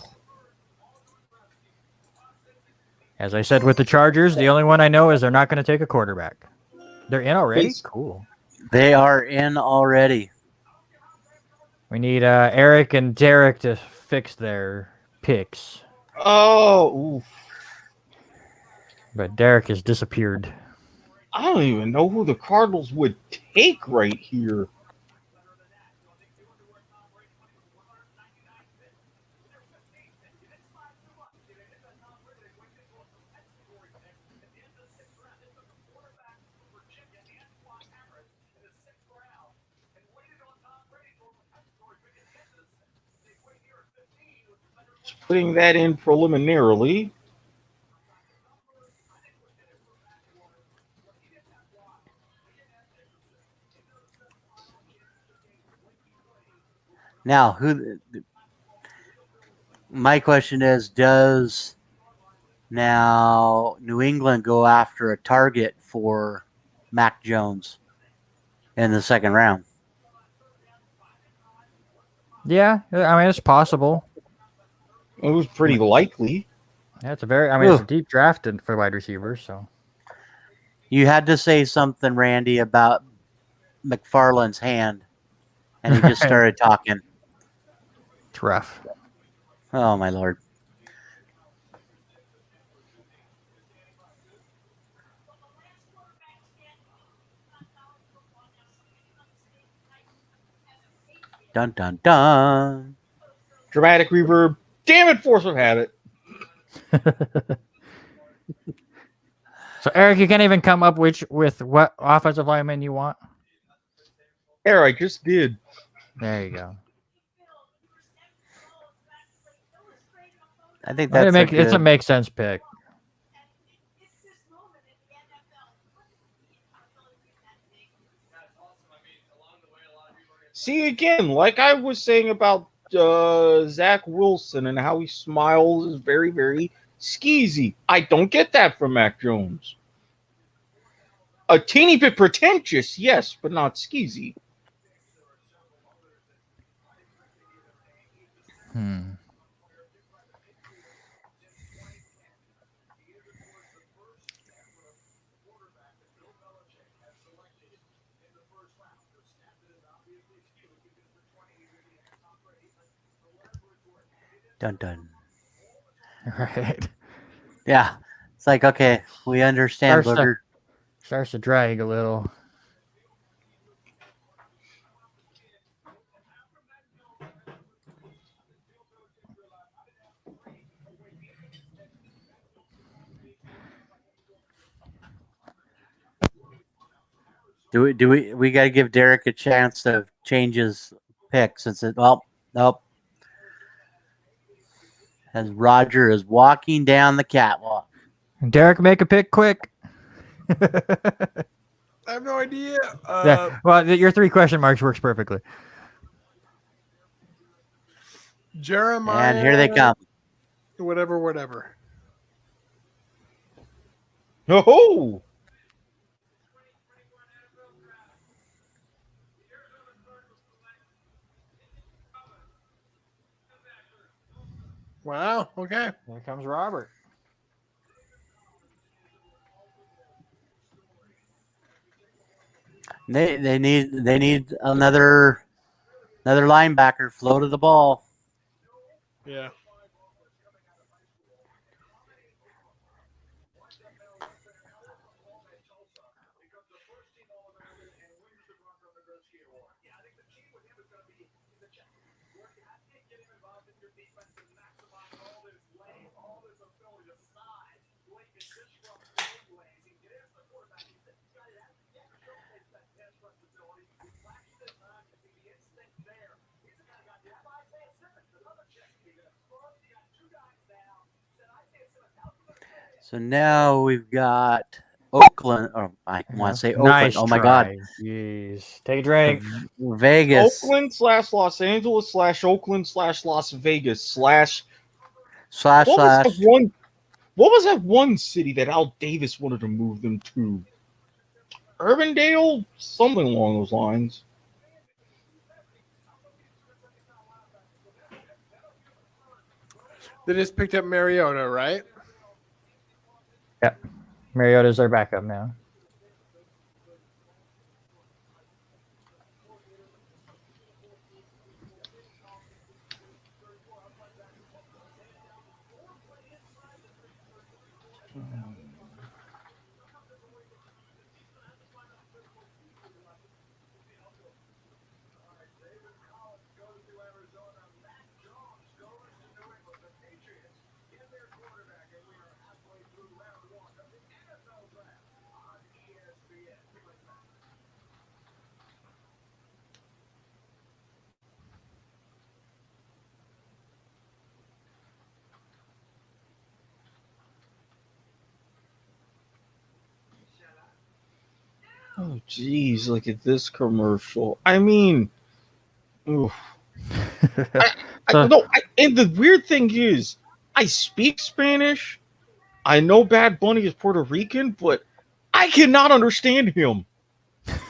As I said with the Chargers, the only one I know is they're not going to take a quarterback. They're in already? Base- Cool. They are in already. We need Erik and Derek to fix their picks. Oh, oof. But Derek has disappeared. I don't even know who the Cardinals would take right here. Just putting that in preliminarily. Now, my question is, does now New England go after a target for Mac Jones in the second round? Yeah, I mean, it's possible. It was pretty likely. Yeah, it's a deep draft for wide receivers, so. You had to say something, Randy, about McFarland's hand, and he just started talking. It's rough. Oh, my Lord. Dun, dun, dun. Dramatic reverb. Damn it, force of habit. So, Erik, you can't even come up with what offensive lineman you want? There, I just did. There you go. I think Well, that's it's a make sense pick. See, again, like I was saying about Zach Wilson and how he smiles is very, very skeezy. I don't get that from Mac Jones. A teeny bit pretentious, yes, but not skeezy. Dun, dun. Right. Yeah. It's like, okay, we understand, Booger. Starts to drag a little. We got to give Derek a chance to change his pick since nope. As Roger is walking down the catwalk. Derek, make a pick quick. I have no idea. Yeah. Well, your 3 question marks works perfectly. Jeremiah. And here they come. Whatever. Oh, Wow. Okay. Here comes Robert. They need another linebacker. Flow to the ball. Yeah. So now we've got Oakland. Or I want to say Oakland. Nice Oh my God, try. Jeez. Take a drink. Vegas Oakland / Los Angeles / Oakland / Las Vegas / slash what was that slash. one? What was that one city that Al Davis wanted to move them to? Urbandale, something along those lines. They just picked up Mariota, right? Yep. Mariota's our backup now. Oh, geez, look at this commercial. I mean, oof. And the weird thing is, I speak Spanish. I know Bad Bunny is Puerto Rican, but I cannot understand him.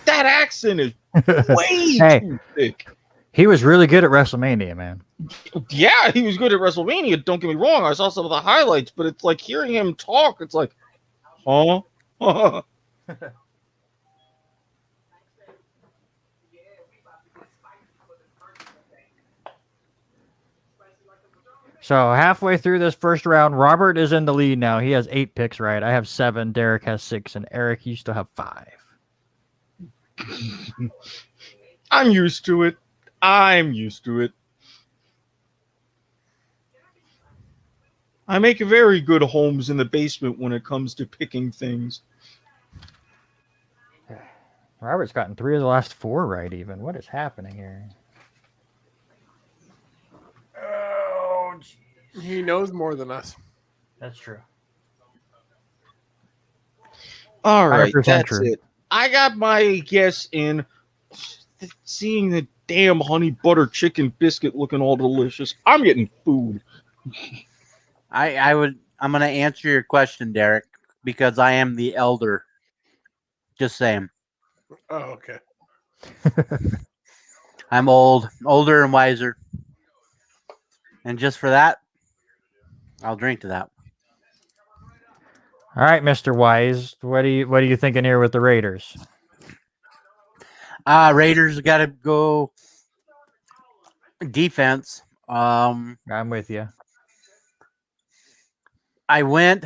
That accent is way Hey. too thick. He was really good at WrestleMania, man. Yeah, he was good at WrestleMania. Don't get me wrong. I saw some of the highlights, but it's like hearing him talk. It's like, huh? So halfway through this first round, Robert is in the lead now. He has 8 picks right. I have 7. Derek has 6, and Eric, you still have 5. I'm used to it. I'm used to it. I make very good homes in the basement when it comes to picking things. Robert's gotten 3 of the last 4 right even. What is happening here? Oh, jeez. He knows more than us. That's true. All right, 100% that's true. it. I got my guess in seeing the damn honey butter chicken biscuit looking all delicious. I'm getting food. I'm gonna answer your question, Derek, because I am the elder. Just saying. Oh, okay. I'm older and wiser. And just for that, I'll drink to that. All right, Mr. Wise, what are you thinking here with the Raiders? Raiders got to go defense. I'm with you. I went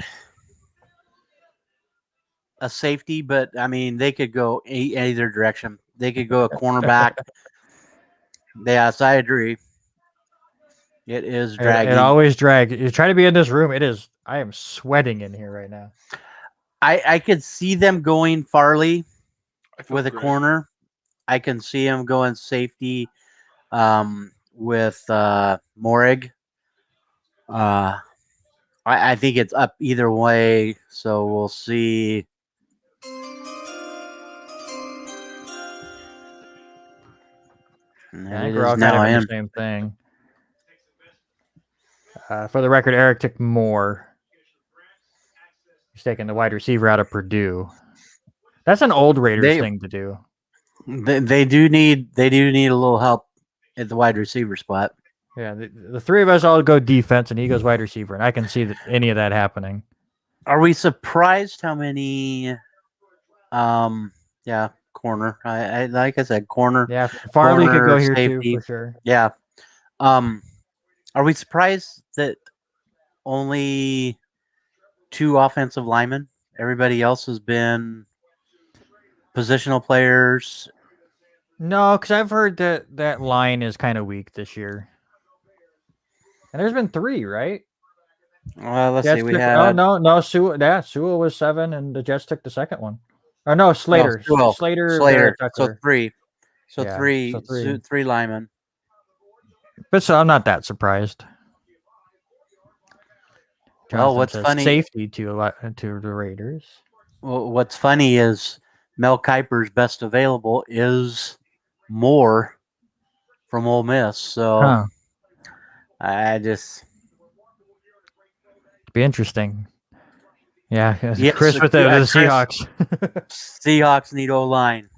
a safety, but I mean they could go either direction. They could go a cornerback. Yes, I agree. It is dragging. It always drags. You try to be in this room. It is. I am sweating in here right now. I could see them going Farley I feel with a great. corner. I can see him going safety with Morig. I think it's up either way, so we'll see. I think we're all kind of in the same thing. For the record, Erik took more. He's taking the wide receiver out of Purdue. That's an old Raiders thing to do. They do need a little help at the wide receiver spot. Yeah, the three of us all go defense, and he goes wide receiver, and I can see any of that happening. Are we surprised how many? Yeah, corner. I like I said, corner. Yeah, Farley could go here safety. too for sure. Yeah. Are we surprised that only 2 offensive linemen? Everybody else has been positional players. No, because I've heard that line is kind of weak this year. And there's been 3, right? Let's Jets see. We took, had no. Sewell was 7, and the Jets took the second one. Or no, Slater. No, Slater. So Tucker. 3. So Yeah, 3. so 3. 3 linemen. But so I'm not that surprised. Well, Jonathan what's says funny? safety to the Raiders. Well, what's funny is Mel Kiper's best available is Moore from Ole Miss. So I just be interesting. Yeah, Yes, Chris with the Chris. Seahawks. Seahawks need O-line.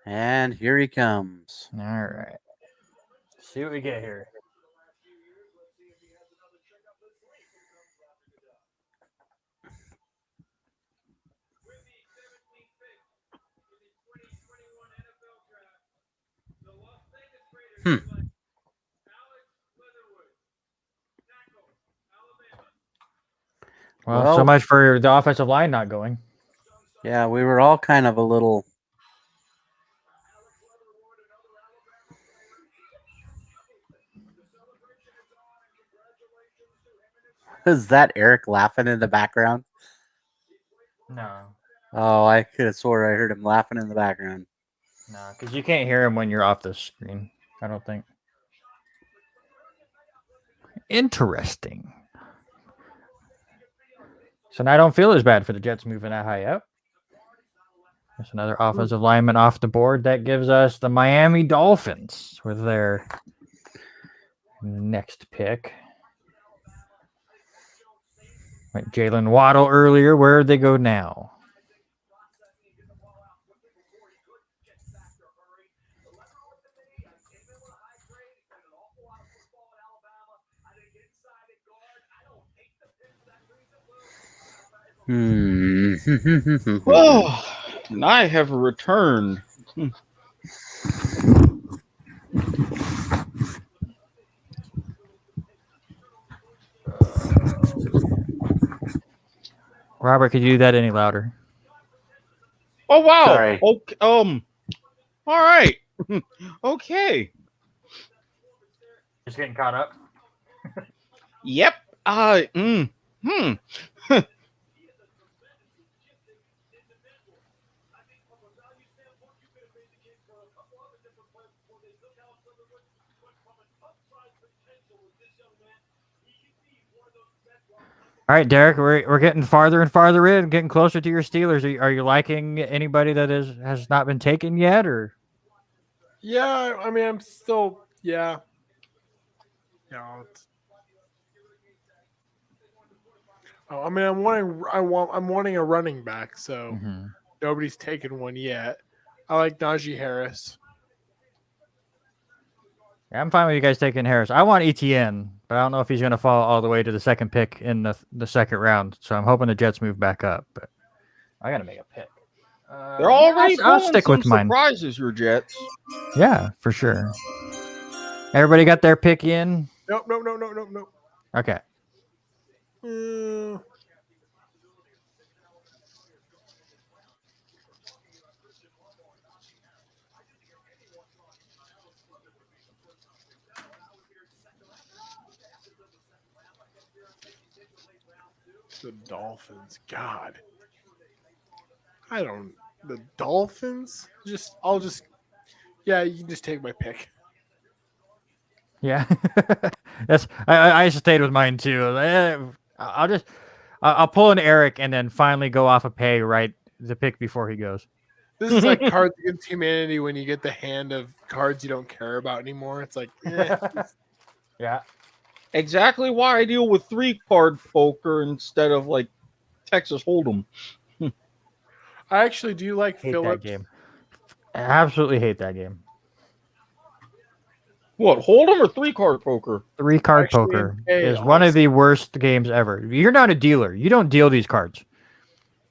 And here he comes. All right. See what we get here. Well, so much for the offensive line not going. Yeah, we were all kind of a little. Is that Erik laughing in the background? No. Oh, I could have swore I heard him laughing in the background. No, because you can't hear him when you're off the screen. I don't think. Interesting. So now I don't feel as bad for the Jets moving that high up. There's another offensive lineman off the board. That gives us the Miami Dolphins with their next pick. Went Jalen Waddle earlier. Where'd they go now? Oh, and I have returned. Robert, could you do that any louder? Oh wow. Sorry. Okay. All right. Okay. Just getting caught up. Yep. All right, Derek, we're getting farther and farther in, getting closer to your Steelers. Are you liking anybody that has not been taken yet, or? Yeah, I mean, I'm still, yeah. I mean, I'm wanting a running back, so nobody's taken one yet. I like Najee Harris. Yeah, I'm fine with you guys taking Harris. I want ETN, but I don't know if he's going to fall all the way to the second pick in the second round. So I'm hoping the Jets move back up. But I got to make a pick. They're already I'll stick with mine. Surprises, your Jets. Yeah, for sure. Everybody got their pick in? Nope. Okay. The Dolphins. God. The Dolphins? Yeah, you can just take my pick. Yeah. I stayed with mine too. I'll pull an Erik and then finally go off a pay right the pick before he goes. This is like Cards Against Humanity when you get the hand of cards you don't care about anymore. It's like, Yeah. Exactly why I deal with 3-card poker instead of like Texas Hold'em. I actually do like Hate Phillips. that game. I absolutely hate that game. What, Hold'em or 3-card poker? 3-card Actually, poker in is one of the worst games ever. You're not a dealer. You don't deal these cards.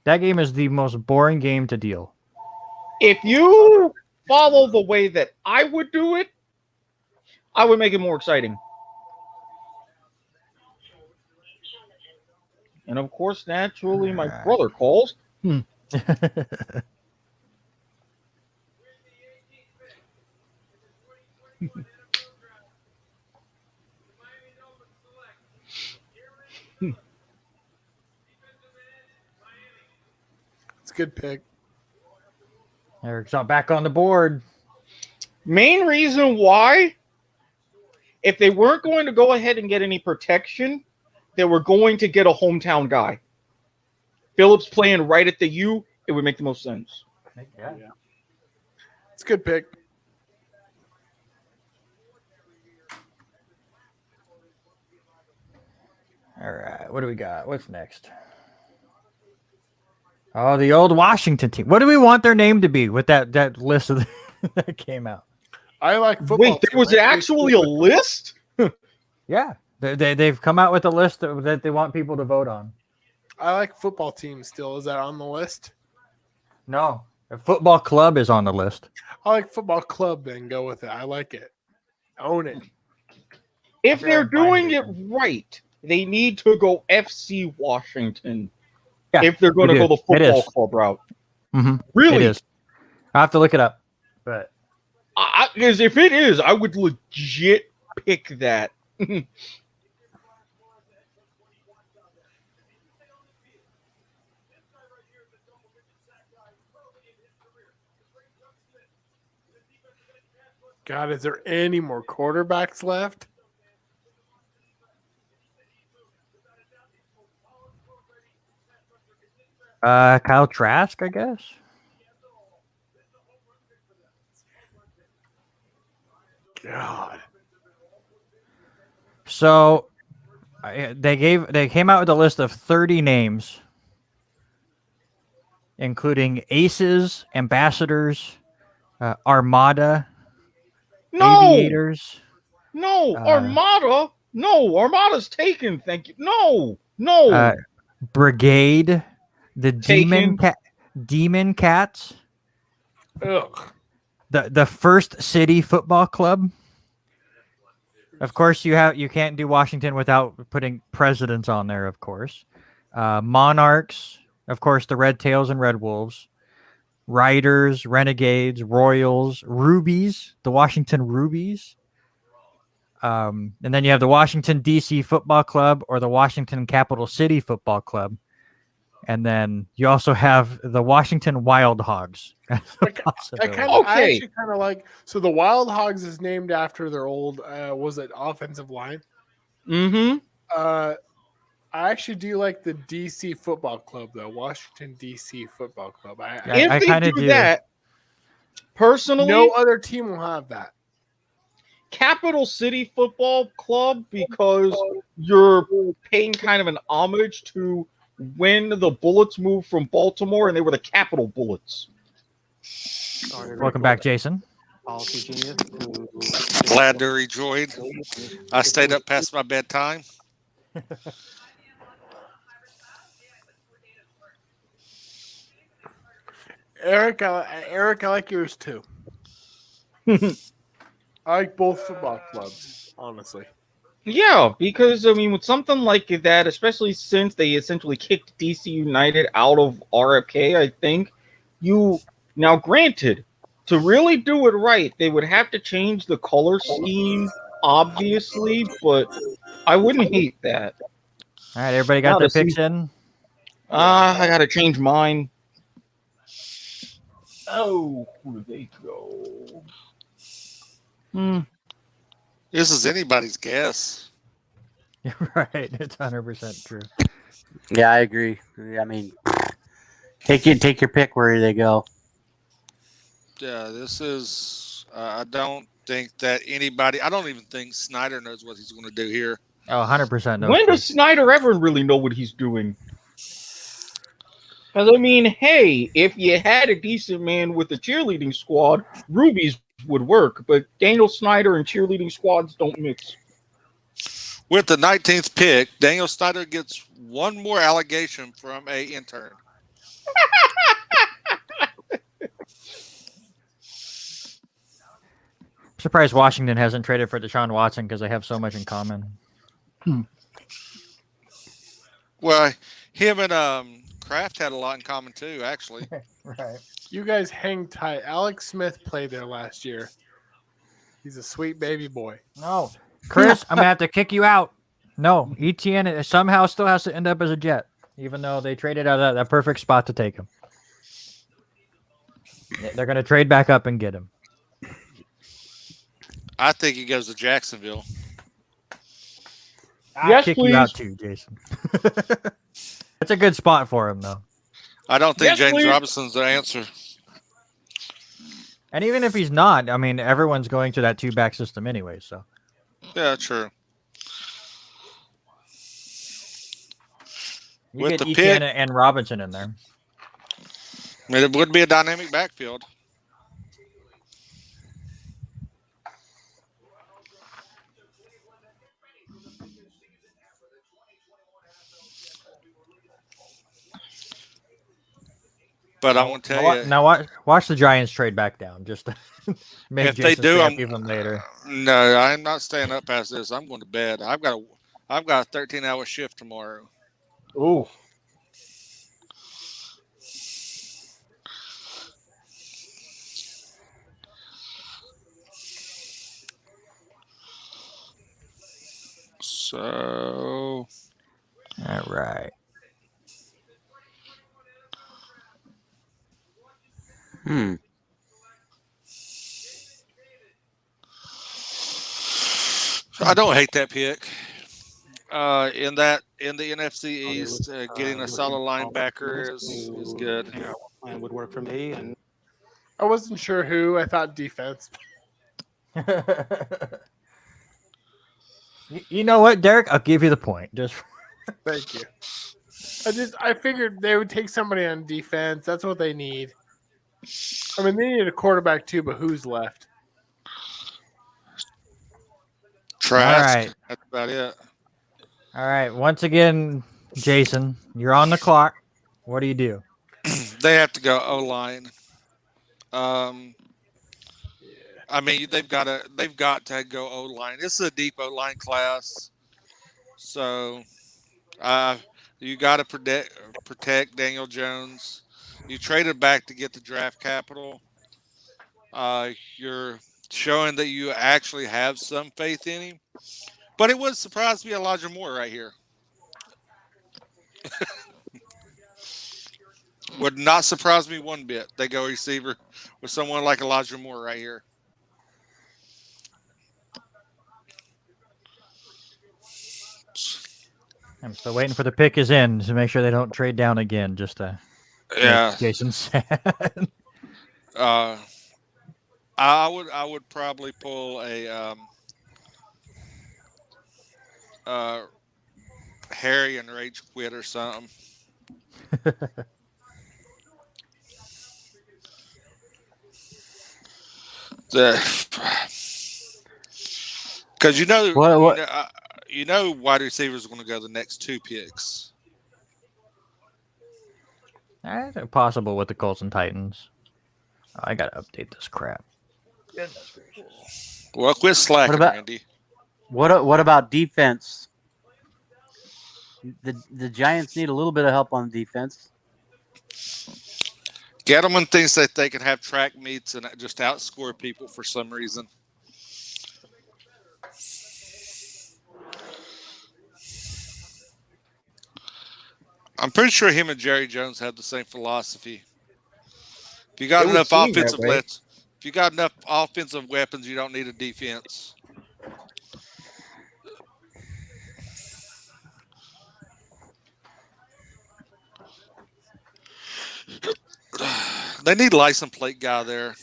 That game is the most boring game to deal. If you follow the way that I would do it, I would make it more exciting. And of course, naturally, my brother calls. It's a good pick. Erik's not back on the board. Main reason why, if they weren't going to go ahead and get any protection, they were going to get a hometown guy. Phillips playing right at the U, it would make the most sense. Yeah. It's a good pick. All right. What do we got? What's next? Oh, the old Washington team. What do we want their name to be with that list of that came out? I like football. Wait, there was actually a list? Yeah. They've come out with a list that they want people to vote on. I like football teams still. Is that on the list? No. A football club is on the list. I like football club, then go with it. I like it. Own it. If they're doing it right, they need to go FC Washington. Yeah, if they're going to go the football club route. Mm-hmm. Really? It is. I have to look it up. But because if it is, I would legit pick that. God, is there any more quarterbacks left? Kyle Trask, I guess. God. So they came out with a list of 30 names, including aces, ambassadors, armada, aviators. No, Armada. No, Armada's taken. Thank you. No. Brigade, the Taken. Demon Cats, Ugh. the First City Football Club. Of course, you can't do Washington without putting presidents on there. Of course, Monarchs. Of course, the Red Tails and Red Wolves, Riders, Renegades, Royals, Rubies, the Washington Rubies. And then you have the Washington D.C. Football Club or the Washington Capital City Football Club. And then you also have the Washington Wild Hogs. I actually kind of like. So the Wild Hogs is named after their old, was it offensive line? Mm-hmm. I actually do like the DC Football Club, though. Washington DC Football Club. If they do that, personally, no other team will have that. Capital City Football Club, because you're paying kind of an homage to when the Bullets moved from Baltimore and they were the Capital Bullets. Welcome back, Jason. Glad to rejoin. I stayed up past my bedtime. Erik, I like yours too. I like both football clubs, honestly. Yeah, because I mean, with something like that, especially since they essentially kicked DC United out of RFK, I think now, granted, to really do it right, they would have to change the color scheme, obviously, but I wouldn't hate that. All right, everybody got their picks in? I gotta change mine. Oh, where did they go? This is anybody's guess. Right, it's 100% true. Yeah, I agree. I mean, take your pick where they go. Yeah, this is. I don't think that anybody. I don't even think Snyder knows what he's going to do here. Oh, 100% no. When does Snyder ever really know what he's doing? Because, I mean, hey, if you had a decent man with a cheerleading squad, Ruby's would work, but Daniel Snyder and cheerleading squads don't mix. With the 19th pick, Daniel Snyder gets one more allegation from a intern. I'm surprised Washington hasn't traded for Deshaun Watson because they have so much in common. Well, him and Kraft had a lot in common too, actually. Right. You guys hang tight. Alex Smith played there last year. He's a sweet baby boy. No, Chris, I'm gonna have to kick you out. No, ETN somehow still has to end up as a Jet, even though they traded out that perfect spot to take him. They're gonna trade back up and get him. I think he goes to Jacksonville. I'll Yes, kick you out please. too, Jason. That's a good spot for him, though. I don't think Yes, James please. Robinson's the answer. And even if he's not, I mean, everyone's going to that two-back system anyway. So Yeah, true. you With get the ETN pick- and Robinson in there. I mean, it would be a dynamic backfield. But I want to tell you, Now watch the Giants trade back down just to make if they Jason do, stay up I'm even later. No, I'm not staying up past this. I'm going to bed. I've got a 13-hour shift tomorrow. Ooh. So All right. I don't hate that pick. In the NFC East, getting a solid linebacker is good. What plan would work for me, and I wasn't sure who. I thought defense. You know what, Derek? I'll give you the point. Just Thank you. I figured they would take somebody on defense. That's what they need. I mean, they need a quarterback too, but who's left? Trask. right. That's about it. all right. Once again, Jason, you're on the clock. What do you do? They have to go O line. I mean, they've got to go O line. This is a deep O line class, so you got to protect Daniel Jones. You traded back to get the draft capital. You're showing that you actually have some faith in him. But it would surprise me Elijah Moore right here. Would not surprise me one bit. They go receiver with someone like Elijah Moore right here. I'm still waiting for the pick is in to make sure they don't trade down again. Just to Yeah. make Jason sad. I would probably pull a Harry and Rage Quit or something. Because you know wide receivers are going to go the next two picks. That's possible with the Colts and Titans. Oh, I gotta update this crap. Goodness gracious. Well, quit slacking, Randy. What about defense? The Giants need a little bit of help on defense. Gettleman thinks that they can have track meets and just outscore people for some reason. I'm pretty sure him and Jerry Jones have the same philosophy. If you got It would enough seem that offensive way. if you got enough offensive weapons, you don't need a defense. They need license plate guy there.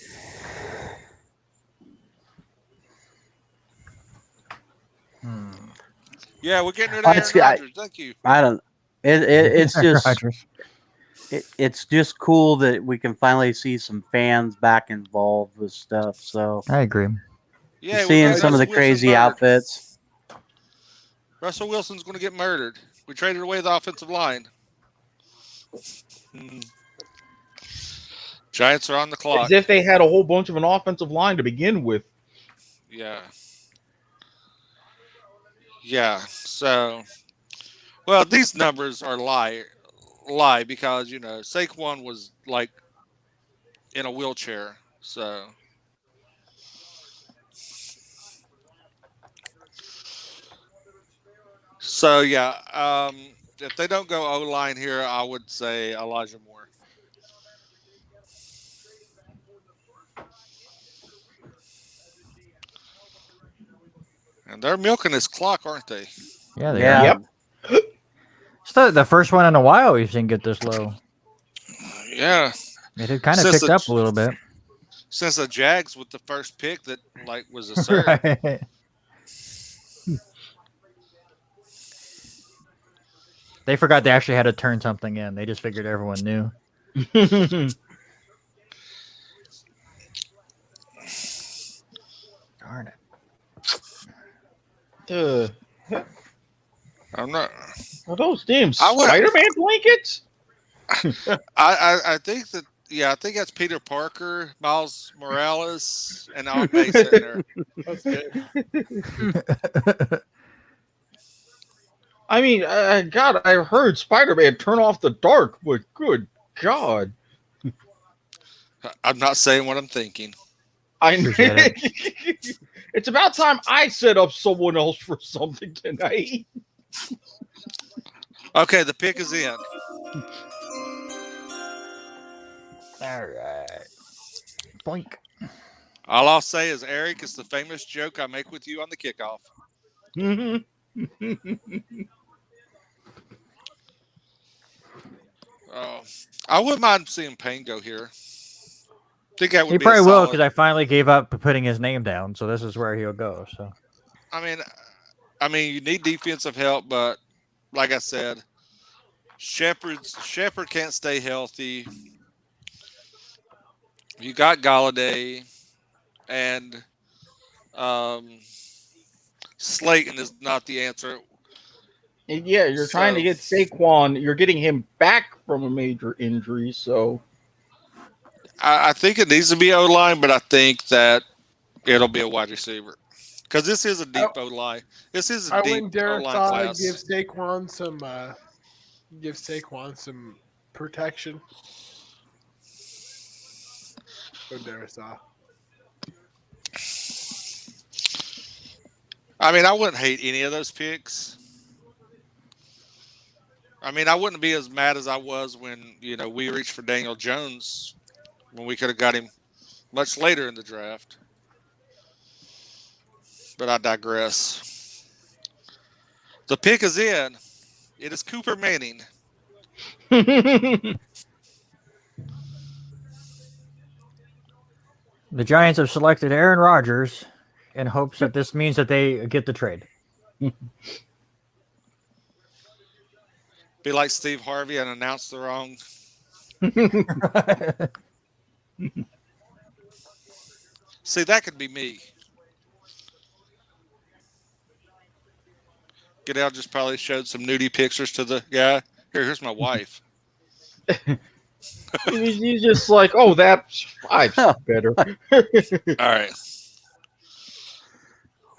Yeah, we're getting rid of Aaron Rodgers. Thank you. I don't. It's just Rodgers. it's just cool that we can finally see some fans back involved with stuff. So I agree. Yeah, we're seeing getting some of the Russell Wilson crazy murdered. outfits. Russell Wilson's going to get murdered. We traded away the offensive line. Giants are on the clock. As if they had a whole bunch of an offensive line to begin with. Yeah. Yeah. So, well, these numbers are lie because Saquon was like in a wheelchair. So yeah. If they don't go O line here, I would say Elijah Moore. And they're milking this clock, aren't they? Yeah, they Yeah. are. Yep. It's the first one in a while we've seen get this low. Yeah. It had kind of Since picked the- up a little bit. Since the Jags with the first pick that was absurd. Right. They forgot they actually had to turn something in. They just figured everyone knew. Darn it. I'm not. Are those damn I would- Spider-Man blankets? I think that I think that's Peter Parker, Miles Morales, and Aunt May sitting there. That's good. I mean, God, I heard Spider-Man turn off the dark, but good God. I'm not saying what I'm thinking. Appreciate It's about time I set up someone else for something tonight. Okay, the pick is in. All right. Boink. All I'll say is, Eric, it's the famous joke I make with you on the kickoff. I wouldn't mind seeing Payne go here. Think that would He be probably a will solid. because I finally gave up putting his name down. So this is where he'll go. So I mean, you need defensive help, but like I said, Shepard can't stay healthy. You got Galladay, and Slayton is not the answer. Yeah, you're trying to get Saquon. You're getting him back from a major injury, so I think it needs to be O-line, but I think that it'll be a wide receiver. Because this is a deep O-line. This is a I deep wouldn't O-line class. give Saquon some protection. Go Darisaw. I mean, I wouldn't hate any of those picks. I mean, I wouldn't be as mad as I was when, we reached for Daniel Jones when we could have got him much later in the draft. But I digress. The pick is in. It is Cooper Manning. the Giants have selected Aaron Rodgers in hopes that this means that they get the trade. Be like Steve Harvey and announce the wrong. See, that could be me. Goodell just probably showed some nudie pictures to the guy. Here's my wife. he's just like, oh, that's better. All right.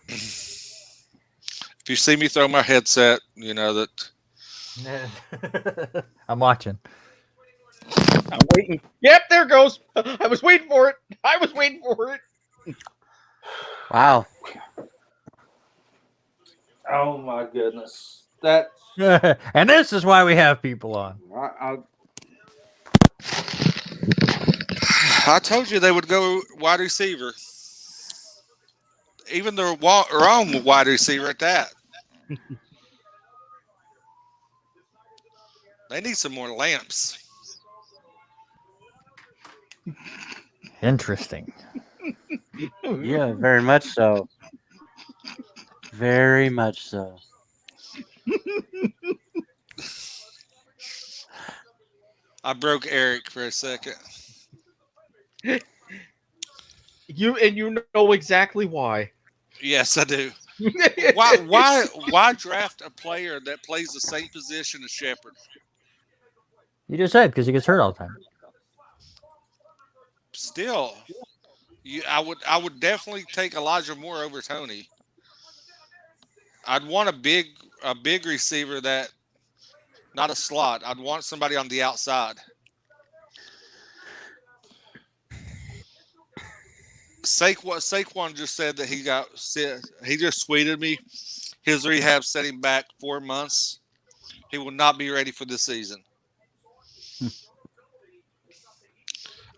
If you see me throw my headset, you know that. I'm watching. I'm waiting. Yep, there it goes. I was waiting for it. Wow. Oh my goodness. That And this is why we have people on. I told you they would go wide receiver. Even the wrong wide receiver at that. They need some more lamps. Interesting. Yeah, very much so. Very much so. I broke Erik for a second. You know exactly why. Yes, I do. Why draft a player that plays the same position as Shepard? You just said because he gets hurt all the time. Still, I would definitely take Elijah Moore over Tony. I'd want a big receiver that not a slot. I'd want somebody on the outside. Saquon just said that he just tweeted me. His rehab set him back 4 months. He will not be ready for this season.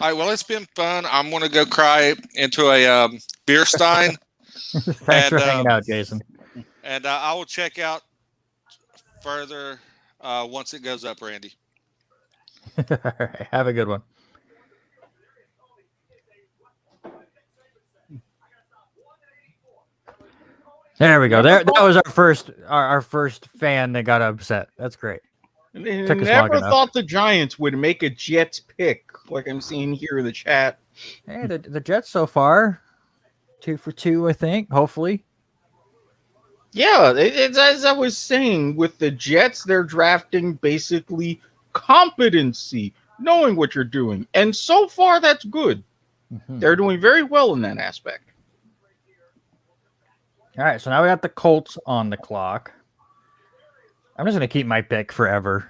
All right, well, it's been fun. I'm going to go cry into a beer stein. Thanks for hanging out, Jason. And I will check out further once it goes up, Randy. All right, have a good one. There we go. That was our first fan that got upset. That's great. Took us long Never enough. thought the Giants would make a Jets pick, like I'm seeing here in the chat. Hey, the Jets so far, 2 for 2, I think. Hopefully. Yeah, it's as I was saying, with the Jets, they're drafting basically competency, knowing what you're doing. And so far, that's good. Mm-hmm. They're doing very well in that aspect. All right, so now we got the Colts on the clock. I'm just going to keep my pick forever.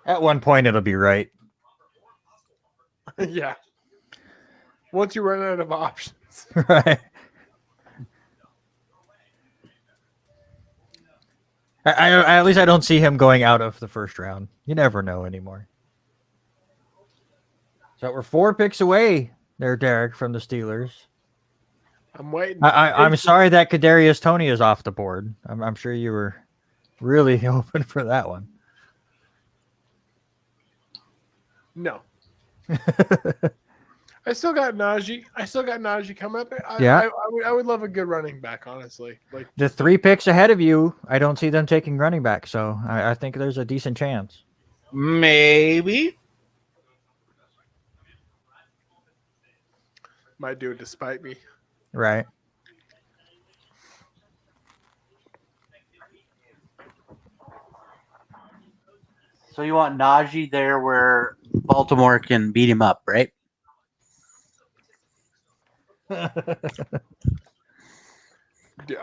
At one point, it'll be right. Yeah. Once you run out of options. Right. At least I don't see him going out of the first round. You never know anymore. So we're 4 picks away there, Derek, from the Steelers. I'm waiting. I'm sorry that Kadarius Toney is off the board. I'm sure you were really hoping for that one. No. I still got Najee. Coming up. Yeah. I would love a good running back, honestly. Like The 3 picks ahead of you, I don't see them taking running back, so I think there's a decent chance. Maybe. might do it despite me. Right. So you want Najee there where Baltimore can beat him up, right? Dude,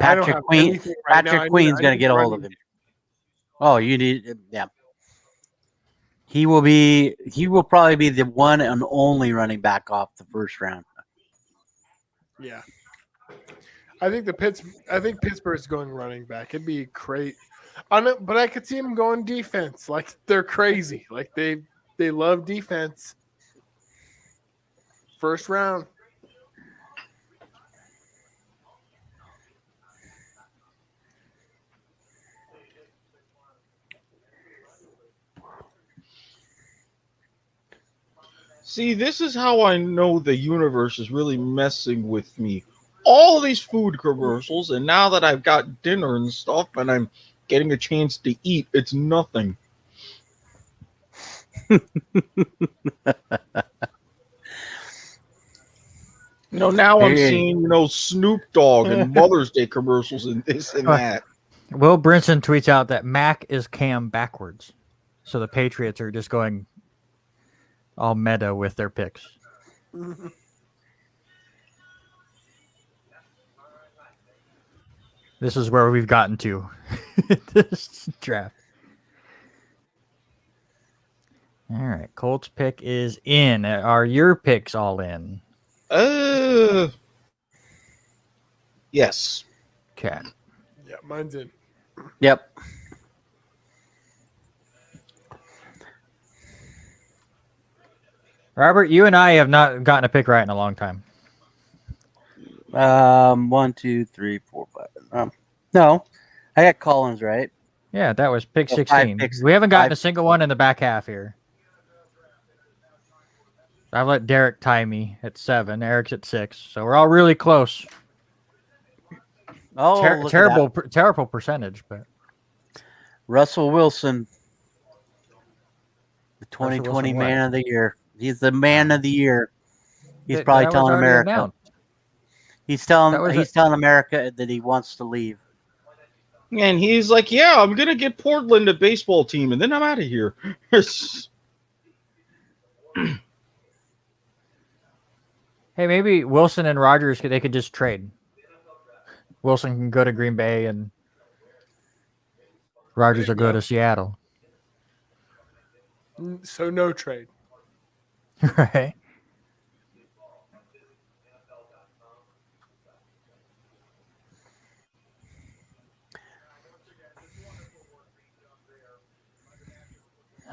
I don't have anything right now. Patrick Queen's going to get a hold of him. Oh, you need, yeah. He will probably be the one and only running back off the first round. Yeah. I think Pittsburgh's going running back. It'd be great. But I could see him going defense. Like they're crazy. Like they love defense. First round. See, this is how I know the universe is really messing with me. All of these food commercials, and now that I've got dinner and stuff, and I'm getting a chance to eat, it's nothing. Now I'm seeing, Snoop Dogg and Mother's Day commercials and this and that. Will Brinson tweets out that Mac is Cam backwards. So the Patriots are just going all meta with their picks. This is where we've gotten to this draft. All right, Colts pick is in. Are your picks all in? Yes. Okay. Yeah, mine's in. Yep. Robert, you and I have not gotten a pick right in a long time. 1, 2, 3, 4, 5. No, I got Collins right. Yeah, that was pick Oh, 16. picks. We haven't gotten 5 a single one in the back half here. I've let Derek tie me at 7. Eric's at 6. So we're all really close. Oh, look at that. Terrible percentage, but Russell Wilson, the Russell 2020 Wilson what? Man of the Year. He's the Man of the Year. He's That probably was telling already America. announced. He's That was telling America that he wants to leave. And he's like, yeah, I'm going to get Portland a baseball team, and then I'm out of here. Hey, maybe Wilson and Rodgers they could just trade. Wilson can go to Green Bay and Rodgers will go to Seattle. So no trade. Right.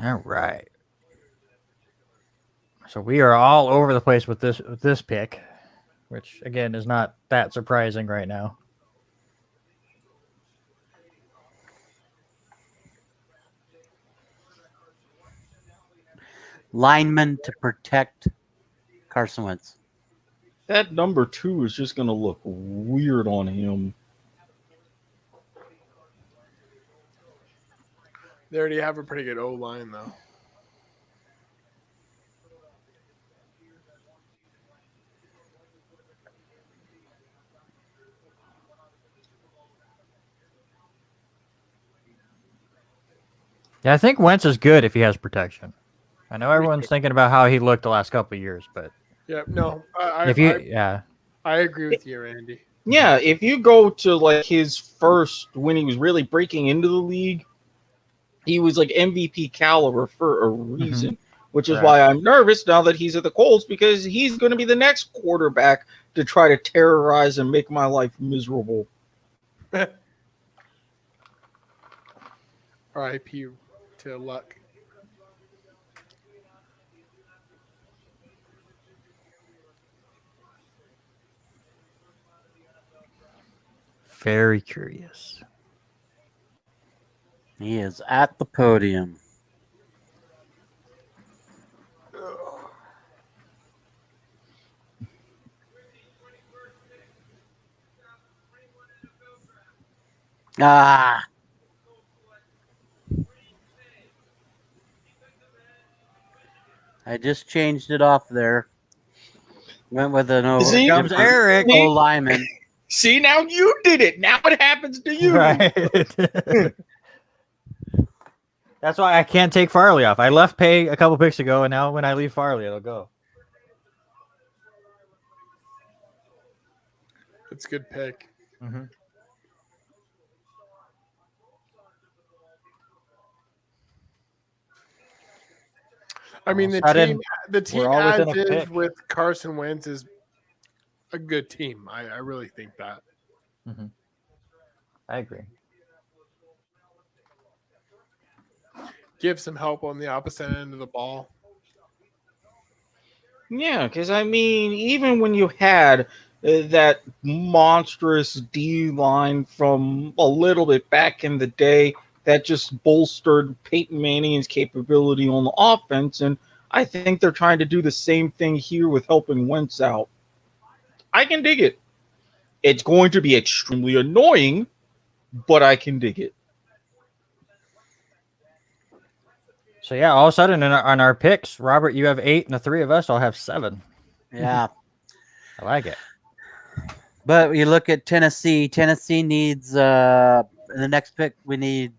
All right. So we are all over the place with this pick, which again is not that surprising right now. Lineman to protect Carson Wentz. That number 2 is just going to look weird on him. They already have a pretty good O line though. Yeah, I think Wentz is good if he has protection. I know everyone's thinking about how he looked the last couple of years, but Yeah, no, I agree with you, Randy. Yeah, if you go to like his first when he was really breaking into the league, he was like MVP caliber for a reason, which is why I'm nervous now that he's at the Colts because he's going to be the next quarterback to try to terrorize and make my life miserable. R.I.P. to Luck. very curious. He is at the podium. Ah. I just changed it off there. Went with an O. See? Comes Eric. O lineman. See, now you did it. Now it happens to you. Right. That's why I can't take Farley off. I left Pay a couple picks ago, and now when I leave Farley, it'll go. It's a good pick. Mm-hmm. I mean, the team all as within a is pick. with Carson Wentz is a good team. I really think that. Mm-hmm. I agree. Give some help on the opposite end of the ball. Yeah, because I mean, even when you had that monstrous D line from a little bit back in the day, that just bolstered Peyton Manning's capability on the offense, and I think they're trying to do the same thing here with helping Wentz out. I can dig it. It's going to be extremely annoying, but I can dig it. So yeah, all of a sudden on our picks, Robert, you have 8, and the 3 of us all have 7. Yeah. I like it. But you look at Tennessee. Tennessee needs in the next pick. We need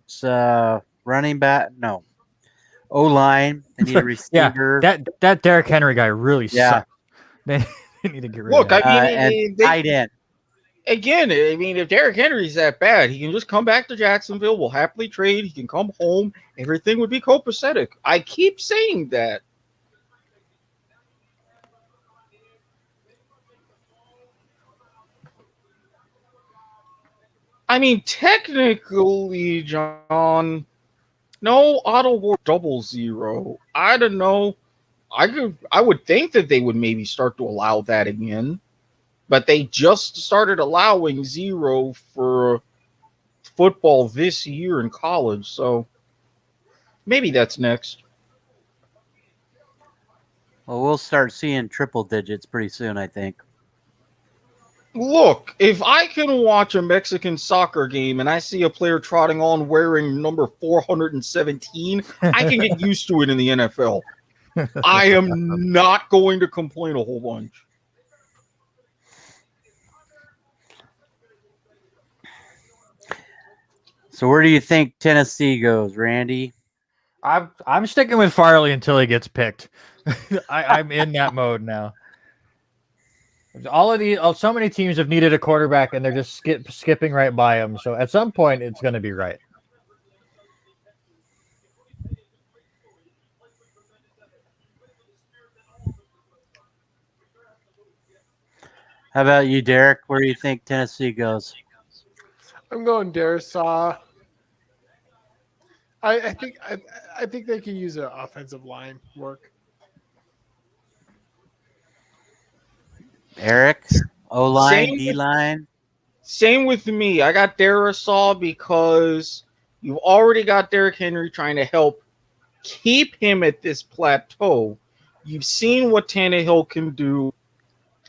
running back. No, O line. They need a receiver. Yeah, that Derrick Henry guy really sucks. They need to get rid of him. I mean, and tight end. Again, I mean, if Derrick Henry's that bad, he can just come back to Jacksonville. We'll happily trade. He can come home. Everything would be copacetic. I keep saying that. I mean, technically, John, no auto war 00. I don't know. I would think that they would maybe start to allow that again, but they just started allowing 0 for football this year in college. So maybe that's next. Well, we'll start seeing triple digits pretty soon, I think. Look, if I can watch a Mexican soccer game and I see a player trotting on wearing number 417, I can get used to it in the NFL. I am not going to complain a whole bunch. So where do you think Tennessee goes, Randy? I'm sticking with Farley until he gets picked. I'm in that mode now. So many teams have needed a quarterback, and they're just skipping right by him. So at some point, it's going to be right. How about you, Derek? Where do you think Tennessee goes? I'm going Darisaw. I think they can use an offensive line work. Eric, O-line, Same with- D-line. Same with me. I got Darisaw because you've already got Derrick Henry trying to help keep him at this plateau. You've seen what Tannehill can do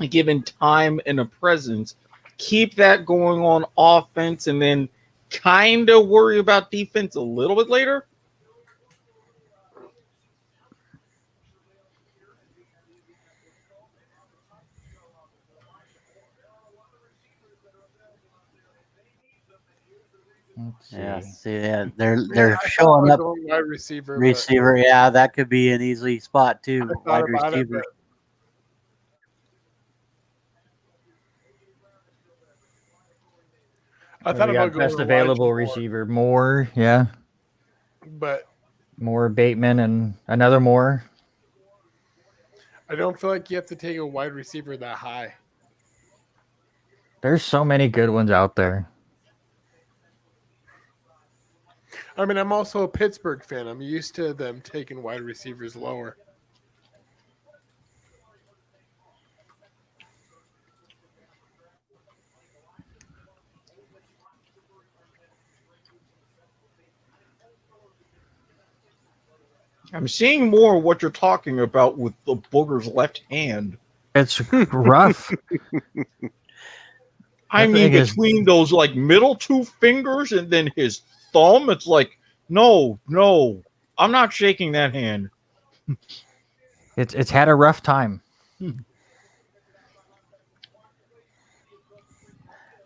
given time and a presence. Keep that going on offense and then kind of worry about defense a little bit later. Yeah, I they're thought showing about up going wide receiver. receiver. Yeah, that could be an easy spot too. I thought Wide about it, receiver. I thought We about got going best Elijah available Moore, receiver, Moore. Yeah, but Moore, Bateman, and another Moore. I don't feel like you have to take a wide receiver that high. There's so many good ones out there. I mean, I'm also a Pittsburgh fan. I'm used to them taking wide receivers lower. I'm seeing more of what you're talking about with the Booger's left hand. It's rough. I That mean, thing is- between those like middle two fingers and then his thumb, it's like, no, I'm not shaking that hand. It's had a rough time.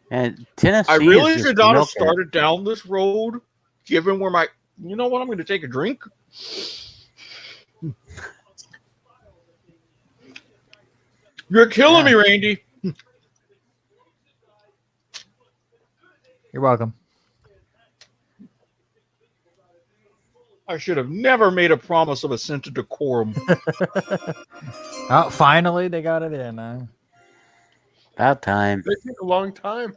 And Tennessee. I really is just should not have milking it. started down this road, given where my. You know what? I'm going to take a drink. You're killing me, Randy. You're welcome. I should have never made a promise of a sense of decorum. Oh, finally they got it in. About time. They take a long time.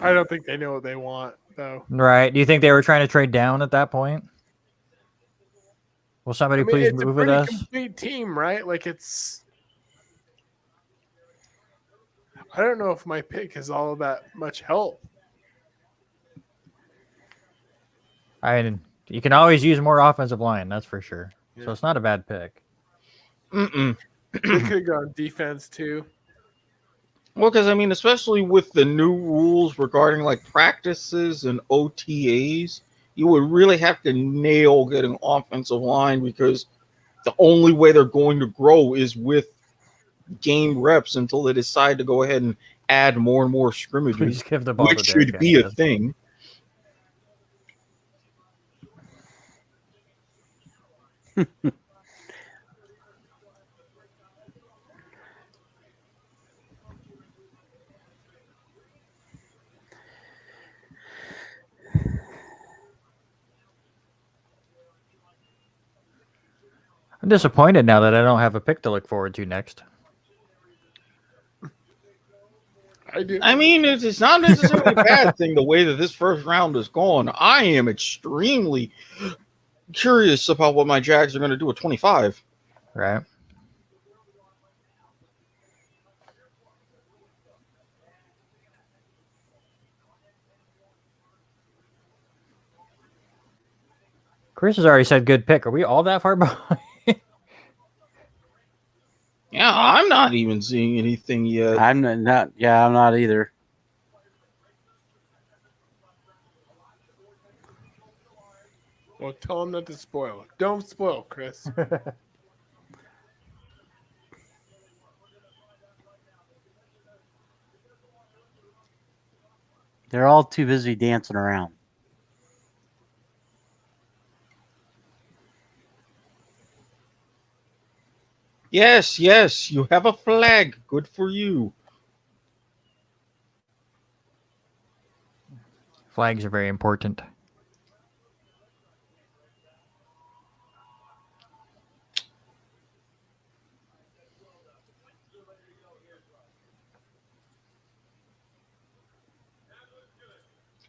I don't think they know what they want, though. Right. Do you think they were trying to trade down at that point? Will somebody I mean, please it's move a with pretty us? complete team, right? Like it's. I don't know if my pick is all that much help. I mean, you can always use more offensive line, that's for sure. Yeah. So it's not a bad pick. Mm-mm. They could have gone defense too. Well, because I mean, especially with the new rules regarding like practices and OTAs, you would really have to nail getting offensive line because the only way they're going to grow is with game reps until they decide to go ahead and add more and more scrimmages, Please give the ball which to Derek should be a Henry. thing. I'm disappointed now that I don't have a pick to look forward to next. I do. I mean, it's not necessarily a bad thing the way that this first round is gone. I am extremely curious about what my Jags are going to do at 25. Right. Chris has already said good pick. Are we all that far behind? Yeah, I'm not even seeing anything yet. I'm not. Yeah, I'm not either. Well, tell him not to spoil. Don't spoil, Chris. They're all too busy dancing around. Yes, yes, you have a flag. Good for you. Flags are very important.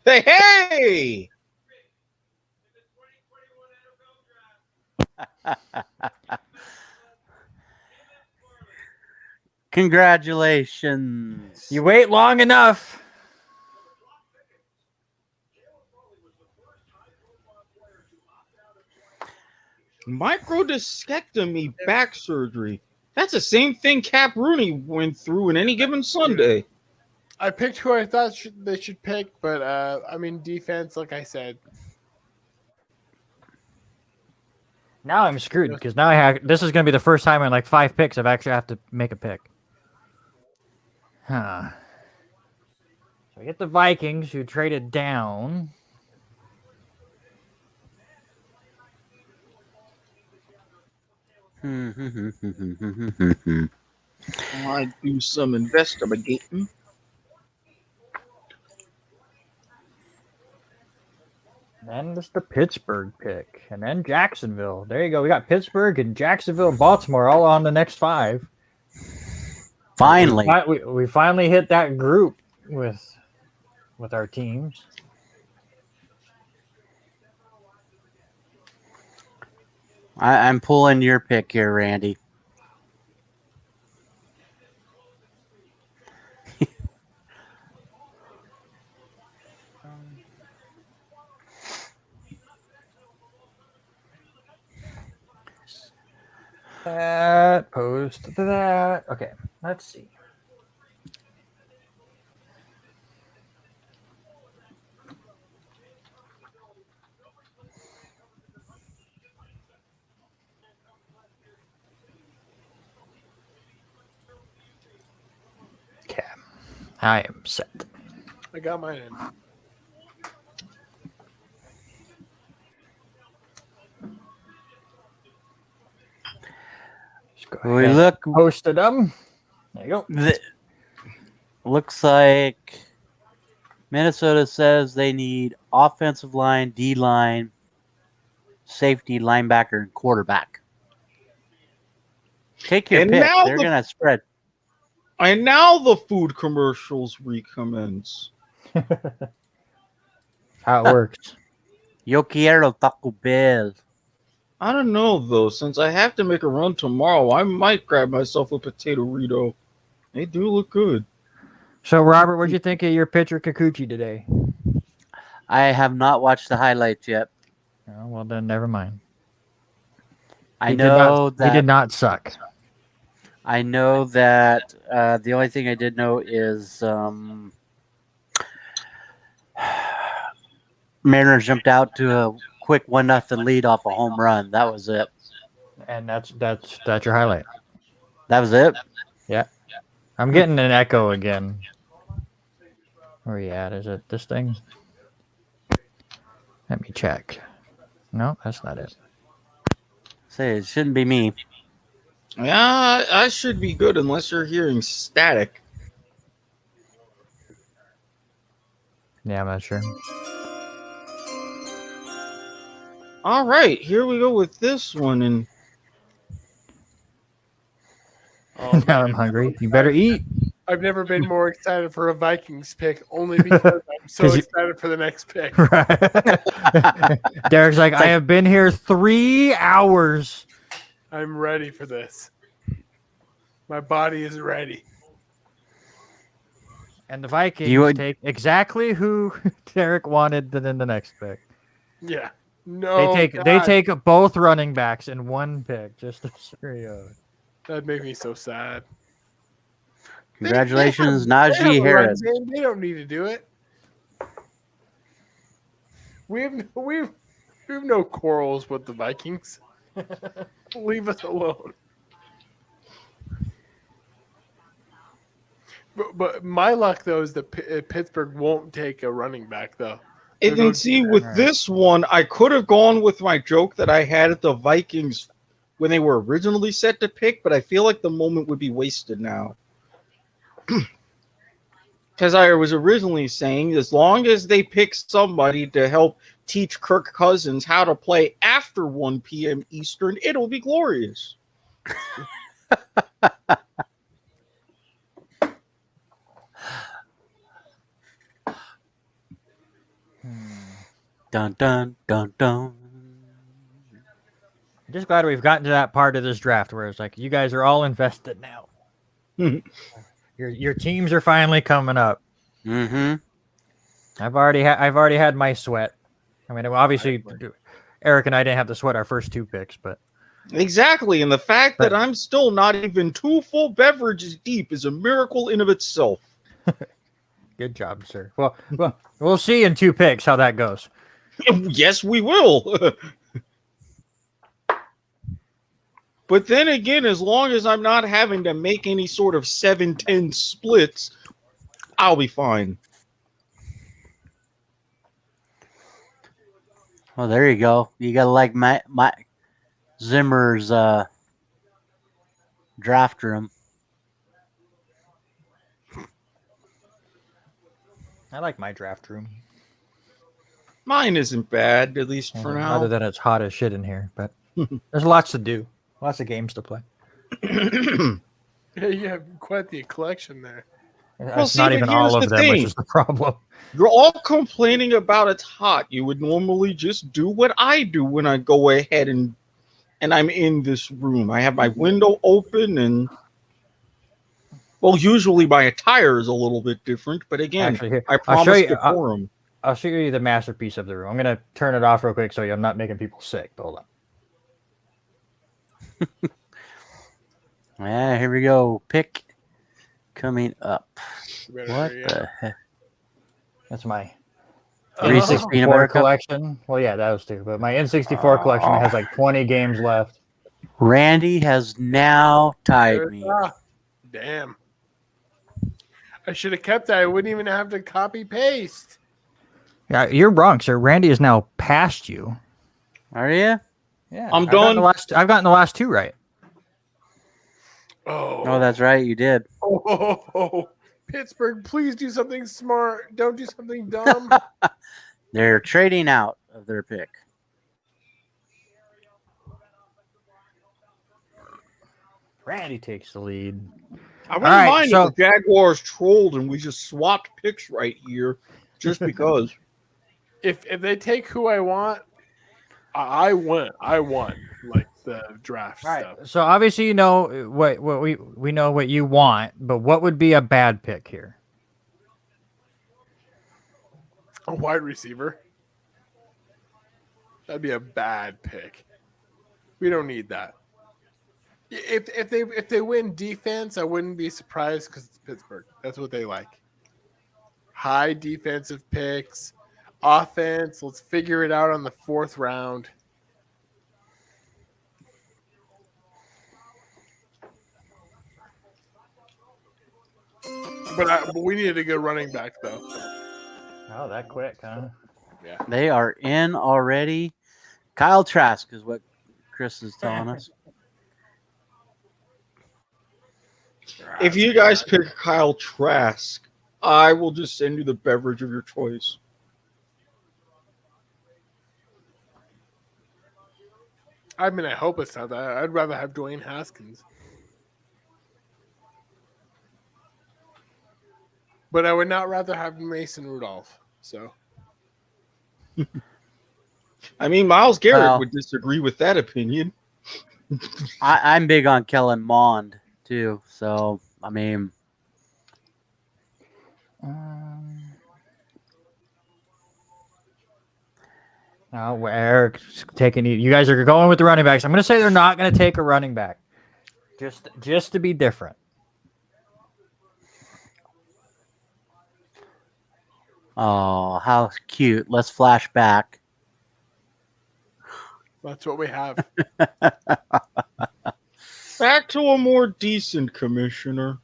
Hey! Congratulations. You wait long enough. Microdiscectomy back surgery. That's the same thing Cap Rooney went through in any given Sunday. I picked who I thought they should pick, but I mean defense, like I said. Now I'm screwed because now I have. This is going to be the first time in like 5 picks I've actually have to make a pick. Huh. So I get the Vikings who traded down. I do some investigating. Then there's the Pittsburgh pick, and then Jacksonville. There you go. We got Pittsburgh and Jacksonville, and Baltimore, all on the next 5. Finally. We finally hit that group with our teams. I'm pulling your pick here, Randy. That post to that. Okay, let's see. Okay, I am set. I got mine in. We look. Posted them. There you go. Looks like Minnesota says they need offensive line, D line, safety, linebacker, and quarterback. Take your And pick. now They're gonna spread. And now the food commercials recommence. How it works. Yo quiero Taco Bell. I don't know though. Since I have to make a run tomorrow, I might grab myself a potato Rito. They do look good. So, Robert, what'd you think of your pitcher Kikuchi today? I have not watched the highlights yet. Oh, well, then never mind. I know that he did not suck. I know that the only thing I did know is Mariners jumped out to a quick 1-0 lead off a home run. That was it. And that's your highlight. That was it. Yeah. I'm getting an echo again. Where are you at? Is it this thing? Let me check. No, that's not it. Say, it shouldn't be me. Yeah, I should be good unless you're hearing static. Yeah, I'm not sure. All right, here we go with this one. And Now I'm hungry. You better eat. I've never been more excited for a Vikings pick, only because I'm so 'Cause you- excited for the next pick. Right. Derek's like, I have been here 3 hours. I'm ready for this. My body is ready. And the Vikings take exactly who Derek wanted in the next pick. Yeah. No, They God, take both running backs in one pick. Just to that'd make me so sad. Congratulations, they have Najee a run Harris. game. They don't need to do it. We've no quarrels with the Vikings. Leave us alone. But my luck though is that Pittsburgh won't take a running back though. And then see, with this one, I could have gone with my joke that I had at the Vikings when they were originally set to pick, but I feel like the moment would be wasted now. Because I was originally saying, as long as they pick somebody to help teach Kirk Cousins how to play after 1 p.m. Eastern, it'll be glorious. Dun dun dun dun. I'm just glad we've gotten to that part of this draft where it's like you guys are all invested now. Your teams are finally coming up. Mm-hmm. I've already had my sweat. I mean, obviously, Eric and I didn't have to sweat our first 2 picks, but Exactly, and the fact that I'm still not even 2 full beverages deep is a miracle in of itself. Good job, sir. Well, we'll see in 2 picks how that goes. Yes, we will. But then again, as long as I'm not having to make any sort of 7-10 splits, I'll be fine. Well, there you go. You gotta like my Zimmer's draft room. I like my draft room. Mine isn't bad, at least for now. Other than it's hot as shit in here, but there's lots to do. Lots of games to play. Yeah, you have quite the collection there. It's not even all of them, which is the problem. You're all complaining about it's hot. You would normally just do what I do when I go ahead and I'm in this room. I have my window open and, well, usually my attire is a little bit different, but again, Actually, here, I promise decorum. I'll show you the masterpiece of the room. I'm going to turn it off real quick so I'm not making people sick. Hold on. Yeah, here we go. Pick coming up. What the heck? That's my Reese's peanut butter 64 cup? collection. Well, yeah, that was 2. But my N64 collection has like 20 games left. Randy has now tied me. Damn. I should have kept that. I wouldn't even have to copy paste. Yeah, you're wrong, sir. Randy is now past you. Are you? Yeah, I'm done. I've gotten the last 2 right. Oh, that's right. You did. Oh, Pittsburgh, please do something smart. Don't do something dumb. They're trading out of their pick. Randy takes the lead. I wouldn't mind if the Jaguars trolled and we just swapped picks right here just because. If they take who I want, I won. I won like the draft stuff. So obviously you know what we know what you want, but what would be a bad pick here? A wide receiver. That'd be a bad pick. We don't need that. If they win defense, I wouldn't be surprised because it's Pittsburgh. That's what they like. High defensive picks, offense. Let's figure it out on the 4th round. But we needed a good running back though. Oh, that quick, huh? Yeah. They are in already. Kyle Trask is what Chris is telling us. If you guys pick Kyle Trask, I will just send you the beverage of your choice. I mean, I hope it's not that. I'd rather have Dwayne Haskins. But I would not rather have Mason Rudolph. So, I mean, Myles Garrett would disagree with that opinion. I'm big on Kellen Mond too. So I mean, Oh, Eric's taking you guys are going with the running backs. I'm going to say they're not going to take a running back, just to be different. Oh, how cute. Let's flash back. That's what we have. Back to a more decent commissioner.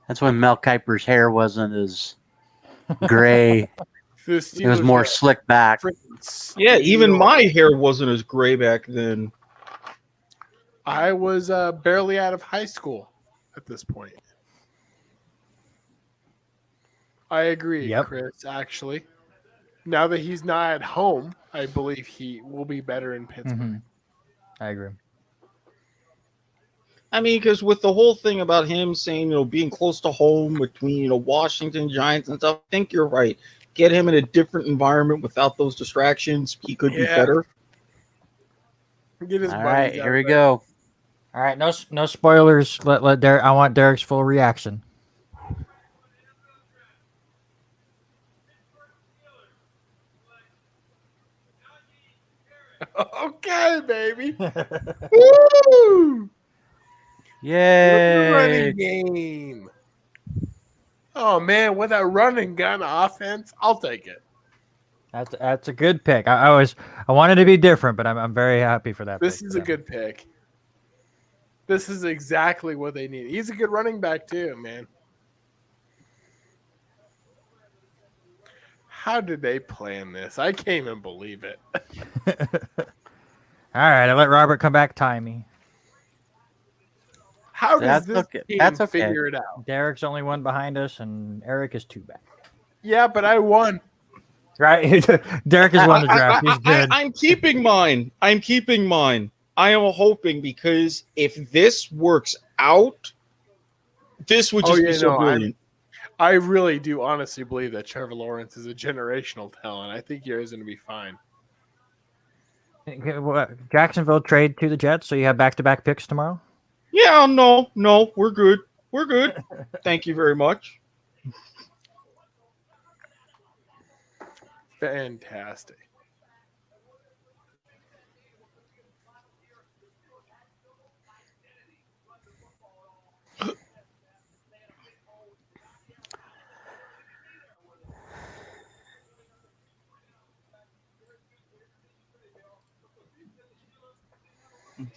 That's when Mel Kiper's hair wasn't as gray. It was more slick back. Yeah, even my hair wasn't as gray back then. I was barely out of high school at this point. I agree, Chris, actually. Now that he's not at home, I believe he will be better in Pittsburgh. Mm-hmm. I agree. I mean, because with the whole thing about him saying, being close to home between, Washington Giants and stuff, I think you're right. Get him in a different environment without those distractions. He could be better. Get his All right, buddies out here we there. go. All right, no spoilers. Let Derek. I want Derek's full reaction. Okay, baby. Woo! Yay! Running game. Oh man, with that running gun offense, I'll take it. That's a good pick. I wanted to be different, but I'm very happy for that. This pick is for a good pick. This is exactly what they need. He's a good running back too, man. How did they plan this? I can't even believe it. All right, I let Robert come back tie me. How does That's this okay. team That's okay. figure it out? Derek's only one behind us, and Erik is two back. Yeah, but I won. Right? Derek has won the draft. He's good. I'm keeping mine. I am hoping because if this works out, this would just be so brilliant. I really do honestly believe that Trevor Lawrence is a generational talent. I think yours is going to be fine. Jacksonville trade to the Jets, so you have back-to-back picks tomorrow? Yeah, no, we're good. We're good. Thank you very much. Fantastic.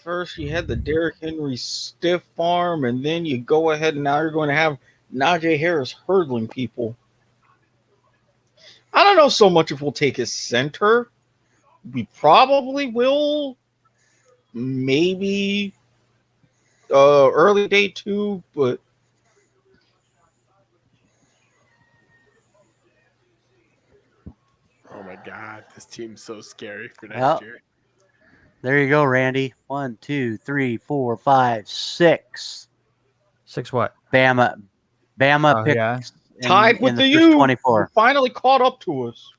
First, you had the Derrick Henry stiff arm, and then you go ahead and now you're going to have Najee Harris hurdling people. I don't know so much if we'll take his center. We probably will. Maybe early day 2, but Oh my God, this team's so scary for next year. There you go, Randy. 1, 2, 3, 4, 5, 6. 6 what? Bama picks. Yeah. Tied with the first U. 24. Finally caught up to us.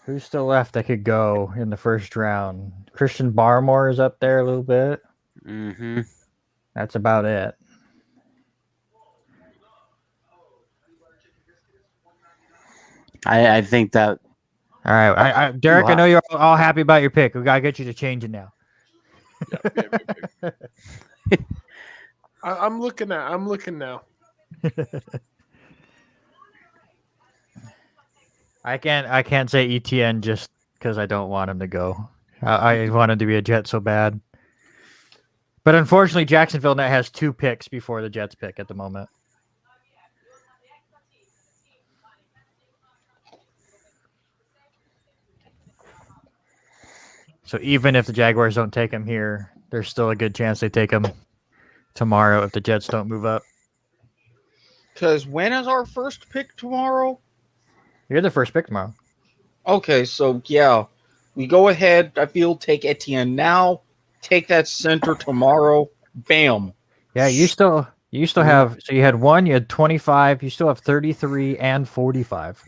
Who's still left that could go in the first round? Christian Barmore is up there a little bit. Mm-hmm. That's about it. I think that. All right, Derek, I know you're all happy about your pick. We gotta get you to change it now. I'm looking now. I can't say ETN just because I don't want him to go. I want him to be a Jet so bad. But unfortunately, Jacksonville now has 2 picks before the Jets pick at the moment. So even if the Jaguars don't take him here, there's still a good chance they take him tomorrow if the Jets don't move up. Because when is our first pick tomorrow? You're the first pick tomorrow. Okay, so yeah, we go ahead. I feel take Etienne now. Take that center tomorrow. Bam. Yeah, you still have. So you had 1, you had 25. You still have 33 and 45.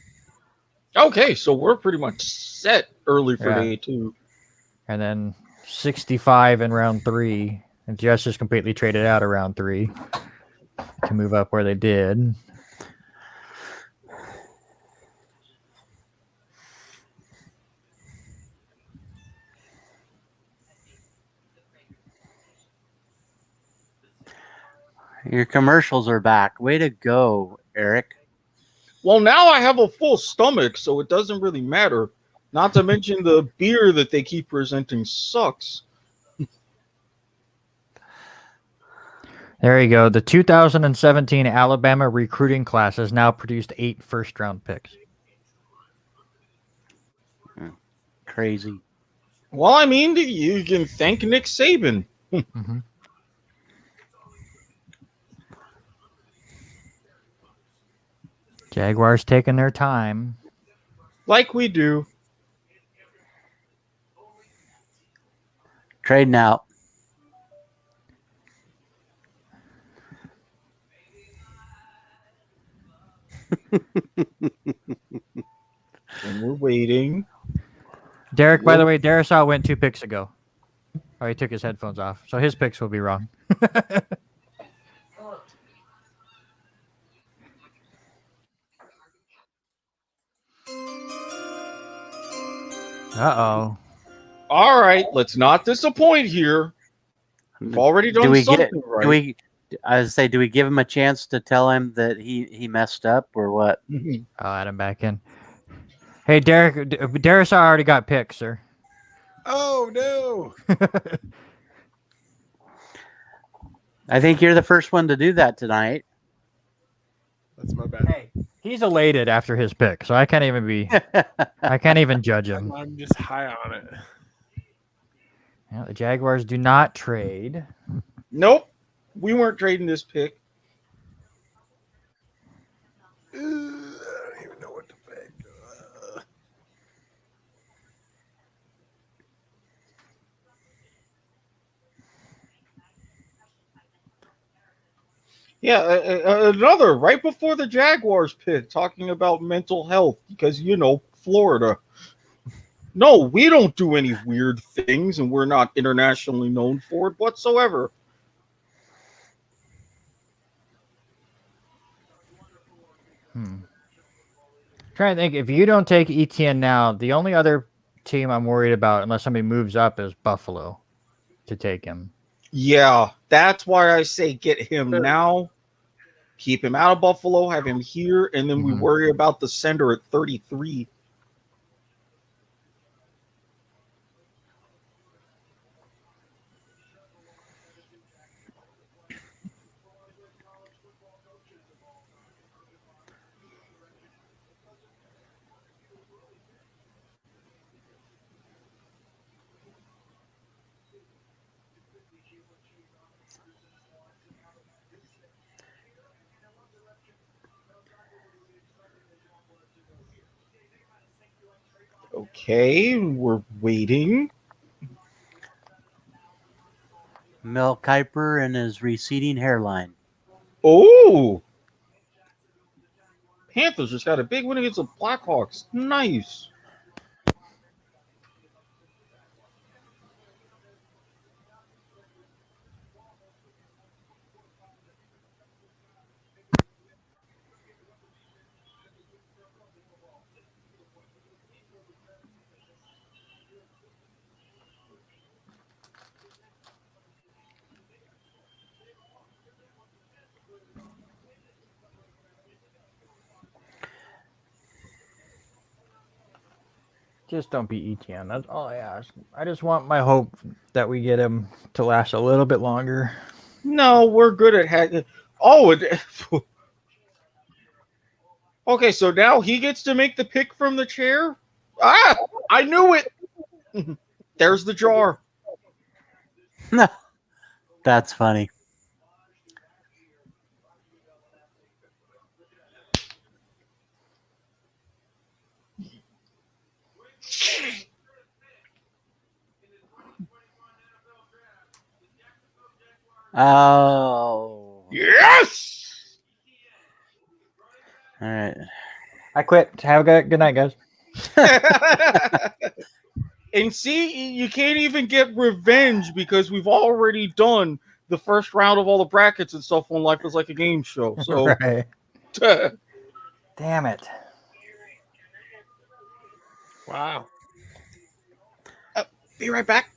Okay, so we're pretty much set early for Yeah. day 2. And then 65 in round 3. And Jets just completely traded out of round 3 to move up where they did. Your commercials are back. Way to go, Eric. Well, now I have a full stomach, so it doesn't really matter. Not to mention the beer that they keep presenting sucks. There you go. The 2017 Alabama recruiting class has now produced 8 first-round picks. Crazy. Well, I mean, you can thank Nick Saban. Mm-hmm. Jaguars taking their time. Like we do. Trading out. And we're waiting. Derek, by the way, Darisaw went 2 picks ago. Oh, he took his headphones off. So his picks will be wrong. Uh-oh. All right, let's not disappoint here. We've already done something right. I would say, do we give him a chance to tell him that he messed up or what? I'll add him back in. Hey, Derek, Darisaw already got picks, sir. Oh no! I think you're the first one to do that tonight. That's my bad. Hey, he's elated after his pick, so I can't even judge him. I'm just high on it. Yeah, the Jaguars do not trade. Nope. We weren't trading this pick. I don't even know what to pick. Yeah, another right before the Jaguars pick, talking about mental health because, Florida. No, we don't do any weird things, and we're not internationally known for it whatsoever. Trying to think, if you don't take ETN now, the only other team I'm worried about, unless somebody moves up, is Buffalo to take him. Yeah, that's why I say get him now. Keep him out of Buffalo, have him here, and then we worry about the center at 33. Okay, we're waiting. Mel Kiper and his receding hairline. Oh! Panthers just got a big win against the Blackhawks. Nice. Just don't be ETN. That's all I ask. I just want my hope that we get him to last a little bit longer. No, we're good at hacking. Oh, okay, so now he gets to make the pick from the chair? Ah, I knew it. There's the jar. That's funny. Oh. Yes! All right. I quit. Have a good night, guys. And see, you can't even get revenge because we've already done the first round of all the brackets and stuff on Life is Like a Game show. So, Right. Damn it. Wow. Be right back.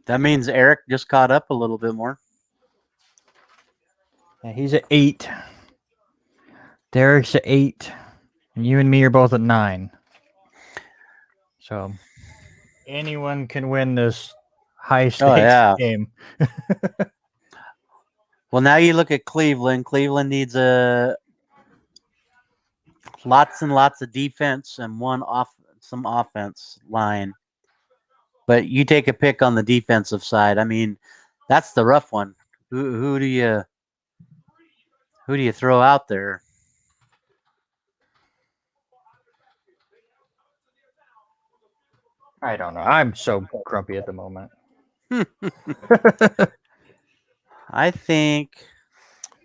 That means Eric just caught up a little bit more. Yeah, he's at 8. Derek's at 8. And you and me are both at 9. So anyone can win this high stakes yeah. game. Well, now you look at Cleveland. Cleveland needs lots and lots of defense and some offense line. But you take a pick on the defensive side. I mean, that's the rough one. Who do you throw out there? I don't know. I'm so grumpy at the moment. I think.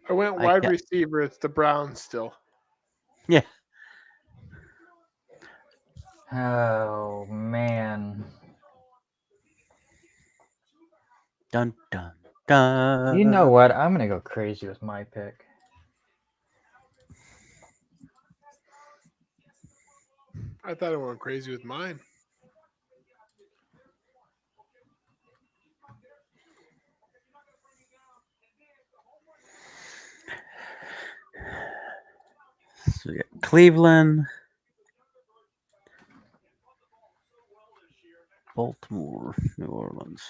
I went wide receiver. It's the Browns still. Yeah. Oh man. Dun dun dun. You know what? I'm gonna go crazy with my pick. I thought I went crazy with mine. So we got Cleveland, Baltimore, New Orleans.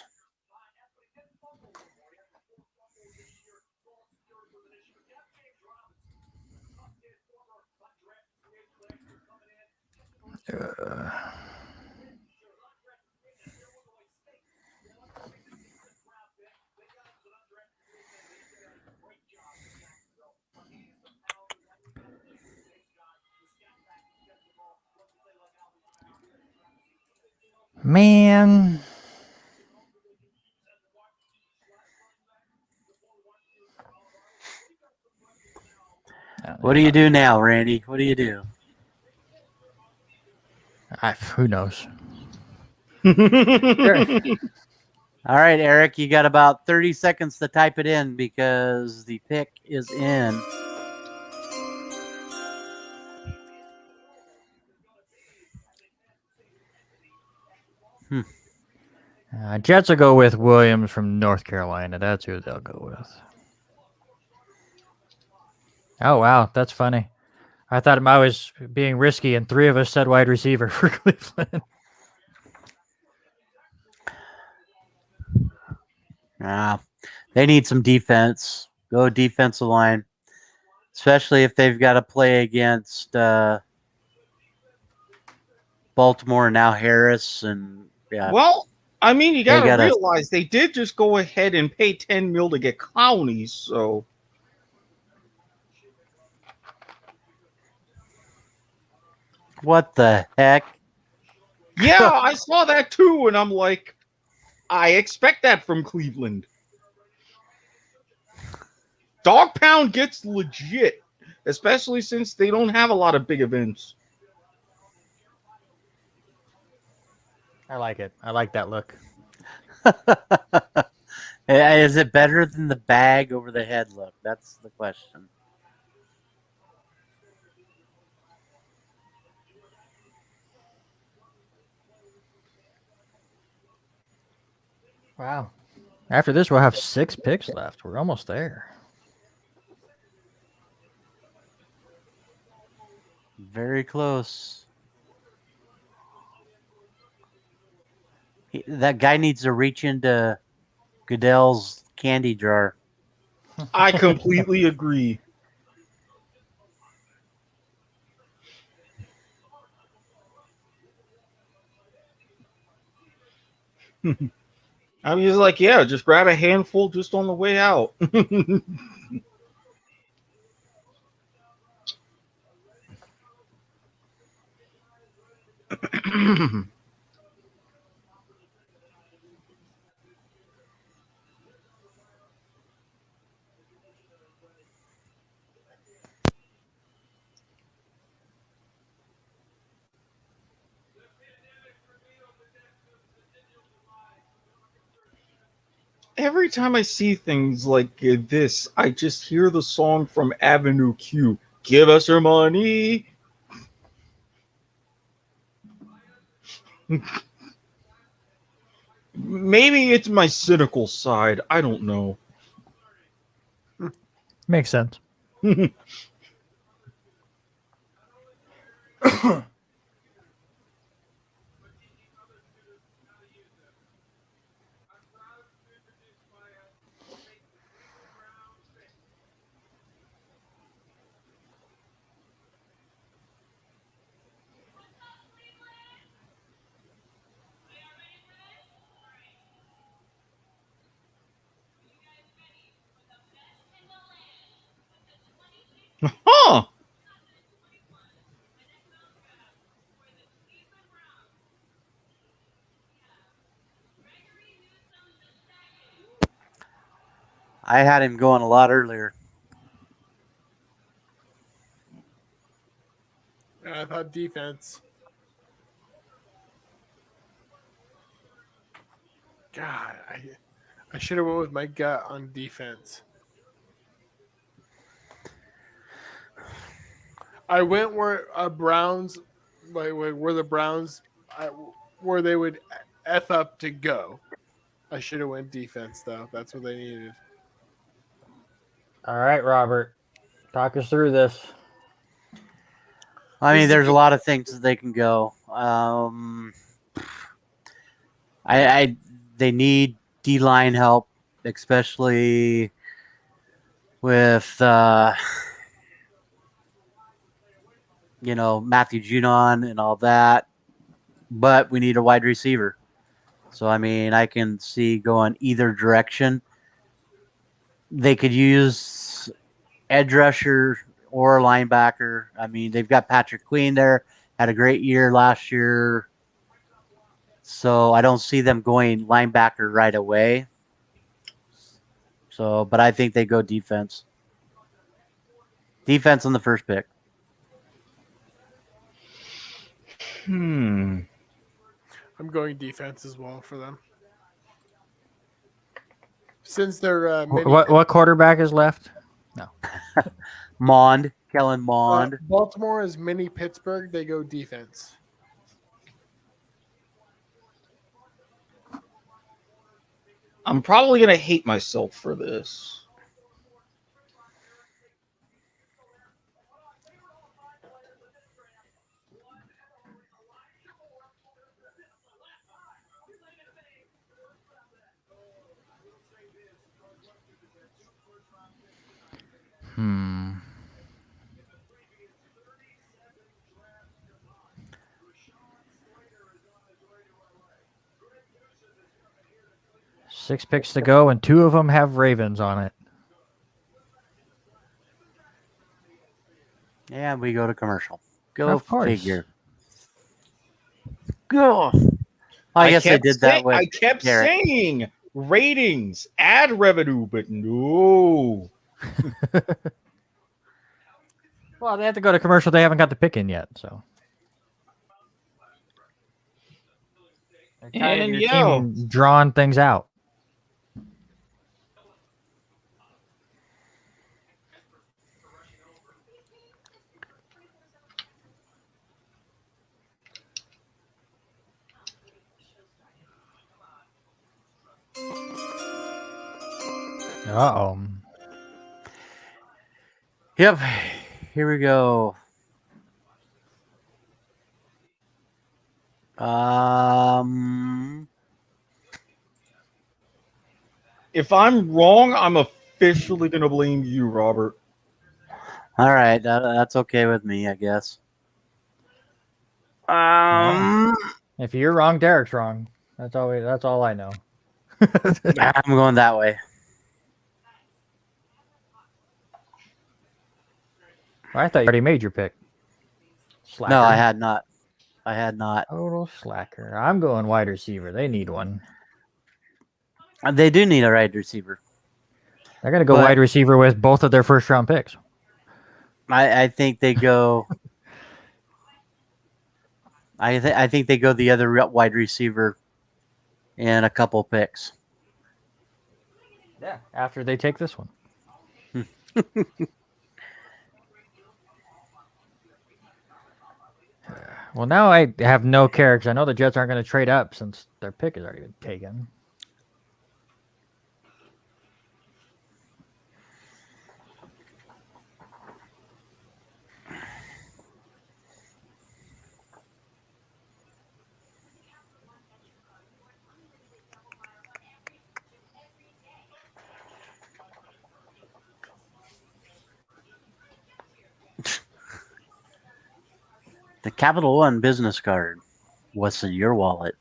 Man. What do you do now, Randy? What do you do? Who knows? All right, Eric, you got about 30 seconds to type it in because the pick is in. Jets will go with Williams from North Carolina. That's who they'll go with. Oh, wow. That's funny. I thought I was being risky, and 3 of us said wide receiver for Cleveland. They need some defense. Go defensive line, especially if they've got to play against Baltimore and now Harris. And yeah. Well, I mean, you got to gotta- realize they did just go ahead and pay $10 million to get Clowney, so. What the heck? Yeah, I saw that too, and I'm like, I expect that from Cleveland. Dog Pound gets legit, especially since they don't have a lot of big events. I like it. I like that look. Is it better than the bag over the head look? That's the question. Wow. After this, we'll have 6 picks left. We're almost there. Very close. That guy needs to reach into Goodell's candy jar. I completely agree. I'm just like, yeah, just grab a handful just on the way out. Every time I see things like this, I just hear the song from Avenue Q. Give us your money. Maybe it's my cynical side. I don't know. Makes sense. Huh. I had him going a lot earlier. I thought defense. God, I should have went with my gut on defense. I went where Browns, like where the Browns, where they would f up to go. I should have went defense though. That's what they needed. All right, Robert, talk us through this. I This mean, is a there's a good- lot of things that they can go. I they need D line help, especially with Matthew Judon and all that. But we need a wide receiver. So I mean, I can see going either direction. They could use edge rusher or linebacker. I mean, they've got Patrick Queen there. Had a great year last year. So I don't see them going linebacker right away. So, but I think they go defense. Defense on the first pick. Hmm. I'm going defense as well for them. Since they're What quarterback is left? Kellen Mond. Baltimore is mini Pittsburgh, they go defense. I'm probably going to hate myself for this. Hmm. Six picks to go, and two of them have Ravens on it. And we go to commercial. Go Of course. figure. Go. I guess they did that with I kept Erik. saying ratings, ad revenue, but no. Well, they have to go to commercial. They haven't got the pick in yet, so. And your yeah. team drawing things out. Uh-oh. Yep. Here we go. If I'm wrong, I'm officially going to blame you, Robert. All right. That's okay with me, I guess. If you're wrong, Derek's wrong. That's all I know. I'm going that way. I thought you already made your pick. Slacker. No, I had not. Total slacker. I'm going wide receiver. They need one. They do need a wide receiver. They're going to go But- wide receiver with both of their first round picks. I think they go. I think they go the other wide receiver in a couple picks. Yeah, after they take this one. Well, now I have no care because I know the Jets aren't going to trade up since their pick has already been taken. The Capital One business card. What's in your wallet?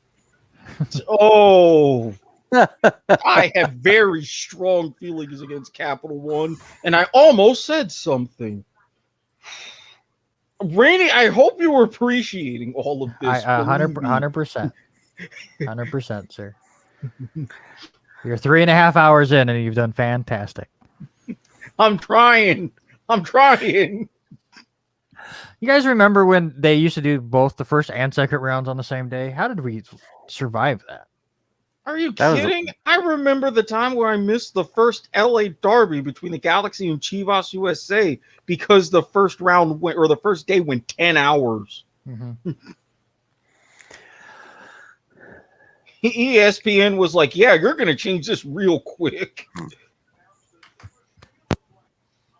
Oh, I have very strong feelings against Capital One, and I almost said something. Rainey, I hope you were appreciating all of this. 100%. 100%, sir. You're 3.5 hours in and you've done fantastic. I'm trying. You guys remember when they used to do both the first and second rounds on the same day? How did we survive that? Are you That was- kidding? I remember the time where I missed the first LA Derby between the Galaxy and Chivas USA because the first round went, or the first day went 10 hours. Mm-hmm. ESPN was like, yeah, you're going to change this real quick.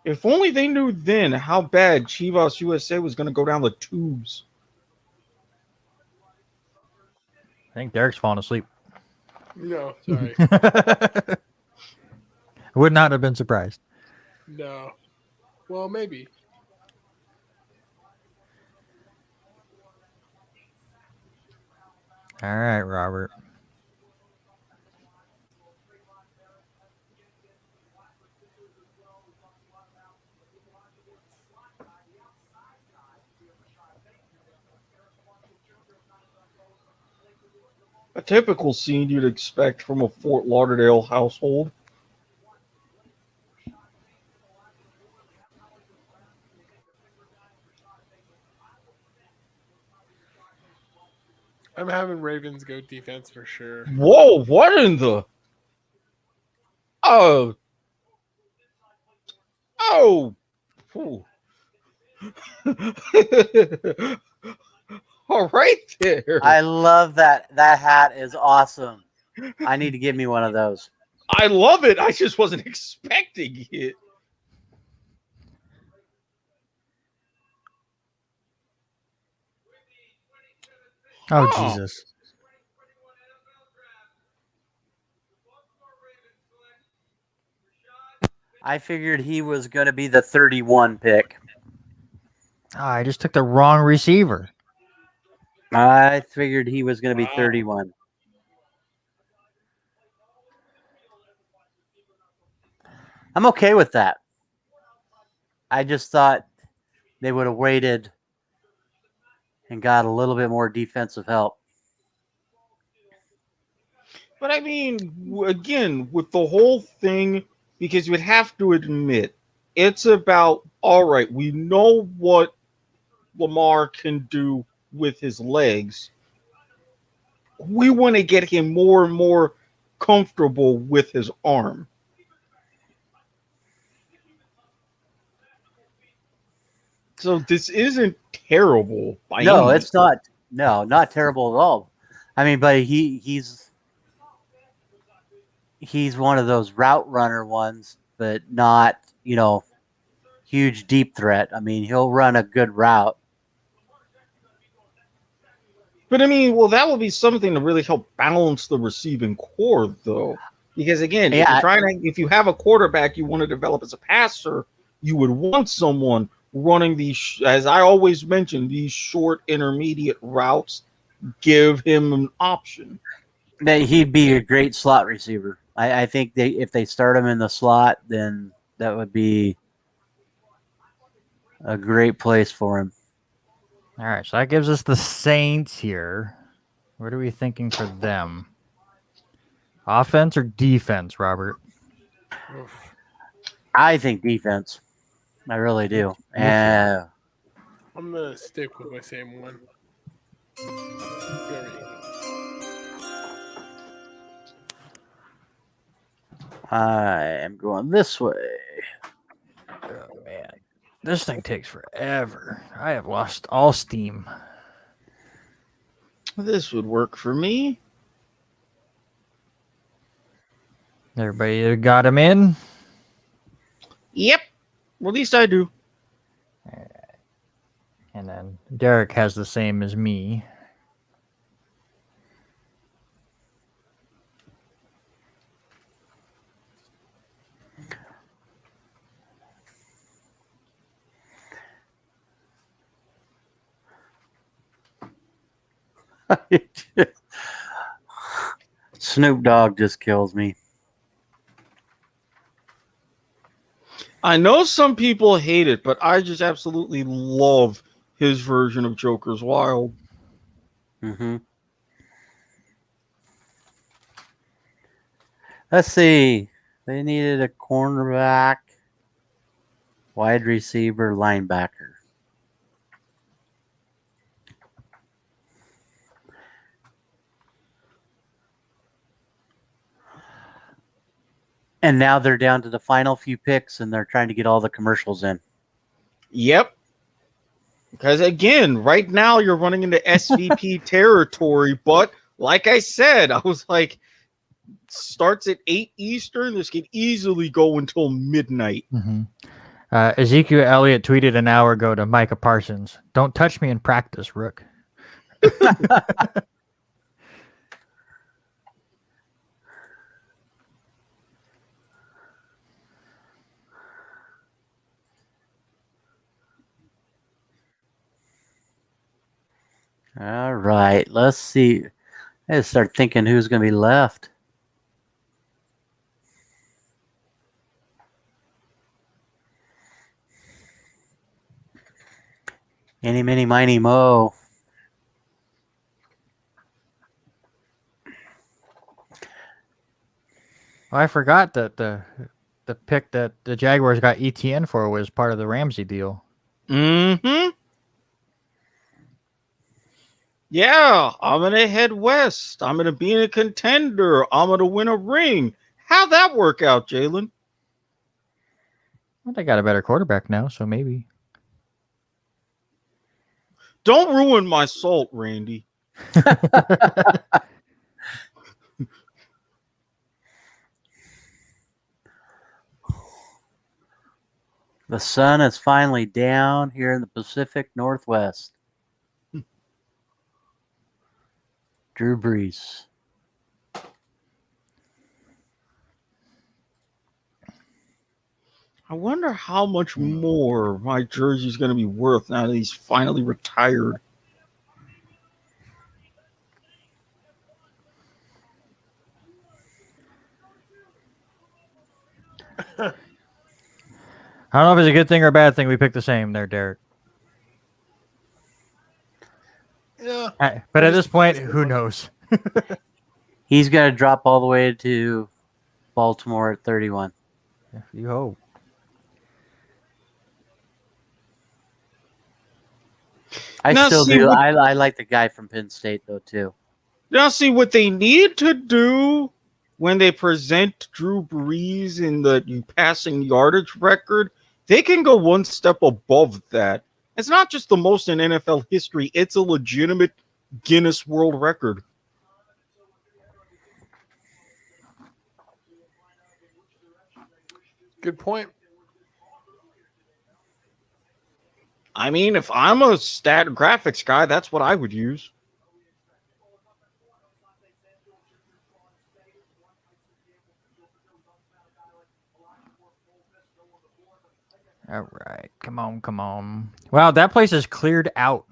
If only they knew then how bad Chivas USA was going to go down the tubes. I think Derek's falling asleep. No, sorry. Would not have been surprised. No. Well, maybe. All right, Robert. A typical scene you'd expect from a Fort Lauderdale household. I'm having Ravens go defense for sure. Whoa, what in the... Oh. Ooh. All right there. I love that. That hat is awesome. I need to get me one of those. I love it. I just wasn't expecting it. Oh, Oh. Jesus. I figured he was going to be the 31 pick. Oh, I just took the wrong receiver. I figured he was going to be Wow. 31. I'm okay with that. I just thought they would have waited and got a little bit more defensive help. But I mean, again, with the whole thing, because you would have to admit, it's about, all right, we know what Lamar can do with his legs. We want to get him more and more comfortable with his arm. So this isn't terrible by No, any it's not. No, not terrible at all. I mean, but he's one of those route runner ones, but not, huge deep threat. I mean, he'll run a good route. But I mean, well, that would be something to really help balance the receiving core, though. Because again, Yeah. if you have a quarterback you want to develop as a passer, you would want someone running these, as I always mention, these short intermediate routes. Give him an option. He'd be a great slot receiver. I think if they start him in the slot, then that would be a great place for him. All right, so that gives us the Saints here. What are we thinking for them? Offense or defense, Robert? Oof. I think defense. I really do. Me too. I'm going to stick with my same one. I am going this way. Oh man, this thing takes forever. I have lost all steam. This would work for me. Everybody got him in. Yep. Well, at least I do. And then Derek has the same as me. Snoop Dogg just kills me. I know some people hate it, but I just absolutely love his version of Joker's Wild. Mm-hmm. Let's see. They needed a cornerback, wide receiver, linebacker. And now they're down to the final few picks, and they're trying to get all the commercials in. Yep. Because again, right now you're running into SVP territory, but like I said, I was like, starts at 8 Eastern. This could easily go until midnight. Mm-hmm. Ezekiel Elliott tweeted an hour ago to Micah Parsons, "Don't touch me in practice, Rook." All right, let's see. Let's start thinking who's going to be left. Any, mini, miny, mo. Well, I forgot that the pick that the Jaguars got ETN for was part of the Ramsey deal. Mm-hmm. Yeah, I'm gonna head west. I'm gonna be in a contender. I'm gonna win a ring. How'd that work out, Jalen? Well, they got a better quarterback now, so maybe. Don't ruin my salt, Randy. The sun is finally down here in the Pacific Northwest. Drew Brees. I wonder how much more my jersey's going to be worth now that he's finally retired. I don't know if it's a good thing or a bad thing we picked the same there, Derek. Yeah. But at this point, who knows? He's got to drop all the way to Baltimore at 31. You hope. I Now, still see do. what- I like the guy from Penn State, though, too. Now, see what they need to do when they present Drew Brees in the passing yardage record. They can go one step above that. It's not just the most in NFL history, it's a legitimate Guinness World Record. Good point. I mean, if I'm a stat graphics guy, that's what I would use. All right. Come on, come on. Wow, that place is cleared out.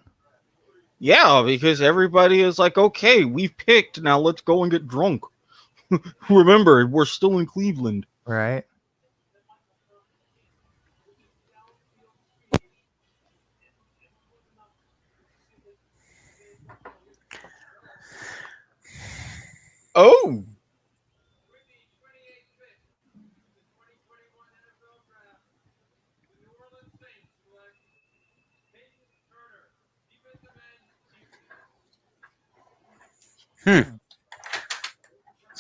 Yeah, because everybody is like, okay, we've picked. Now let's go and get drunk. Remember, we're still in Cleveland. Right. Oh.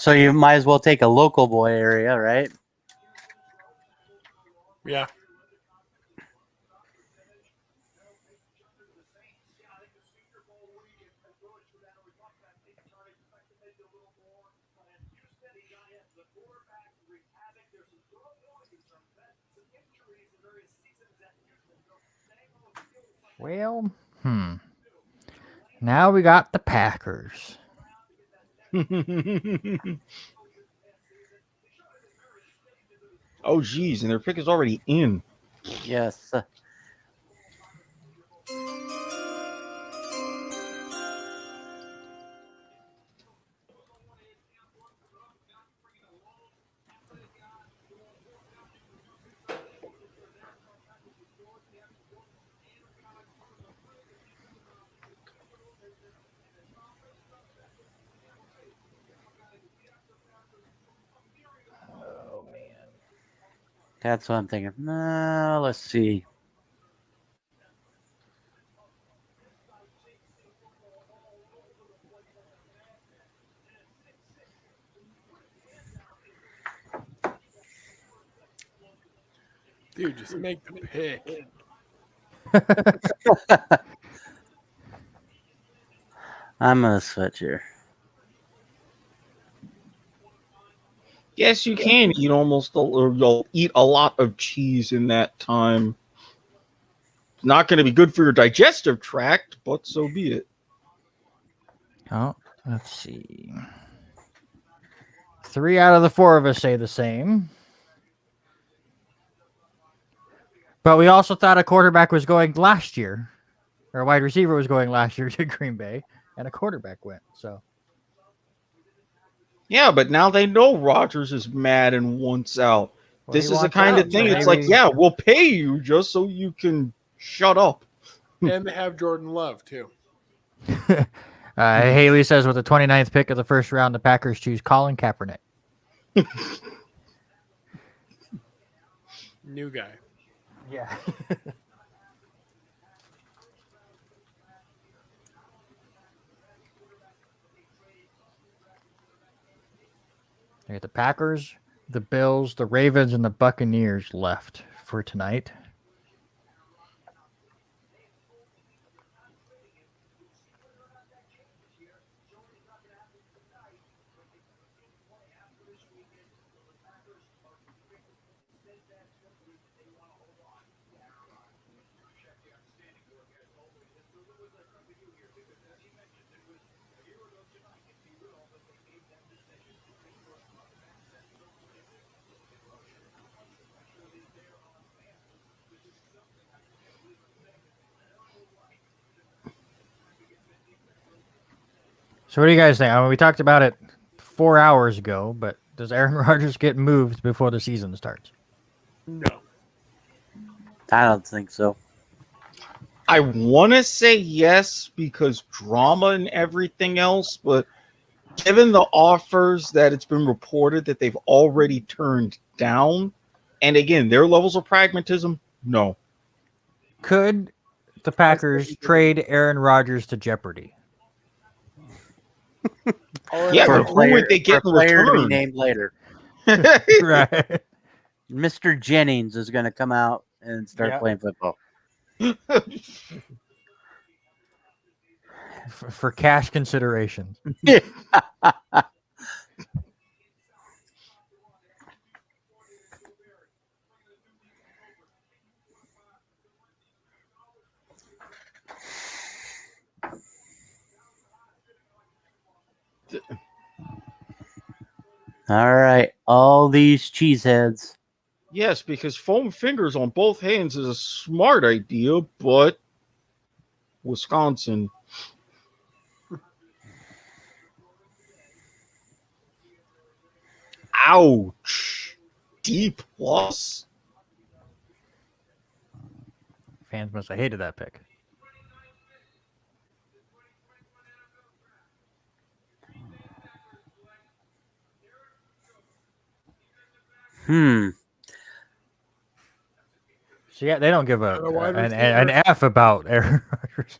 So you might as well take a local boy area, right? Yeah. Well, now we got the Packers. Oh, geez, and their pick is already in. Yes. Oh man. That's what I'm thinking. Let's see. Dude, just make the pick. I'm gonna switch here. Yes, you can eat or you'll eat a lot of cheese in that time. It's not going to be good for your digestive tract, but so be it. Oh, let's see. 3 out of the 4 of us say the same. But we also thought a quarterback was going last year, or a wide receiver was going last year to Green Bay, and a quarterback went. So Yeah, but now they know Rodgers is mad and wants out. well, This he is the wants kind out, of so thing. It's like, maybe- yeah, we'll pay you just so you can shut up. And they have Jordan Love, too. Haley says with the 29th pick of the first round, the Packers choose Colin Kaepernick. New guy. Yeah. They got the Packers, the Bills, the Ravens, and the Buccaneers left for tonight. So what do you guys think? I mean, we talked about it 4 hours ago, but does Aaron Rodgers get moved before the season starts? No. I don't think so. I want to say yes because drama and everything else, but given the offers that it's been reported that they've already turned down, and again, their levels of pragmatism, no. Could the Packers trade Aaron Rodgers to Jeopardy? Yeah, For but a who player, would they get for a in player to be return? named later. Right. Mr. Jennings is going to come out and start Yeah. playing football. For cash consideration. All right, all these cheeseheads. Yes, because foam fingers on both hands is a smart idea, but Wisconsin. Ouch. D plus. Fans must have hated that pick. So yeah, they don't give an F about Aaron Rodgers.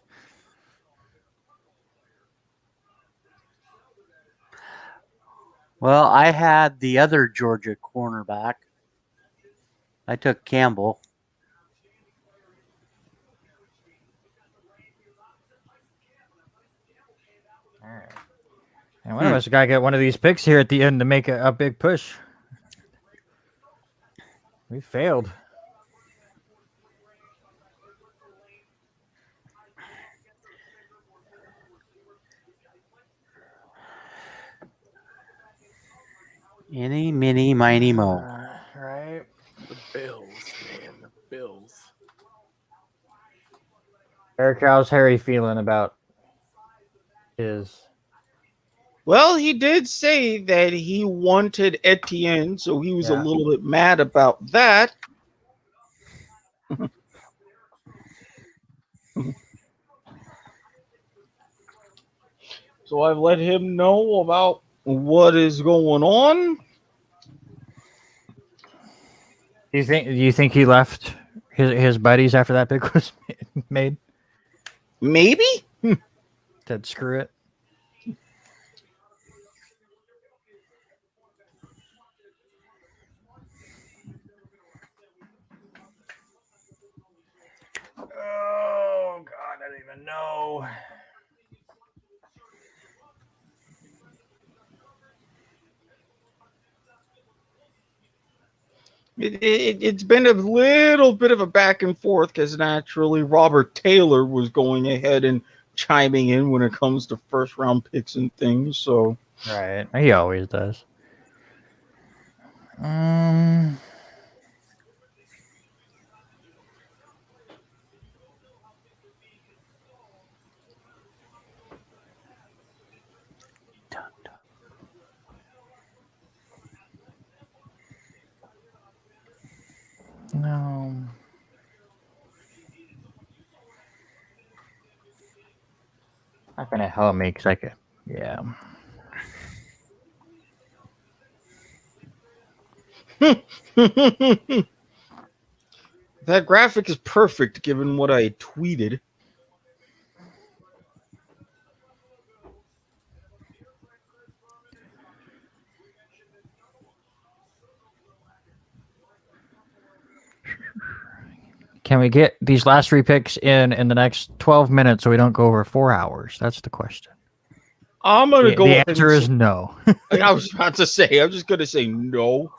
Well, I had the other Georgia cornerback. I took Campbell. All right. And one of us got to get one of these picks here at the end to make a big push. We failed. Any, mini, miny, mo. Right. The Bills, man, the Bills. Eric, how's Harry feeling about his? Well, he did say that he wanted Etienne, so he was a Yeah. little bit mad about that. So I've let him know about what is going on. Do you think he left his buddies after that pick was made? Maybe? Said screw it. Oh God, I don't even know. It's been a little bit of a back and forth because naturally Robert Taylor was going ahead and chiming in when it comes to first round picks and things. So Right, he always does. No. Not gonna help me because I could. Yeah. that graphic is perfect given what I tweeted. Can we get these last 3 picks in the next 12 minutes so we don't go over 4 hours? That's the question. I'm gonna go. The ahead answer and is no. I was about to say. I'm just gonna say no.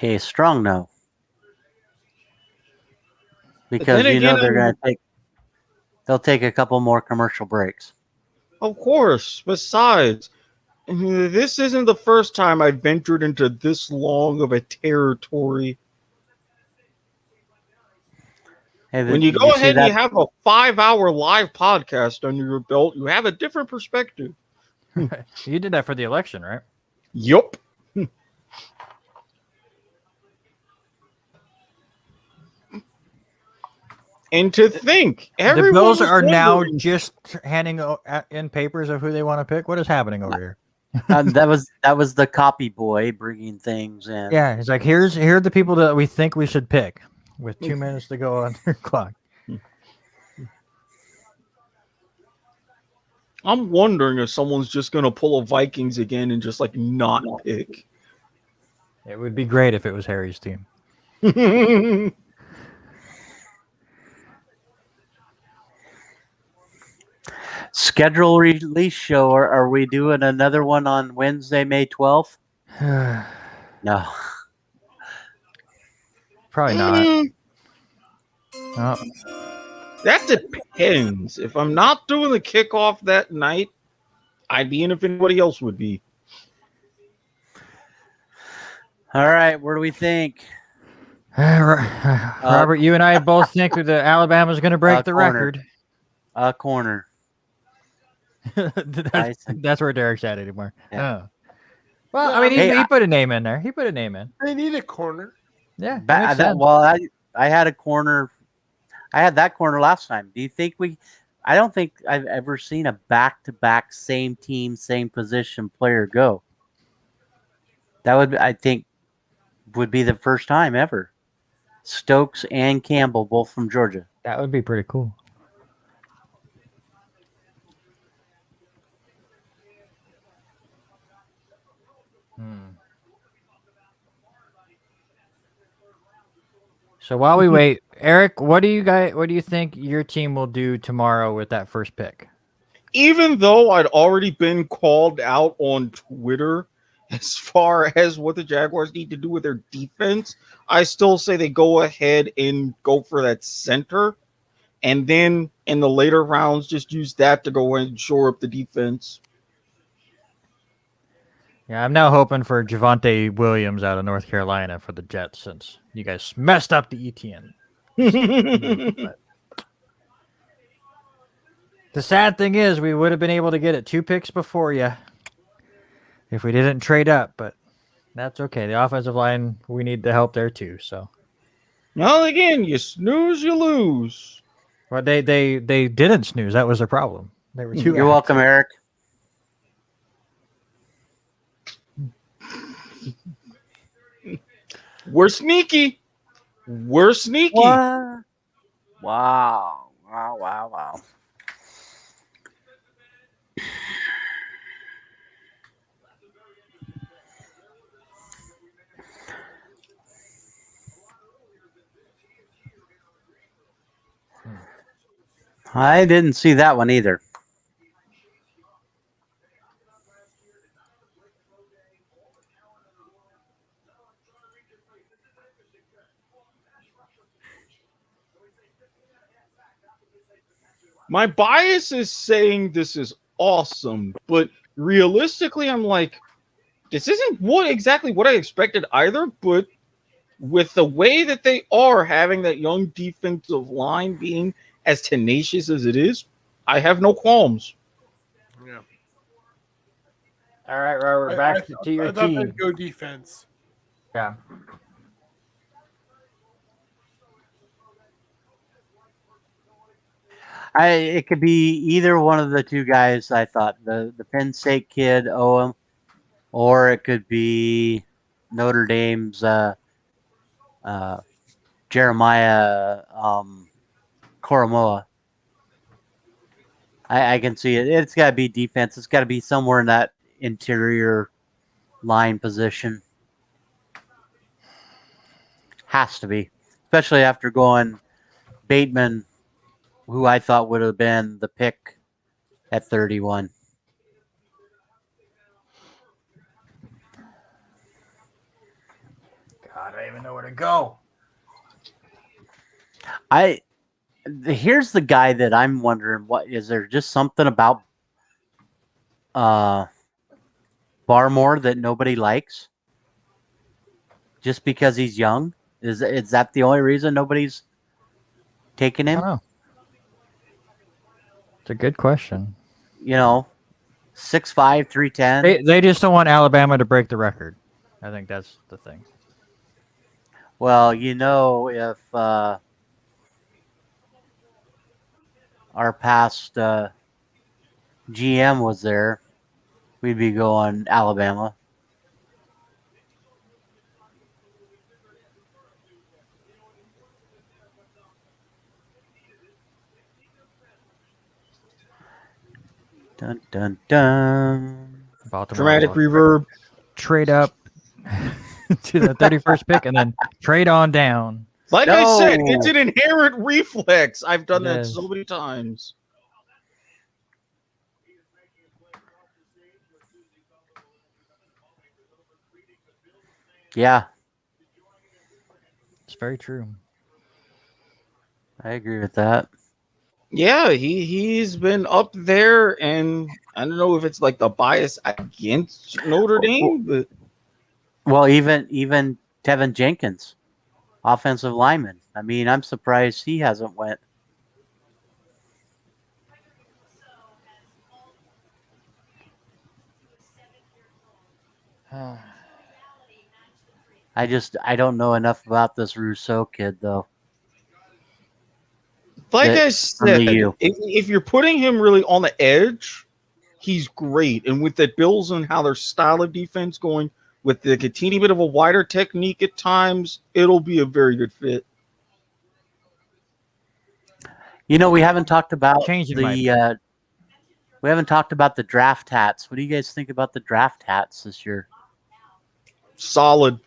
A strong no. Because then again, they're going to they'll take a couple more commercial breaks. Of course. Besides, this isn't the first time I've ventured into this long of a territory. Hey, When you go ahead and you have a 5-hour live podcast under your belt, you have a different perspective. You did that for the election, right? Yup. And to think, The Bills was are now wondering- just handing in papers of who they want to pick. What is happening over here? that was the copy boy bringing things in. Yeah, it's like here are the people that we think we should pick, with 2 minutes to go on their clock. I'm wondering if someone's just going to pull a Vikings again and just like not pick. It would be great if it was Harry's team. Schedule release show. Are we doing another one on Wednesday, May 12th? No. Probably not. Oh. That depends. If I'm not doing the kickoff that night, I'd be in if anybody else would be. All right, what do we think? Robert, you and I both think that Alabama's going to break the corner. record. A corner. That's where Derek's at anymore. Yeah. Oh. Well, I mean, he put a name in there. He put a name in. They need a corner. Yeah. I had a corner. I had that corner last time. Do you think I don't think I've ever seen a back-to-back same team, same position player go. That I think, would be the first time ever. Stokes and Campbell, both from Georgia. That would be pretty cool. So while we wait, Eric, what do you think your team will do tomorrow with that first pick? Even though I'd already been called out on Twitter as far as what the Jaguars need to do with their defense, I still say they go ahead and go for that center. And then in the later rounds, just use that to go and shore up the defense. Yeah, I'm now hoping for Javonte Williams out of North Carolina for the Jets since you guys messed up the ETN. But the sad thing is we would have been able to get it 2 picks before you if we didn't trade up, but that's okay. The offensive line, we need the help there too. So, Well, again, you snooze, you lose. well, they didn't snooze. That was their problem. They were too. You're welcome, Eric. We're sneaky. We're sneaky. What? Wow. Wow, wow, wow. I didn't see that one either. My bias is saying this is awesome, but realistically, I'm like, this isn't exactly what I expected either. But with the way that they are having that young defensive line being as tenacious as it is, I have no qualms. Yeah. All right, Robert, back to your I thought team. they'd go defense. Yeah. It could be either one of the two guys. I thought the Penn State kid Owen, or it could be Notre Dame's Jeremiah Koromoa. I can see it. It's got to be defense. It's got to be somewhere in that interior line position. Has to be, especially after going Bateman, who I thought would have been the pick at 31. God, I don't even know where to go. Here's the guy that I'm wondering, what is there just something about Barmore that nobody likes? Just because he's young? Is that the only reason nobody's taking I him? don't know. It's a good question. 6'5", 310. They just don't want Alabama to break the record. I think that's the thing. Well, if our past GM was there, we'd be going Alabama. Dun dun dun. Baltimore Dramatic will reverb. trade up to the 31st pick and then trade on down. Like I said, No. it's an inherent reflex. I've done It that is. so many times. Yeah, It's very true. I agree with that. Yeah, he's been up there, and I don't know if it's like the bias against Notre Dame, but Well, even Tevin Jenkins, offensive lineman. I mean, I'm surprised he hasn't went. I don't know enough about this Rousseau kid though. like That- I from the said, U. if you're putting him really on the edge, he's great. And with the Bills and how their style of defense going, with the teeny bit of a wider technique at times, it'll be a very good fit. We haven't talked about Changing my we haven't talked about the draft hats. What do you guys think about the draft hats this year? Solid.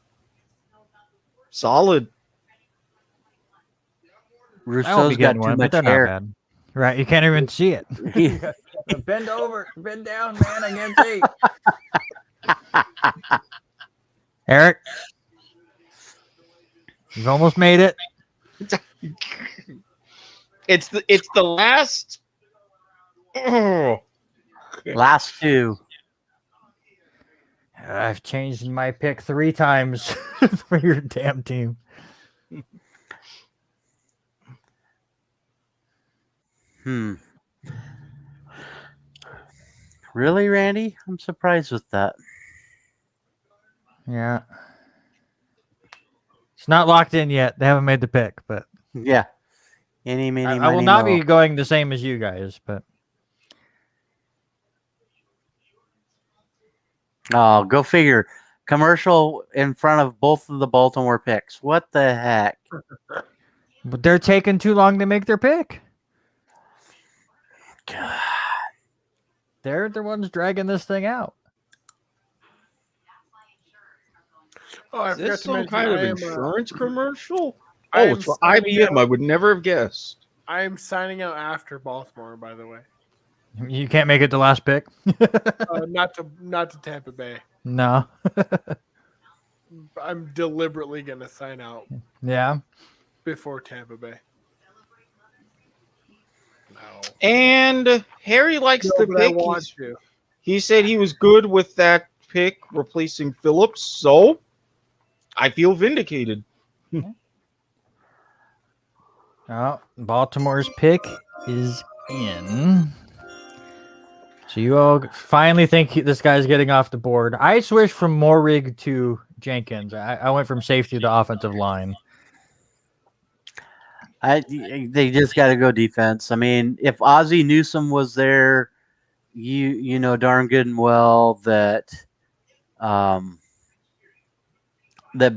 I won't be Rousseau's got getting too one, but much they're not hair. bad. Right, you can't even see it. He- Bend over, bend down, man. I can't see. Eric, you've almost made it. It's the last. Oh, Last two. I've changed my pick 3 times for your damn team. Really, Randy? I'm surprised with that. Yeah. It's not locked in yet. They haven't made the pick, but Yeah. Any, mini, I will miny, not mo. be going the same as you guys, but Oh, go figure. Commercial in front of both of the Baltimore picks. What the heck? they're taking too long to make their pick. God. They're the ones dragging this thing out. Oh, I is forgot this to some mention, kind of I am, insurance commercial? I Oh, am it's for signing IBM. out. I would never have guessed. I am signing out after Baltimore, by the way. You can't make it the last pick. Not to Tampa Bay. No. I'm deliberately gonna sign out Yeah. before Tampa Bay. No. And Harry likes No, the but I pick. want to. He said he was good with that pick replacing Phillips, so I feel vindicated. Oh, Baltimore's pick is in. So you all finally think this guy's getting off the board. I switched from Morrig to Jenkins. I went from safety to offensive line. They just got to go defense. I mean, if Ozzie Newsome was there, you know darn good and well that that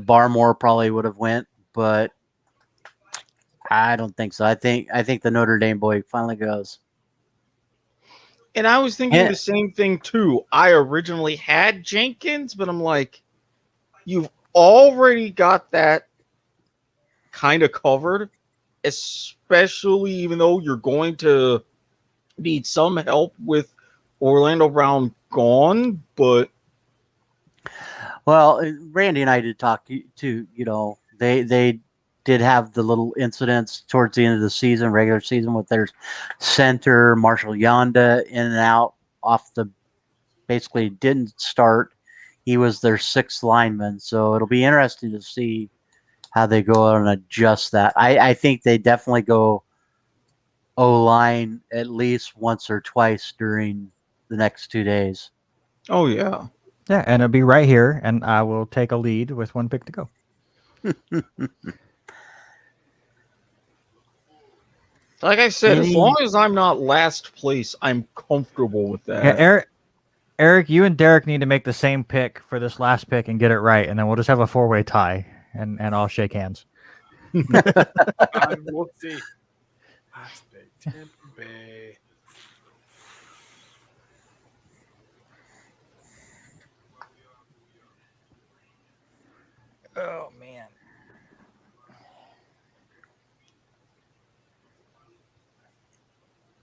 Barmore probably would have went, but I don't think so. I think the Notre Dame boy finally goes. And I was thinking Yeah. the same thing too. I originally had Jenkins, but I'm like, you've already got that kind of covered, especially even though you're going to need some help with Orlando Brown gone. But Well, Randy and I did talk to, you know, they did have the little incidents towards the end of the season, regular season, with their center, Marshall Yonda, in and out off the, basically didn't start. He was their 6th lineman. So it'll be interesting to see how they go and adjust that. I think they definitely go O-line at least once or twice during the next 2 days. oh yeah, Yeah, and it'll be right here, and I will take a lead with 1 pick to go. like I said, as long as I'm not last place, I'm comfortable with that. Yeah, Eric, you and Derek need to make the same pick for this last pick and get it right, and then we'll just have a 4-way tie, and I'll shake hands. We'll see. Last pick, Tampa Bay. Oh man.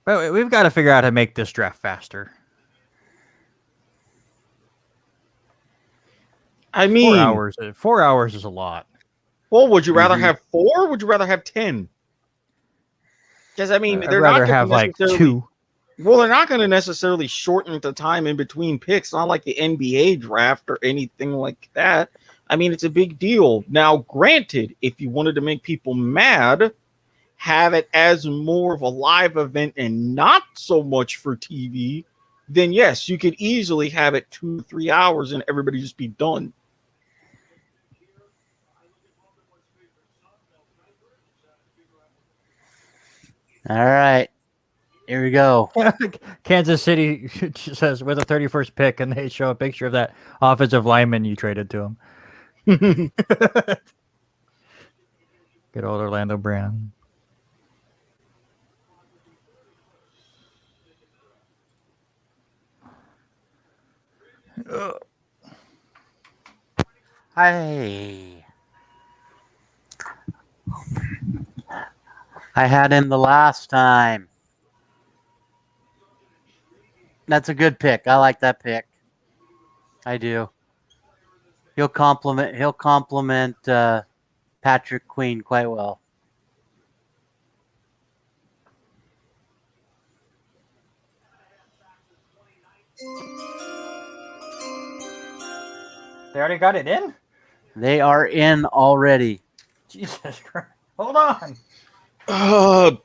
But we've got to figure out how to make this draft faster. I mean, 4 hours. 4 hours is a lot. well, would you rather have 4? Or would you rather have 10? Because I mean, I'd they're rather not have like necessarily- 2. Well, they're not going to necessarily shorten the time in between picks. Not like the NBA draft or anything like that. I mean, it's a big deal. Now, granted, if you wanted to make people mad, have it as more of a live event and not so much for TV, then yes, you could easily have it 2 or 3 hours and everybody just be done. All right. Here we go. Kansas City says with a 31st pick, and they show a picture of that offensive lineman you traded to him. Good old Orlando Brown. Hey. I had him the last time. That's a good pick. I like that pick. I do. He'll compliment Patrick Queen quite well. They already got it in? They are in already. Jesus Christ. Hold on. Oh,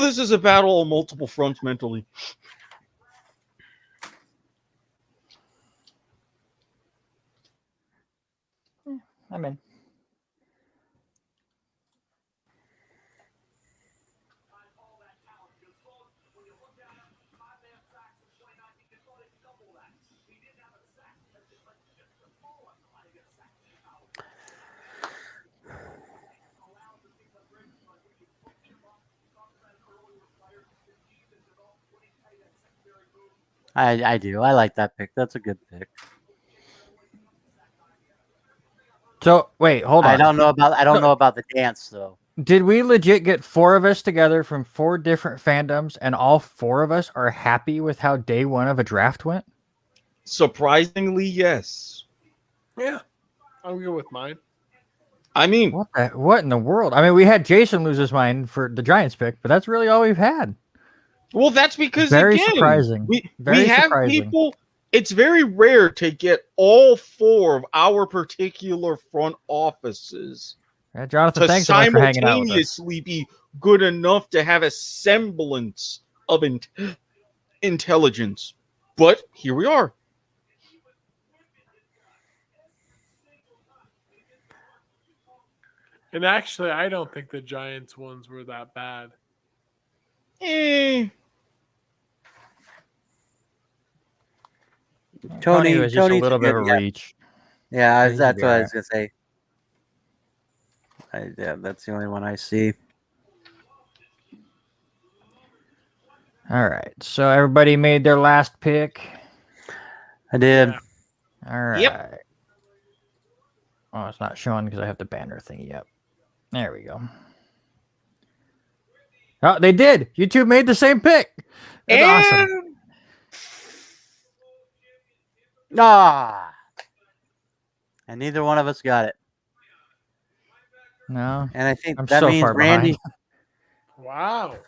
this is a battle on multiple fronts mentally. I'm in. I do. I like that pick. That's a good pick. So wait, hold on. I don't know about the dance though. Did we legit get 4 of us together from 4 different fandoms, and all 4 of us are happy with how day 1 of a draft went? Surprisingly, yes. Yeah, I'm good with mine. I mean, What in the world? I mean, we had Jason lose his mind for the Giants pick, but that's really all we've had. well, that's because Very again, surprising. we Very have surprising. people. It's very rare to get all 4 of our particular front offices Yeah, Jonathan, to thanks so much for hanging out with us. simultaneously be good enough to have a semblance of intelligence. But here we are. And actually, I don't think the Giants ones were that bad. Tony was just a Tony's little bit of a good, yeah. reach. Yeah, He's that's be what I all was gonna say. Yeah, that's the only one I see. All right, so everybody made their last pick. I did. Yeah. All right. Yep. Oh, it's not showing because I have the banner thingy up. There we go. Oh, they did. You two made the same pick. That's awesome. Ah, and neither one of us got it. No, And I think I'm that so means far Randy. behind. Wow.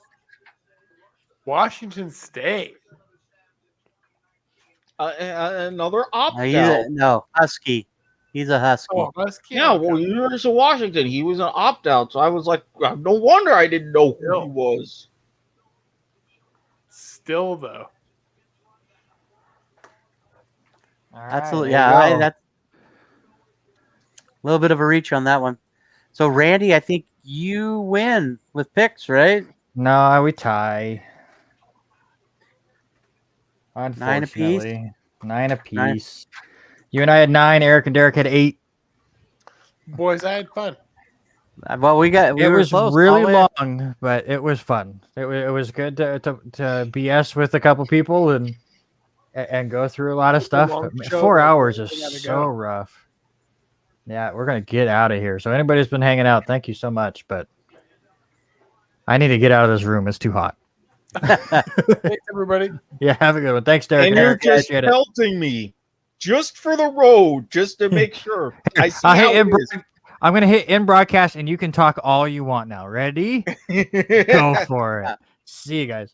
Washington State. Another opt He's out. no Husky. He's a Husky. Oh, Husky. Yeah, well, University of Washington, he was an opt out, so I was like, no wonder I didn't know who he was. Still though. Absolutely, yeah. That's a little bit of a reach on that one. So, Randy, I think you win with picks, right? No, we tie. 9 apiece. Unfortunately, 9 apiece. You and I had 9. Eric and Derek had 8. Boys, I had fun. Well, we It were was close really all the way. long, but it was fun. It was good to BS with a couple people and go through a lot of It's a stuff. long But show, 4 though. hours We is gotta so go. rough. Yeah, we're gonna get out of here. So anybody who's been hanging out, thank you so much. But I need to get out of this room. It's too hot. Thanks, everybody. Yeah, have a good one. Thanks, Derek. And you're Eric, just appreciate it. pelting me just for the road, just to make sure. I see I'll how hit it is. I'm gonna hit in broadcast, and you can talk all you want now. Ready? Go for it. See you guys.